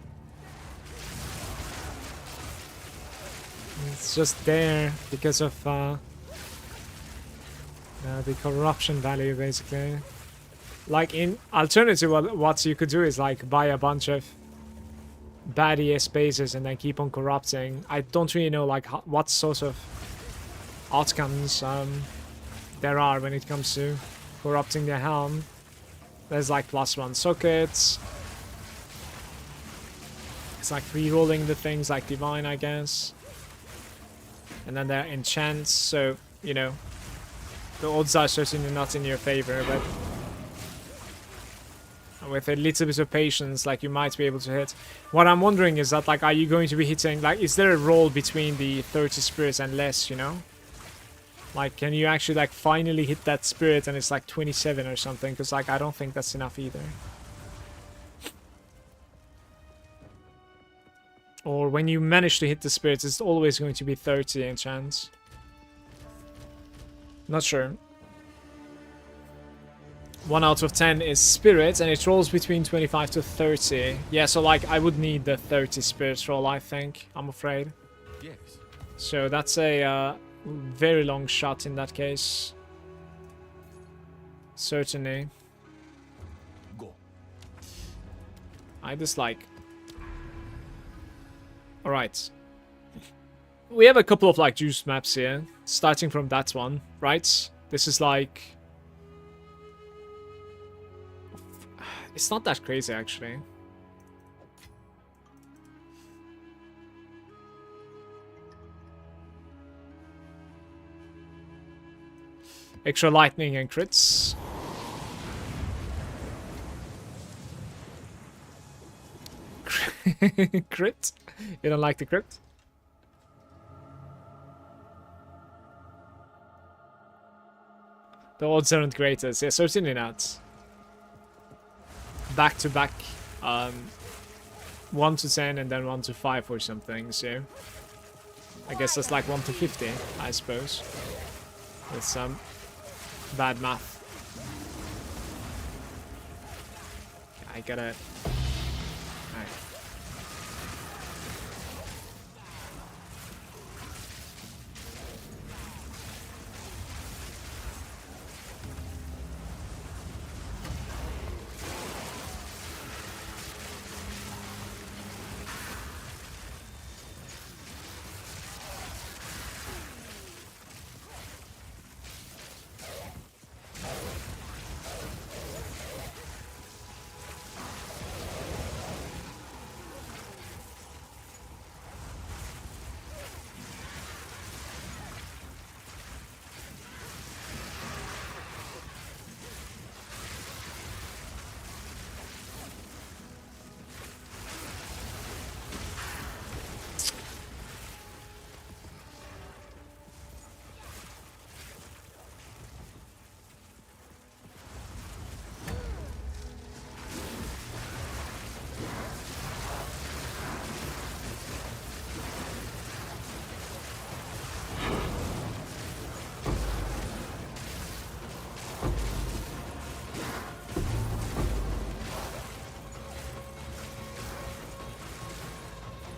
It's just there because of the corruption value, basically. Like in alternative, what you could do is like buy a bunch of bad ES bases and then keep on corrupting. I don't really know like what sort of outcomes there are when it comes to corrupting the helm. There's like +1 sockets. It's like re-rolling the things like divine, I guess. And then there are enchants, so, you know, The odds are certainly not in your favor, but with a little bit of patience, like, you might be able to hit. What I'm wondering is that, like, are you going to be hitting, like, is there a roll between the 30 spirits and less, you know? Like, can you actually, like, finally hit that spirit and it's like 27 or something? Because, like, I don't think that's enough either. Or when you manage to hit the spirits, it's always going to be 30 in chance. Not sure. 1 out of 10 is spirit, and it rolls between 25 to 30. Yeah, so, like, I would need the 30 spirits roll, I think. I'm afraid. Yes. So that's a very long shot in that case. Certainly. Go. I dislike. Alright. We have a couple of, like, juice maps here. Starting from that one, right? This is like... It's not that crazy, actually. Extra lightning and crits. Crit? You don't like the crit? The odds aren't greatest. Yeah, certainly not. Back to back. 1 to 10 and then 1 to 5 or something, so... I guess that's like 1 to 50, I suppose. With some bad math. I gotta... Alright.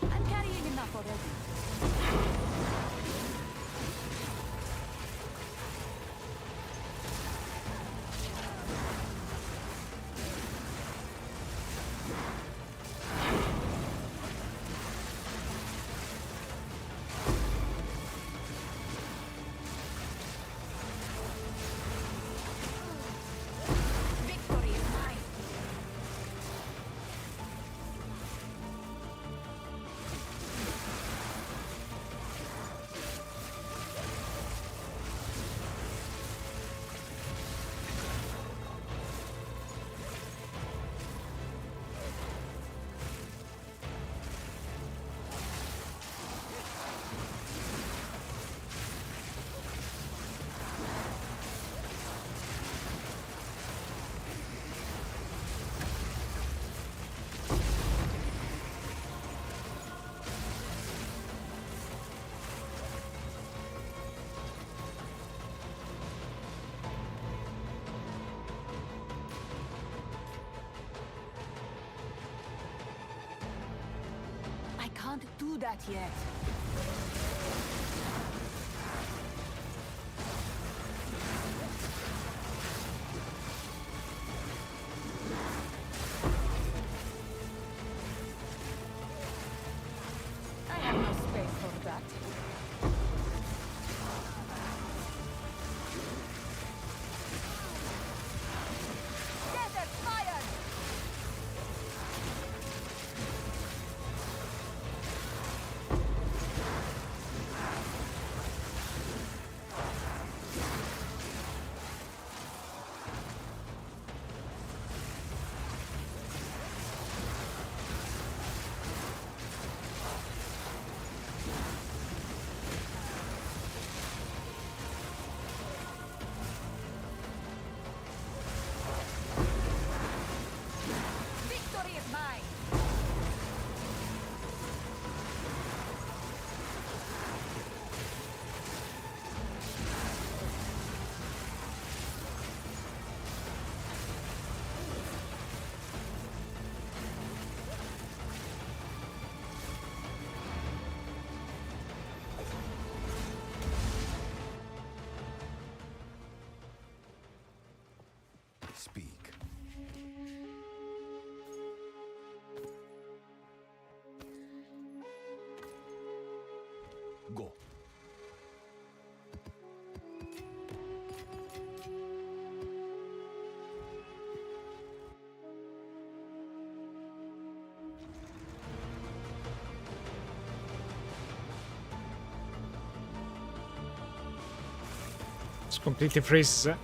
I'm carrying enough already. Victory is mine. I can't do that yet. I have no space for that. Desert fire! speak. Go. It's completely freezes it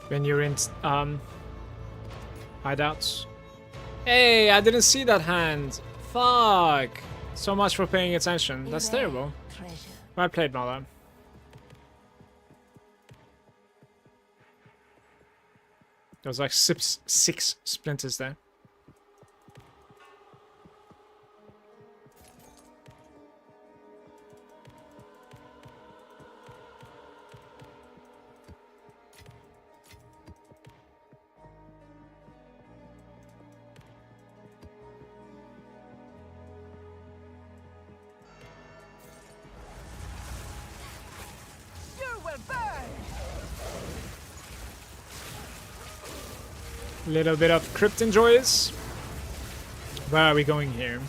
when you're in hideouts. Hey, I didn't see that hand. Fuck. So much for paying attention. That's terrible. Treasure. Well played, Mala. There was like six splinters there. You will burn! Little bit of crypt enjoys. Where are we going here?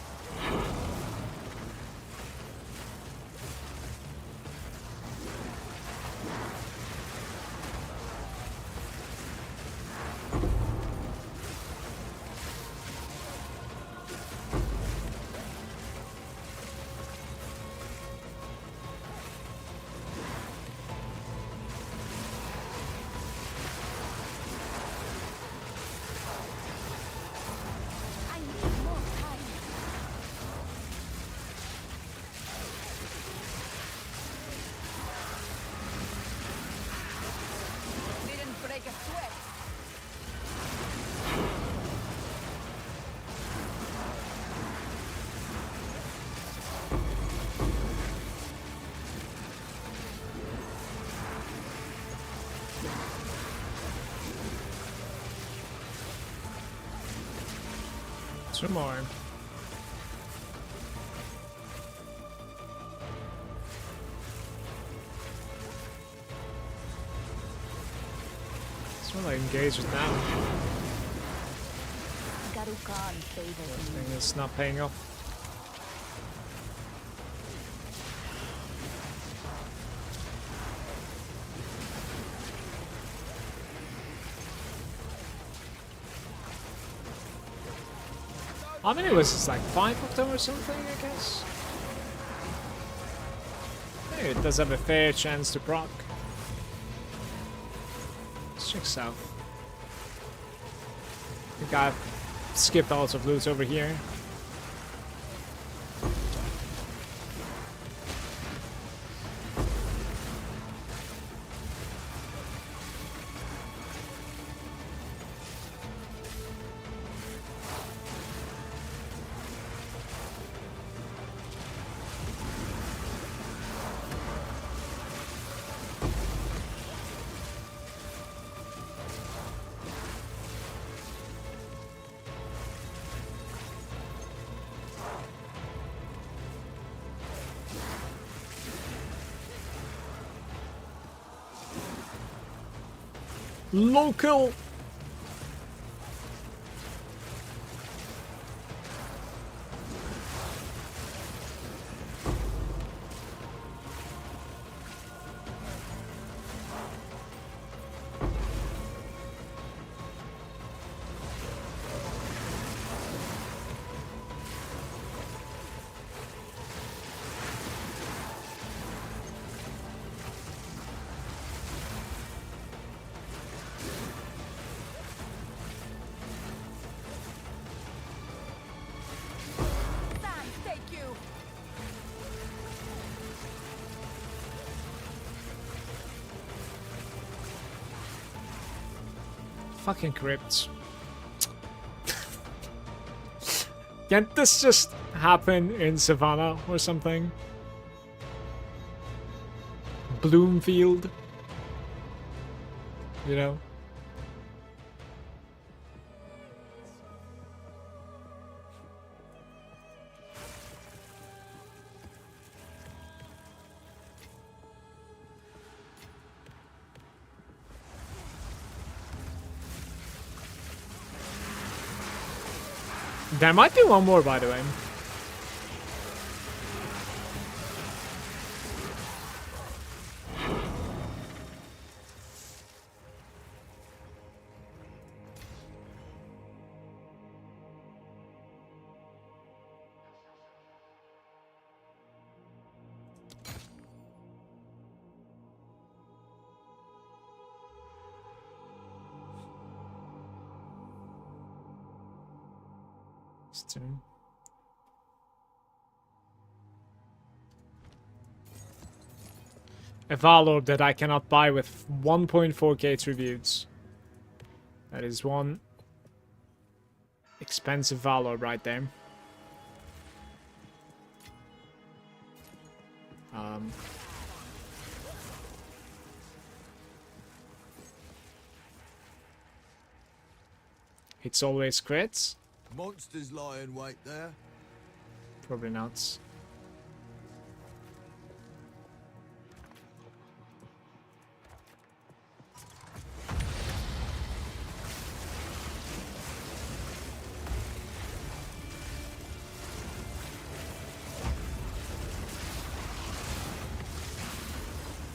I need more time. Didn't break a sweat. Two more. Just want to engage with now. Garukan favors This me. thing is not paying off. How many was this? Like 5 of them or something, I guess? Hey, it does have a fair chance to proc. Let's check south. I think I've skipped lots of loot over here. Local. Thanks, take you. Fucking crypts. Can't this just happen in Savannah or something? Bloomfield? You know? There might be one more, by the way. A Valor that I cannot buy with 1.4k tributes. That is one expensive Valor right there. It's always crits. Monsters lie in wait there. Probably not.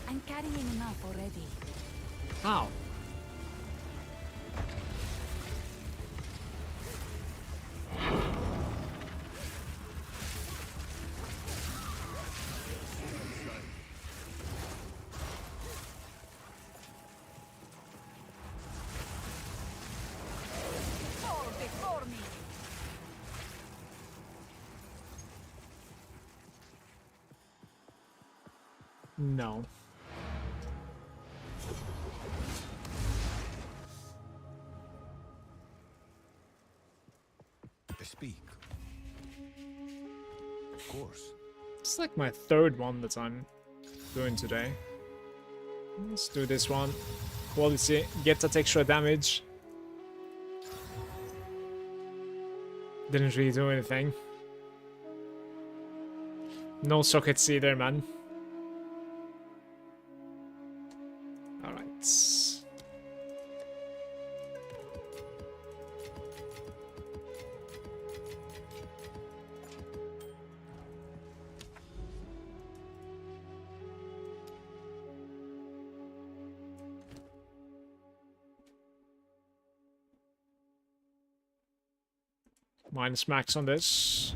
I'm carrying enough already. How? Fall before me. No. Speak. Of course. It's like my third one that I'm doing today. Let's do this one. Quality, get that extra damage. Didn't really do anything. No sockets either, man. Alright. Minus max on this.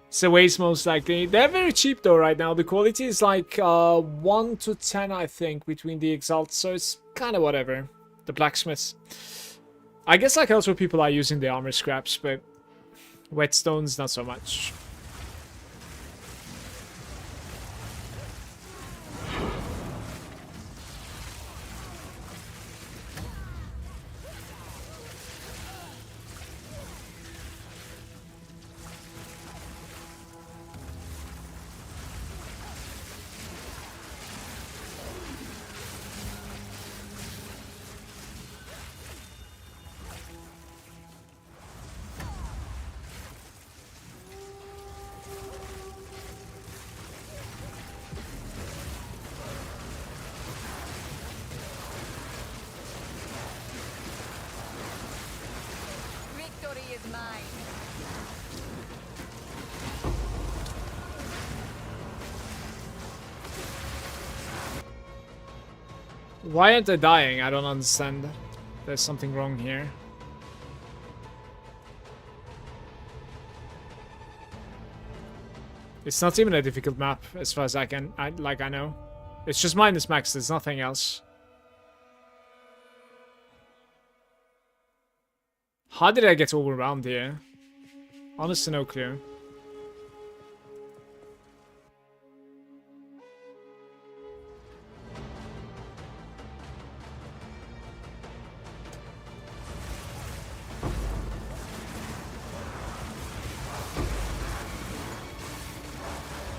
It's a waste most likely. They're very cheap though right now. The quality is like 1 to 10 I think between the exalts, so it's kind of whatever. The blacksmiths. I guess like also people are using the armor scraps, but whetstones not so much. Victory is mine. Why aren't they dying? I don't understand. There's something wrong here. It's not even a difficult map as far as I know. It's just minus max, there's nothing else. How did I get overwhelmed here? Honestly, no clue.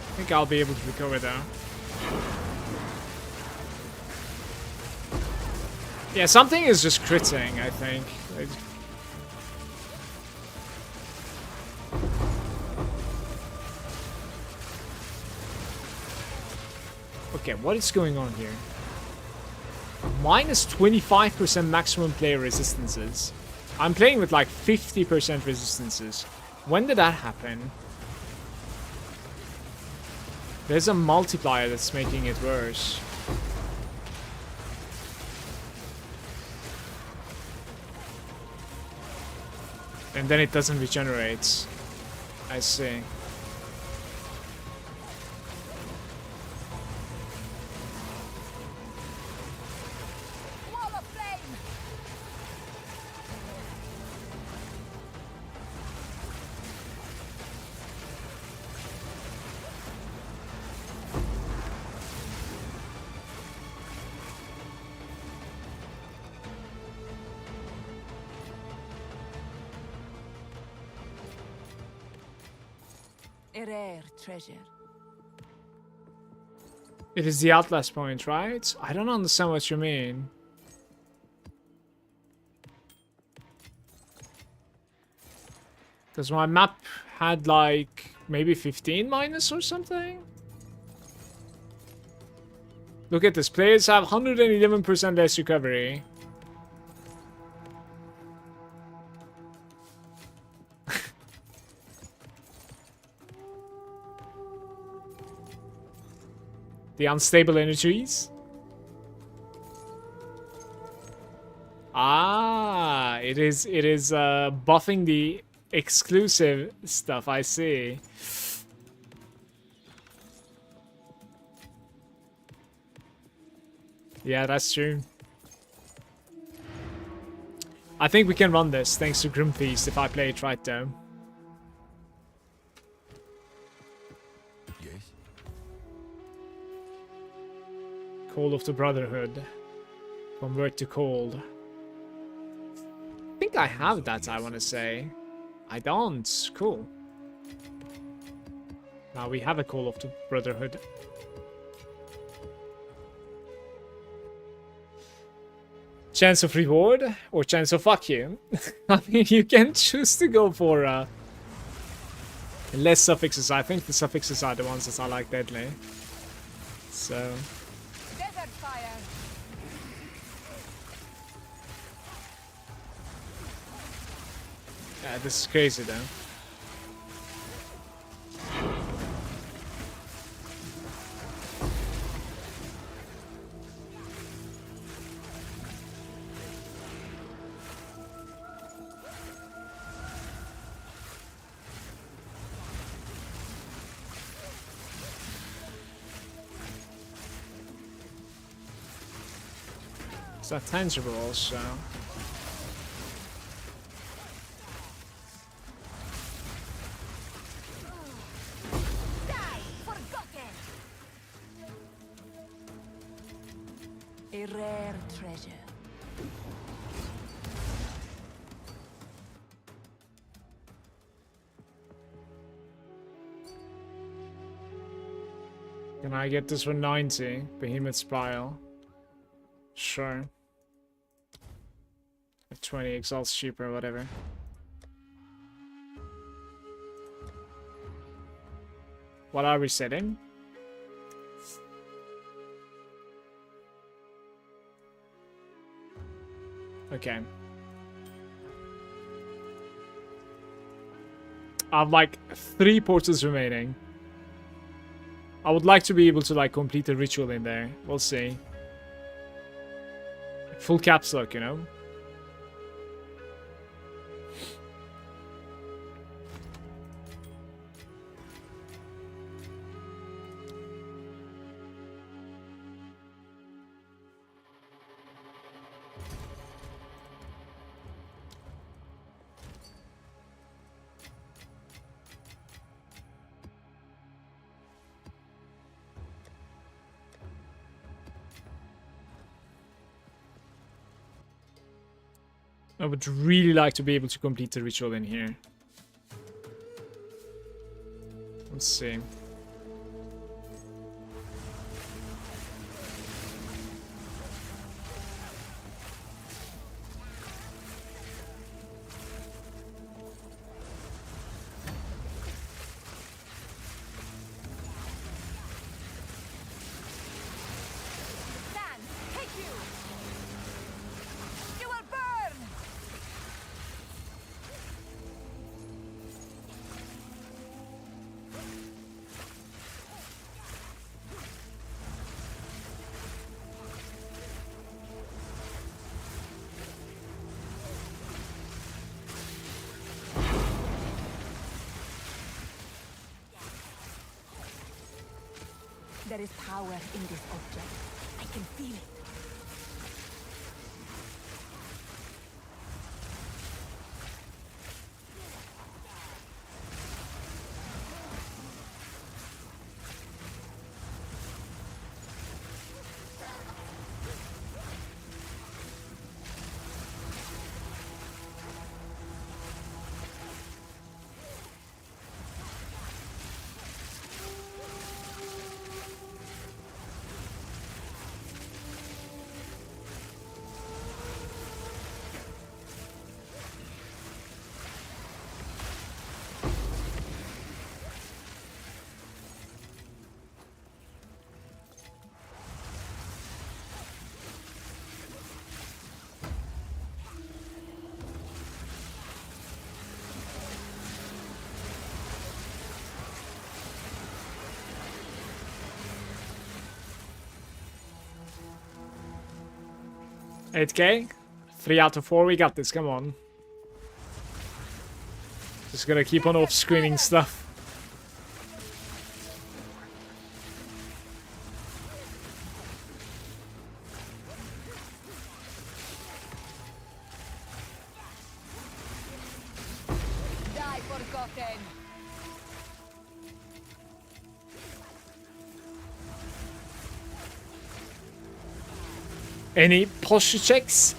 I think I'll be able to recover though. Yeah, something is just critting, I think. Okay, what is going on here? Minus 25% maximum player resistances. I'm playing with like 50% resistances. When did that happen? There's a multiplier that's making it worse. And then it doesn't regenerate. I see. Wall of flame! A rare treasure. It is the Outlast point, right? I don't understand what you mean. Because my map had like maybe 15 minus or something? Look at this. Players have 111% less recovery. The unstable energies. Ah, it is buffing the exclusive stuff, I see. Yeah, that's true. I think we can run this thanks to Grim Feast if I play it right though. Yes. Call of the Brotherhood. Convert to cold. I think I have that, I want to say. I don't. Cool. Now we have a Call of the Brotherhood. Chance of reward or chance of fuck you? I mean, you can choose to go for less suffixes. I think the suffixes are the ones that are like deadly. So... Desert fire! yeah, this is crazy though. Is that tangible also? Die! Forgotten! A rare treasure. Can I get this for 90? Behemoth Spile. Sure. 20 exalts cheaper, whatever. What are we setting? Okay. I have like 3 portals remaining. I would like to be able to like complete a ritual in there. We'll see. Full caps lock, you know? I would really like to be able to complete the ritual in here. Let's see. Stand! Take you! There is power in this object. I can feel it. $8K? 3 out of 4, we got this, come on. Just gonna keep on off-screening stuff. Die forgotten. Any posture checks?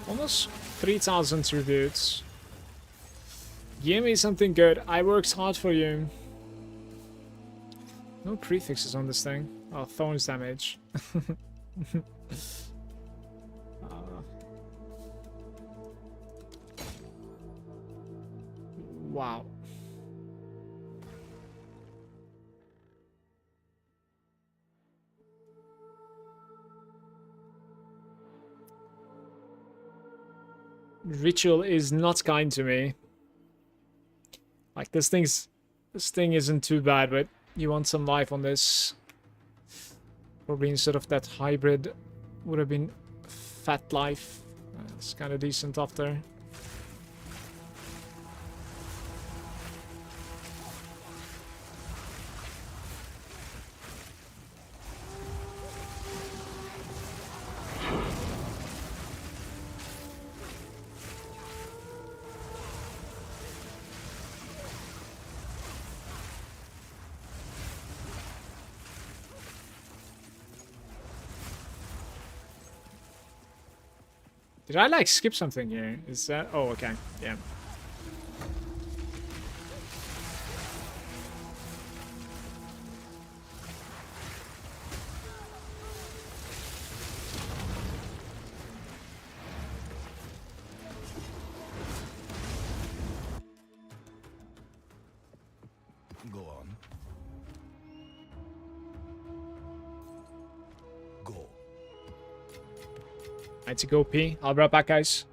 Almost 3,000 tributes. Give me something good. I worked hard for you. No prefixes on this thing. Oh, thorns damage. Wow. Ritual is not kind to me. Like this thing isn't too bad, but you want some life on this. Probably instead of that hybrid would have been fat life. It's kind of decent after. Did I like skip something here? Is that... Oh, okay. Yeah. Go on. Go. I need to go pee. I'll be right back, guys.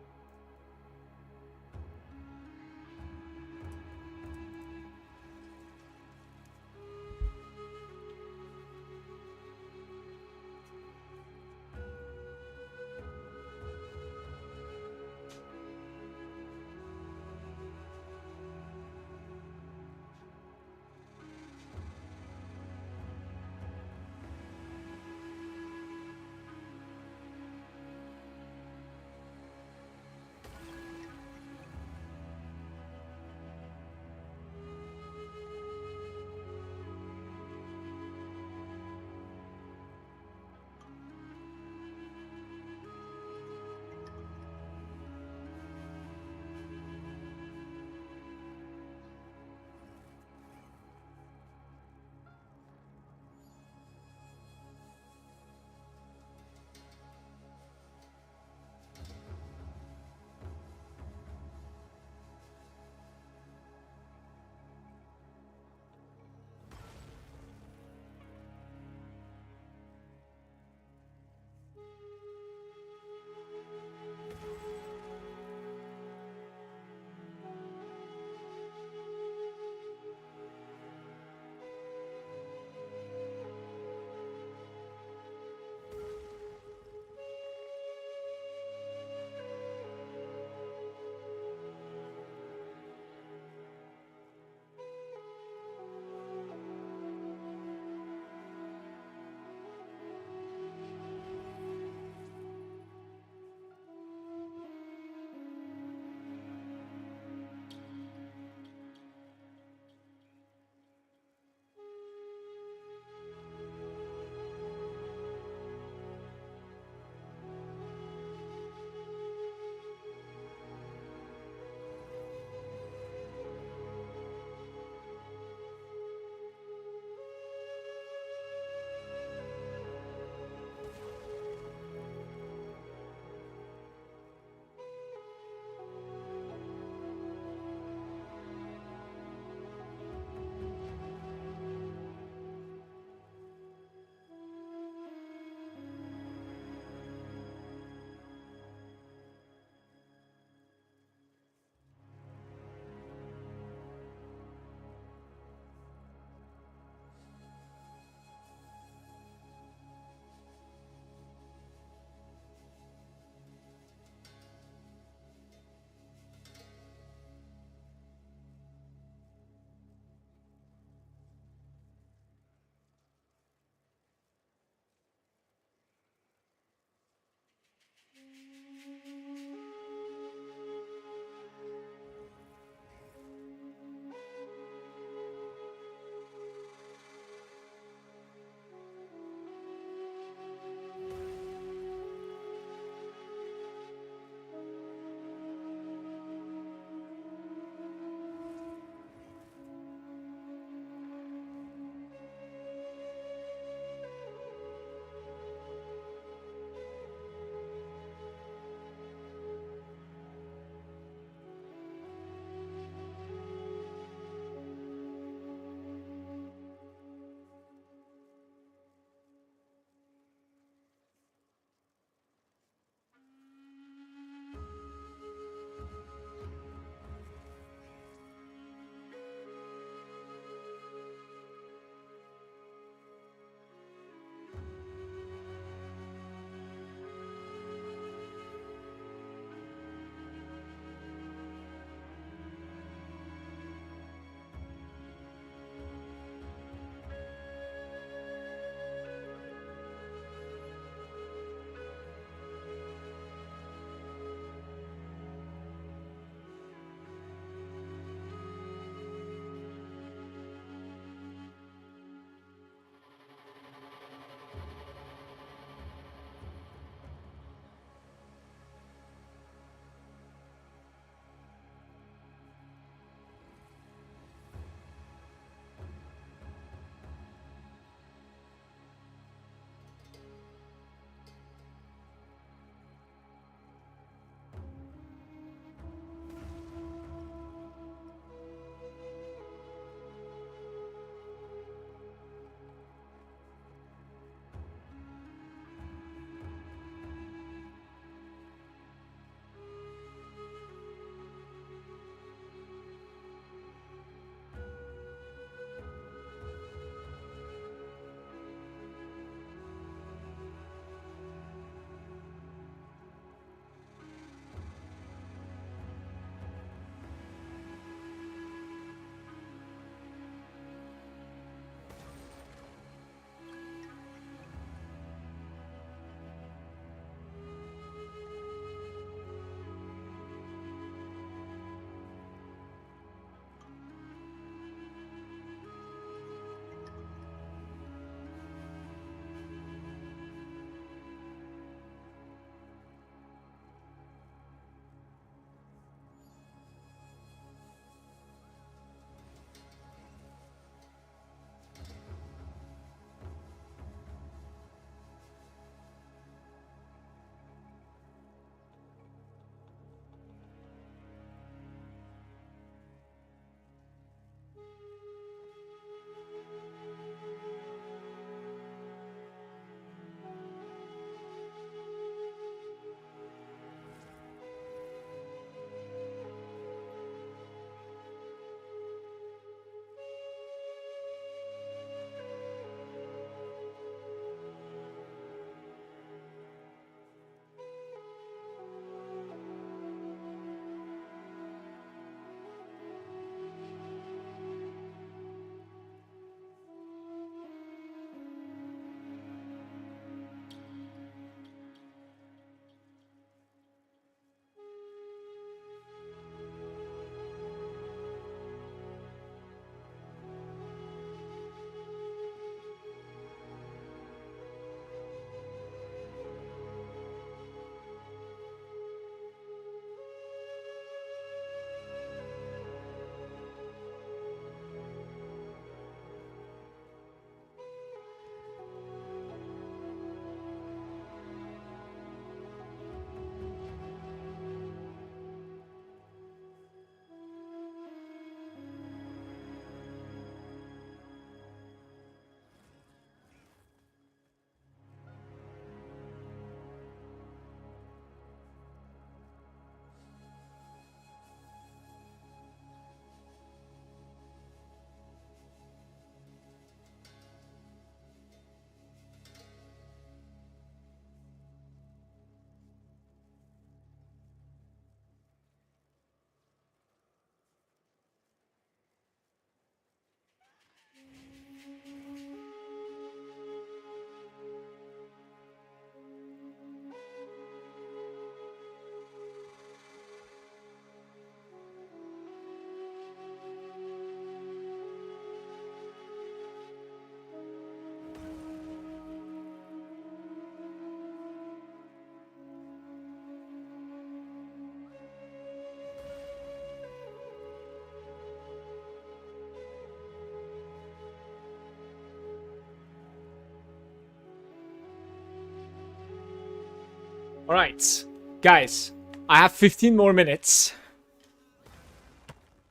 Alright, guys, I have 15 more minutes.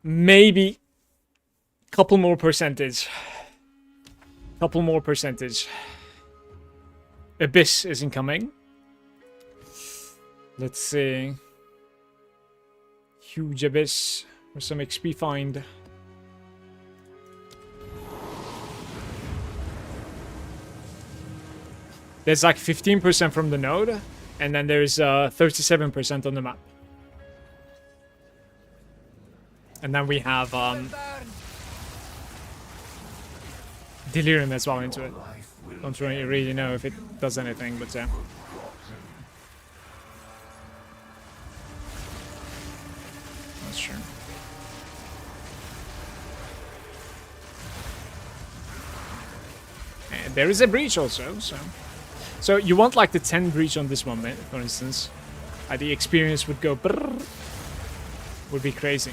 Maybe couple more percentage. Couple more percentage. Abyss is incoming. Let's see. Huge Abyss with some XP find. There's like 15% from the node, and then there's 37% on the map. And then we have Delirium as well into it. Don't really know if it does anything, but yeah. That's true. And there is a breach also, so you want like the 10 breach on this one, for instance. The experience would go brrr, would be crazy.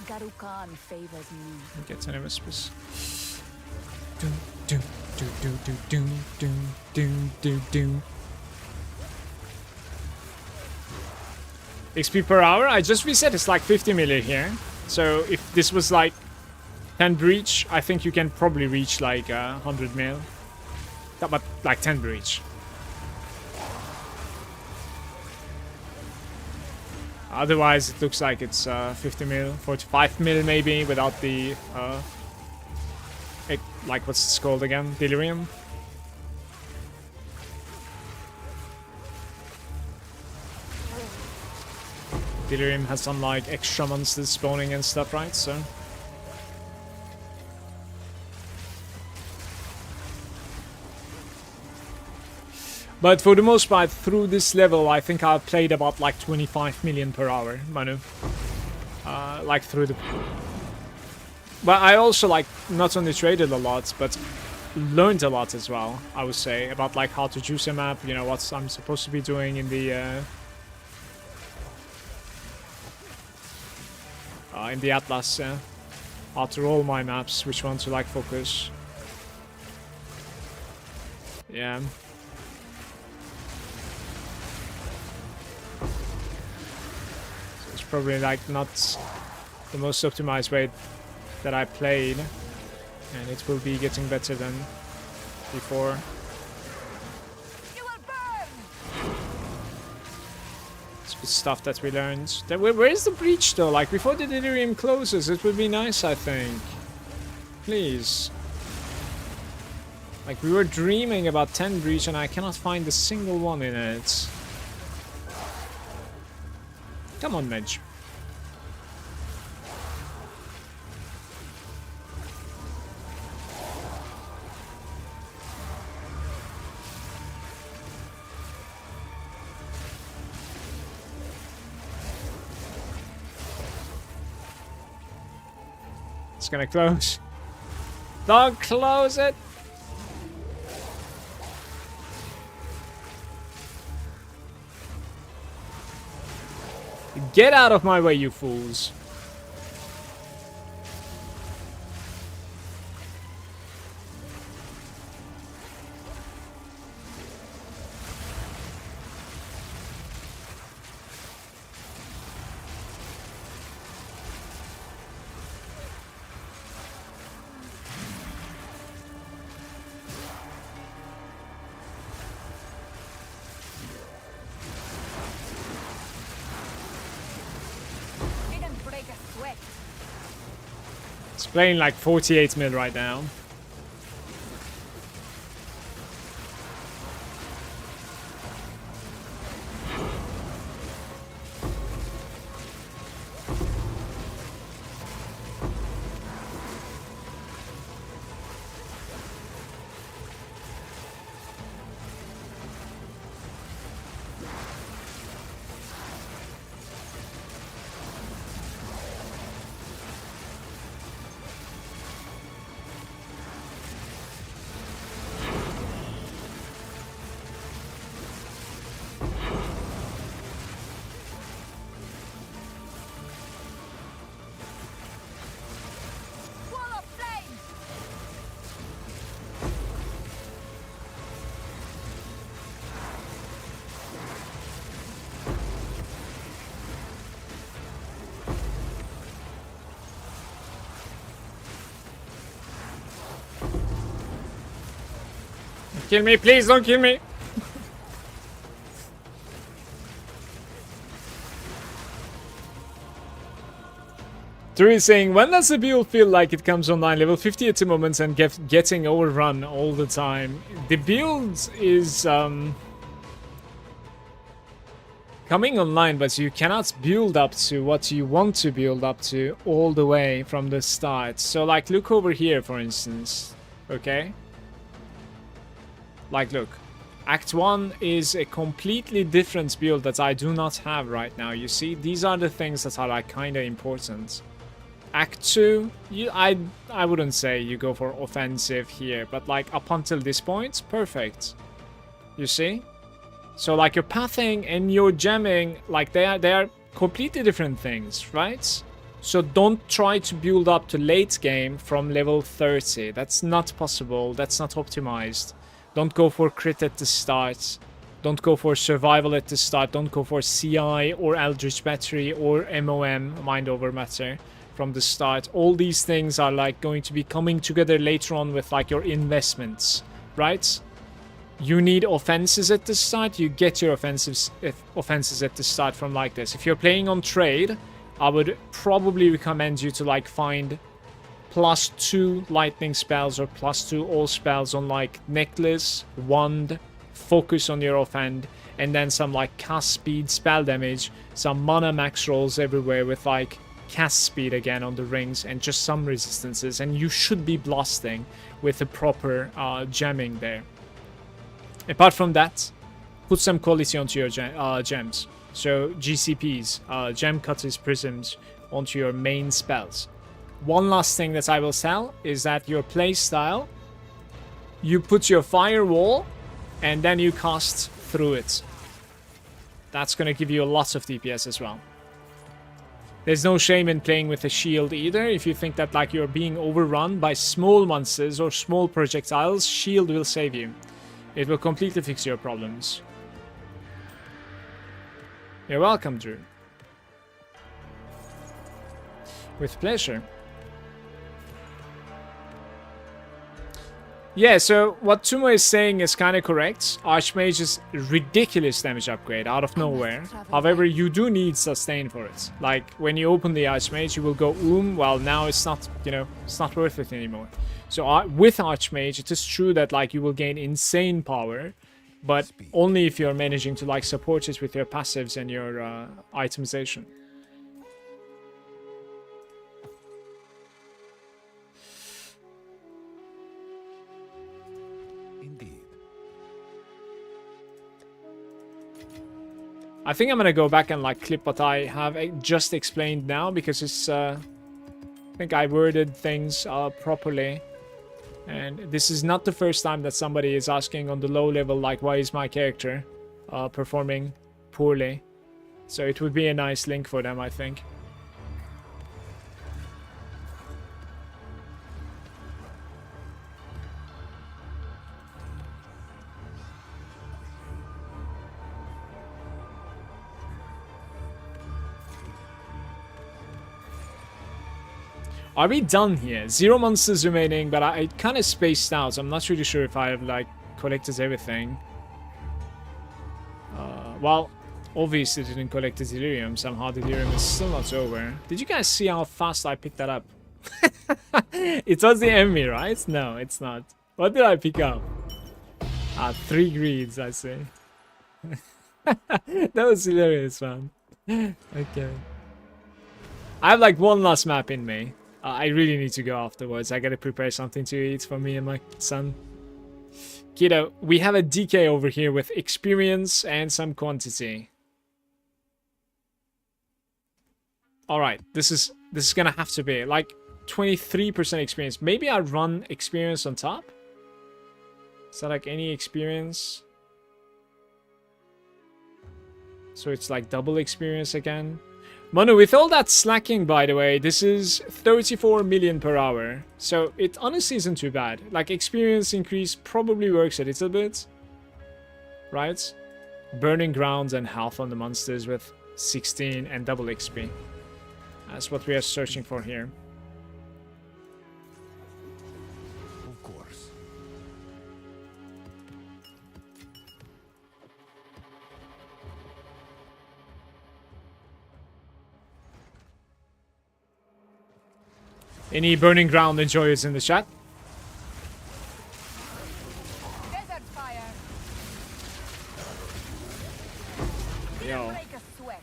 Garukan favors me. Get any whispers. Do do do do do do do do do do. XP per hour? I just reset. It's like 50 milli here. So if this was like 10 breach, I think you can probably reach like 100 mil. But like 10 breach. Otherwise, it looks like it's 50 mil, 45 mil maybe, without the, like, what's it called again? Delirium? Delirium has some, like, extra monsters spawning and stuff, right? So... But for the most part, through this level, I think I've played about like 25 million per hour, Manu. Like through the... But I also like not only traded a lot, but learned a lot as well, I would say, about like how to choose a map, you know, what I'm supposed to be doing in the Atlas, how to roll my maps, which one to like focus. Yeah. Probably like not the most optimized way that I played, and it will be getting better than before. It's good stuff that we learned. Where is the breach though? Like before the Delirium closes, it would be nice, I think. Please. Like we were dreaming about 10 breach and I cannot find a single one in it. Come on, Medj. It's gonna close. Don't close it! Get out of my way, you fools. It's playing like 48 mil right now. kill me. Please don't kill me. Drew is saying, when does the build feel like it comes online? Level 50 at the moment and getting overrun all the time. The build is coming online, but you cannot build up to what you want to build up to all the way from the start. So like look over here, for instance. Okay? Like look. Act 1 is a completely different build that I do not have right now. You see, these are the things that are like kind of important. Act 2, I wouldn't say you go for offensive here, but like up until this point, perfect. You see? So like your pathing and your gemming, like they are completely different things, right? So don't try to build up to late game from level 30. That's not possible. That's not optimized. Don't go for crit at the start. Don't go for survival at the start. Don't go for CI or Eldritch Battery or MOM, Mind Over Matter, from the start. All these things are like going to be coming together later on with like your investments, right? You need offenses at the start. You get your offenses at the start from like this. If you're playing on trade, I would probably recommend you to like find +2 lightning spells or +2 all spells on like necklace, wand, focus on your offend, and then some like cast speed, spell damage, some mana max rolls everywhere with like cast speed again on the rings, and just some resistances, and you should be blasting with the proper gemming there. Apart from that, put some quality onto your gems. So GCPs, gem cutters, prisms onto your main spells. One last thing that I will sell is that your playstyle, you put your firewall and then you cast through it. That's going to give you a lot of DPS as well. There's no shame in playing with a shield either. If you think that like you're being overrun by small monsters or small projectiles, shield will save you. It will completely fix your problems. You're welcome, Drew. With pleasure. Yeah, so what Tumo is saying is kind of correct. Archmage's ridiculous damage upgrade out of nowhere. However, you do need sustain for it. Like, when you open the Archmage, you will go, well, now it's not, you know, it's not worth it anymore. So with Archmage, it is true that, like, you will gain insane power, but only if you're managing to, like, support it with your passives and your itemization. I think I'm gonna go back and like clip what I have just explained now, because it's I think I worded things properly, and this is not the first time that somebody is asking on the low level like, why is my character performing poorly? So it would be a nice link for them, I think. Are we done here? 0 monsters remaining, but I kind of spaced out. I'm not really sure if I have, like, collected everything. Well, obviously didn't collect the delirium. Somehow the delirium is still not over. Did you guys see how fast I picked that up? It was the enemy, right? No, it's not. What did I pick up? 3 greeds, I say. That was hilarious, man. Okay. I have, like, one last map in me. I really need to go afterwards. I gotta prepare something to eat for me and my son. Kiddo, we have a DK over here with experience and some quantity. Alright, this is gonna have to be like 23% experience. Maybe I run experience on top? Is that like any experience? So it's like double experience again. Manu, with all that slacking, by the way, this is 34 million per hour. So it honestly isn't too bad. Like, experience increase probably works a little bit. Right? Burning grounds and health on the monsters with 16 and double XP. That's what we are searching for here. Of course. Any Burning Ground enjoyers in the chat? Desert fire. Yo. Break a sweat.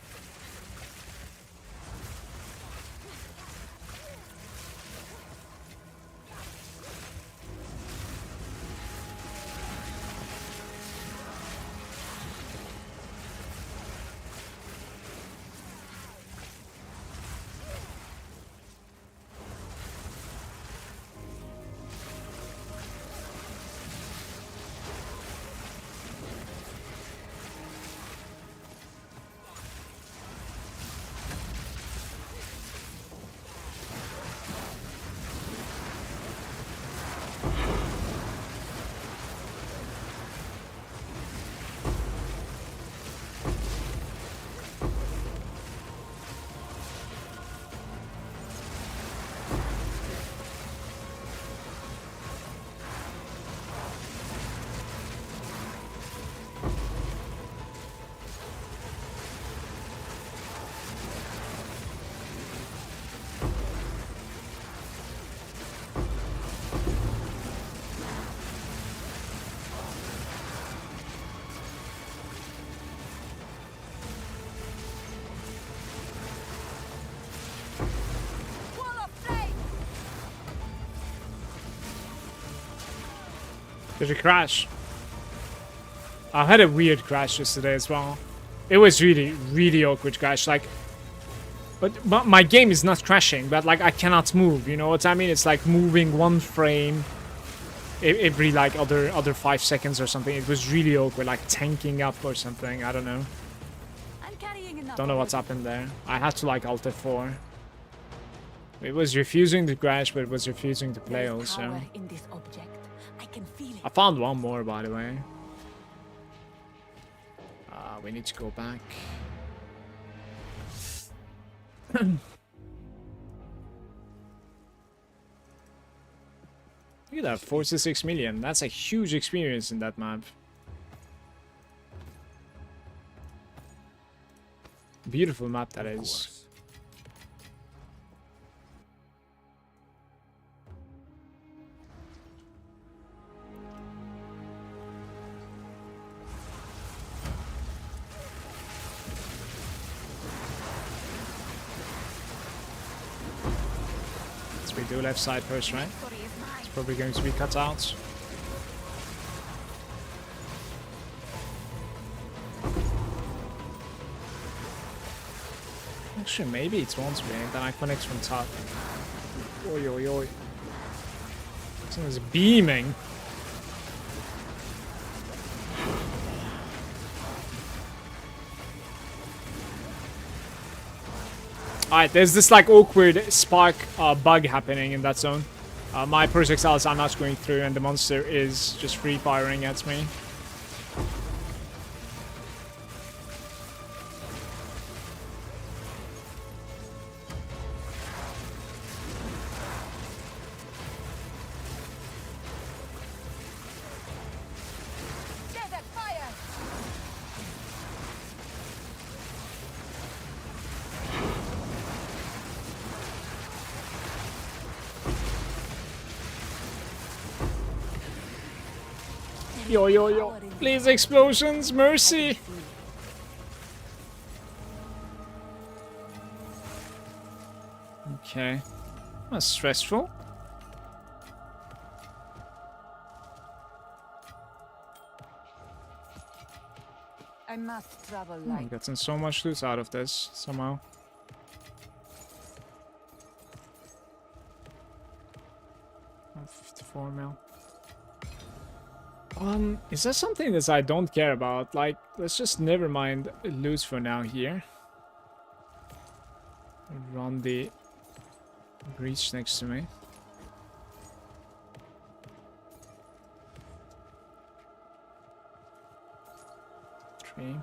Wall of flame. Did it crash? I had a weird crash yesterday as well. It was really, really awkward crash. Like, but my game is not crashing, but like I cannot move. You know what I mean? It's like moving one frame every like other 5 seconds or something. It was really awkward, like tanking up or something. I don't know. I'm carrying enough. Don't know what's happened there. I had to like Alt F4. It was refusing to crash, but it was refusing to play There is also. power in this object. I can feel I it. found one more, by the way. We need to go back. Look at that, 46 million. That's a huge experience in that map. Beautiful map that Of is. course. Let's we do left side first, right? Victory is mine. It's probably going to be cut out. Actually, maybe it won't be. Then I connect from top. Oi, oi, oi. Someone's beaming. Alright, there's this like awkward spark bug happening in that zone. My projectiles are not going through and the monster is just free firing at me. Desert fire. Yo, yo, yo. Please, explosions, mercy. Okay. That's stressful. I must travel I'm light. getting so much loot out of this somehow. Oh, 54 mil. Is there something that I don't care about? Like, let's just never mind loot for now here. Run the breach next to me. Tree.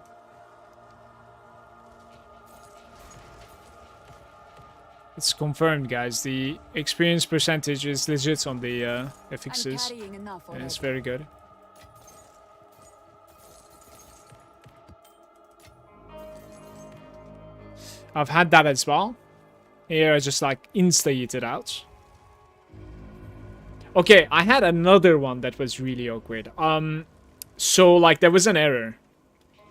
It's confirmed, guys. The experience percentage is legit on the I'm affixes. carrying enough And it's already. very good. I've had that as well. Here I just like insta-eat it out. Okay, I had another one that was really awkward. So like there was an error,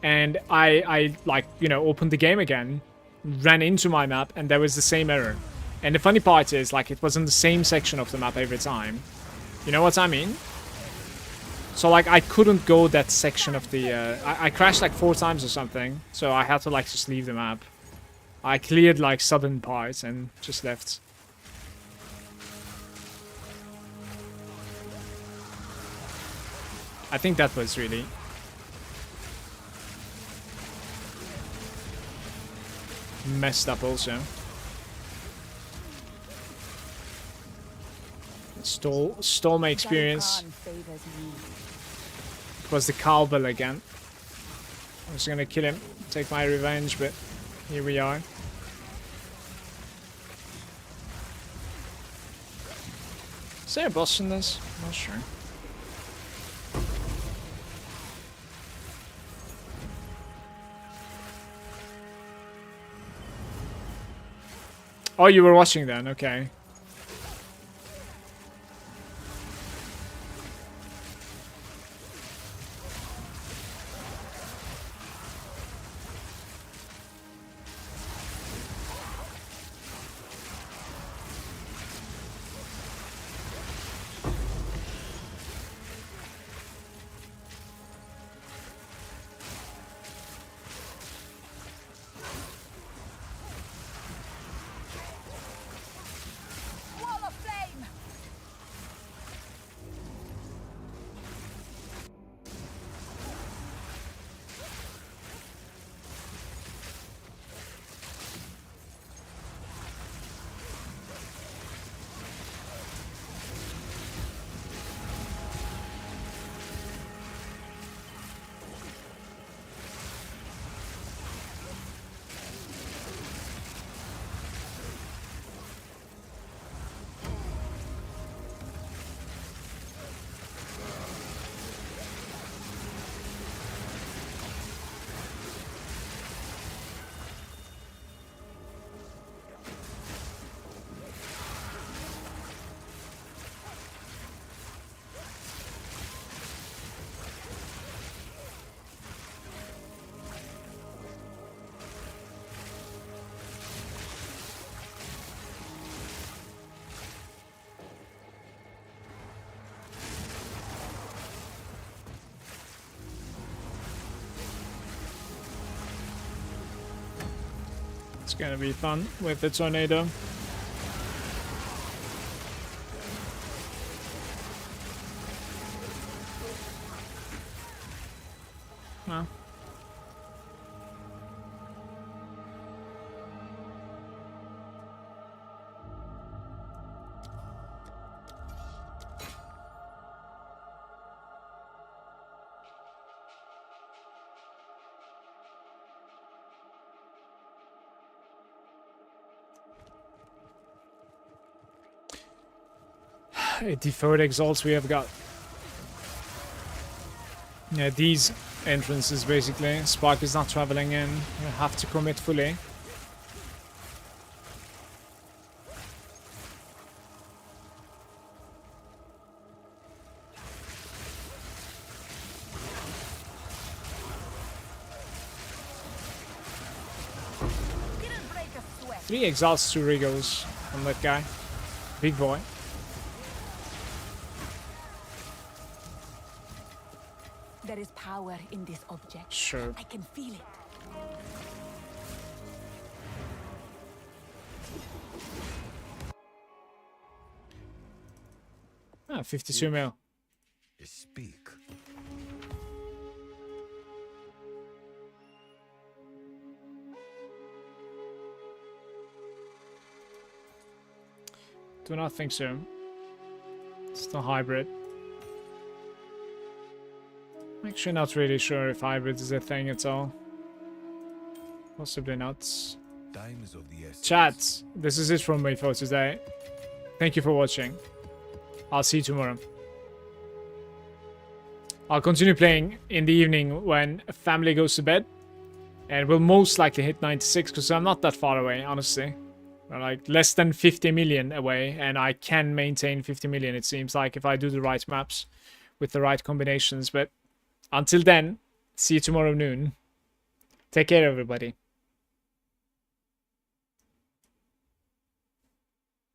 and I like, you know, opened the game again, ran into my map, and there was the same error. And the funny part is, like, it was in the same section of the map every time. You know what I mean? So like I couldn't go that section of the I crashed like 4 times or something, so I had to like just leave the map. I cleared like southern parts and just left. I think that was really messed up also. Stole my experience. Malagant favors me. It was the cowbell again. I was gonna kill him, take my revenge, but here we are. Is there a boss in this? I'm not sure. Oh, you were watching then, okay. Wall of flame! It's gonna be fun with the tornado. Well. Deferred exalts we have got. Yeah, these entrances basically. Spark is not traveling in. You have to commit fully. Didn't break a sweat. 3 exalts, 2 regals on that guy. Big boy. There is power in this object. Sure. I can feel it. Ah, 52 mil. Speak. Do not think so. It's the hybrid. Actually, not really sure if hybrid is a thing at all. Possibly not. Time is of the essence. Chat, this is it from me for today. Thank you for watching. I'll see you tomorrow. I'll continue playing in the evening when family goes to bed. And we'll most likely hit 96 because I'm not that far away, honestly. We're like less than 50 million away, and I can maintain 50 million, it seems like, if I do the right maps with the right combinations. But until then, see you tomorrow noon. Take care, everybody.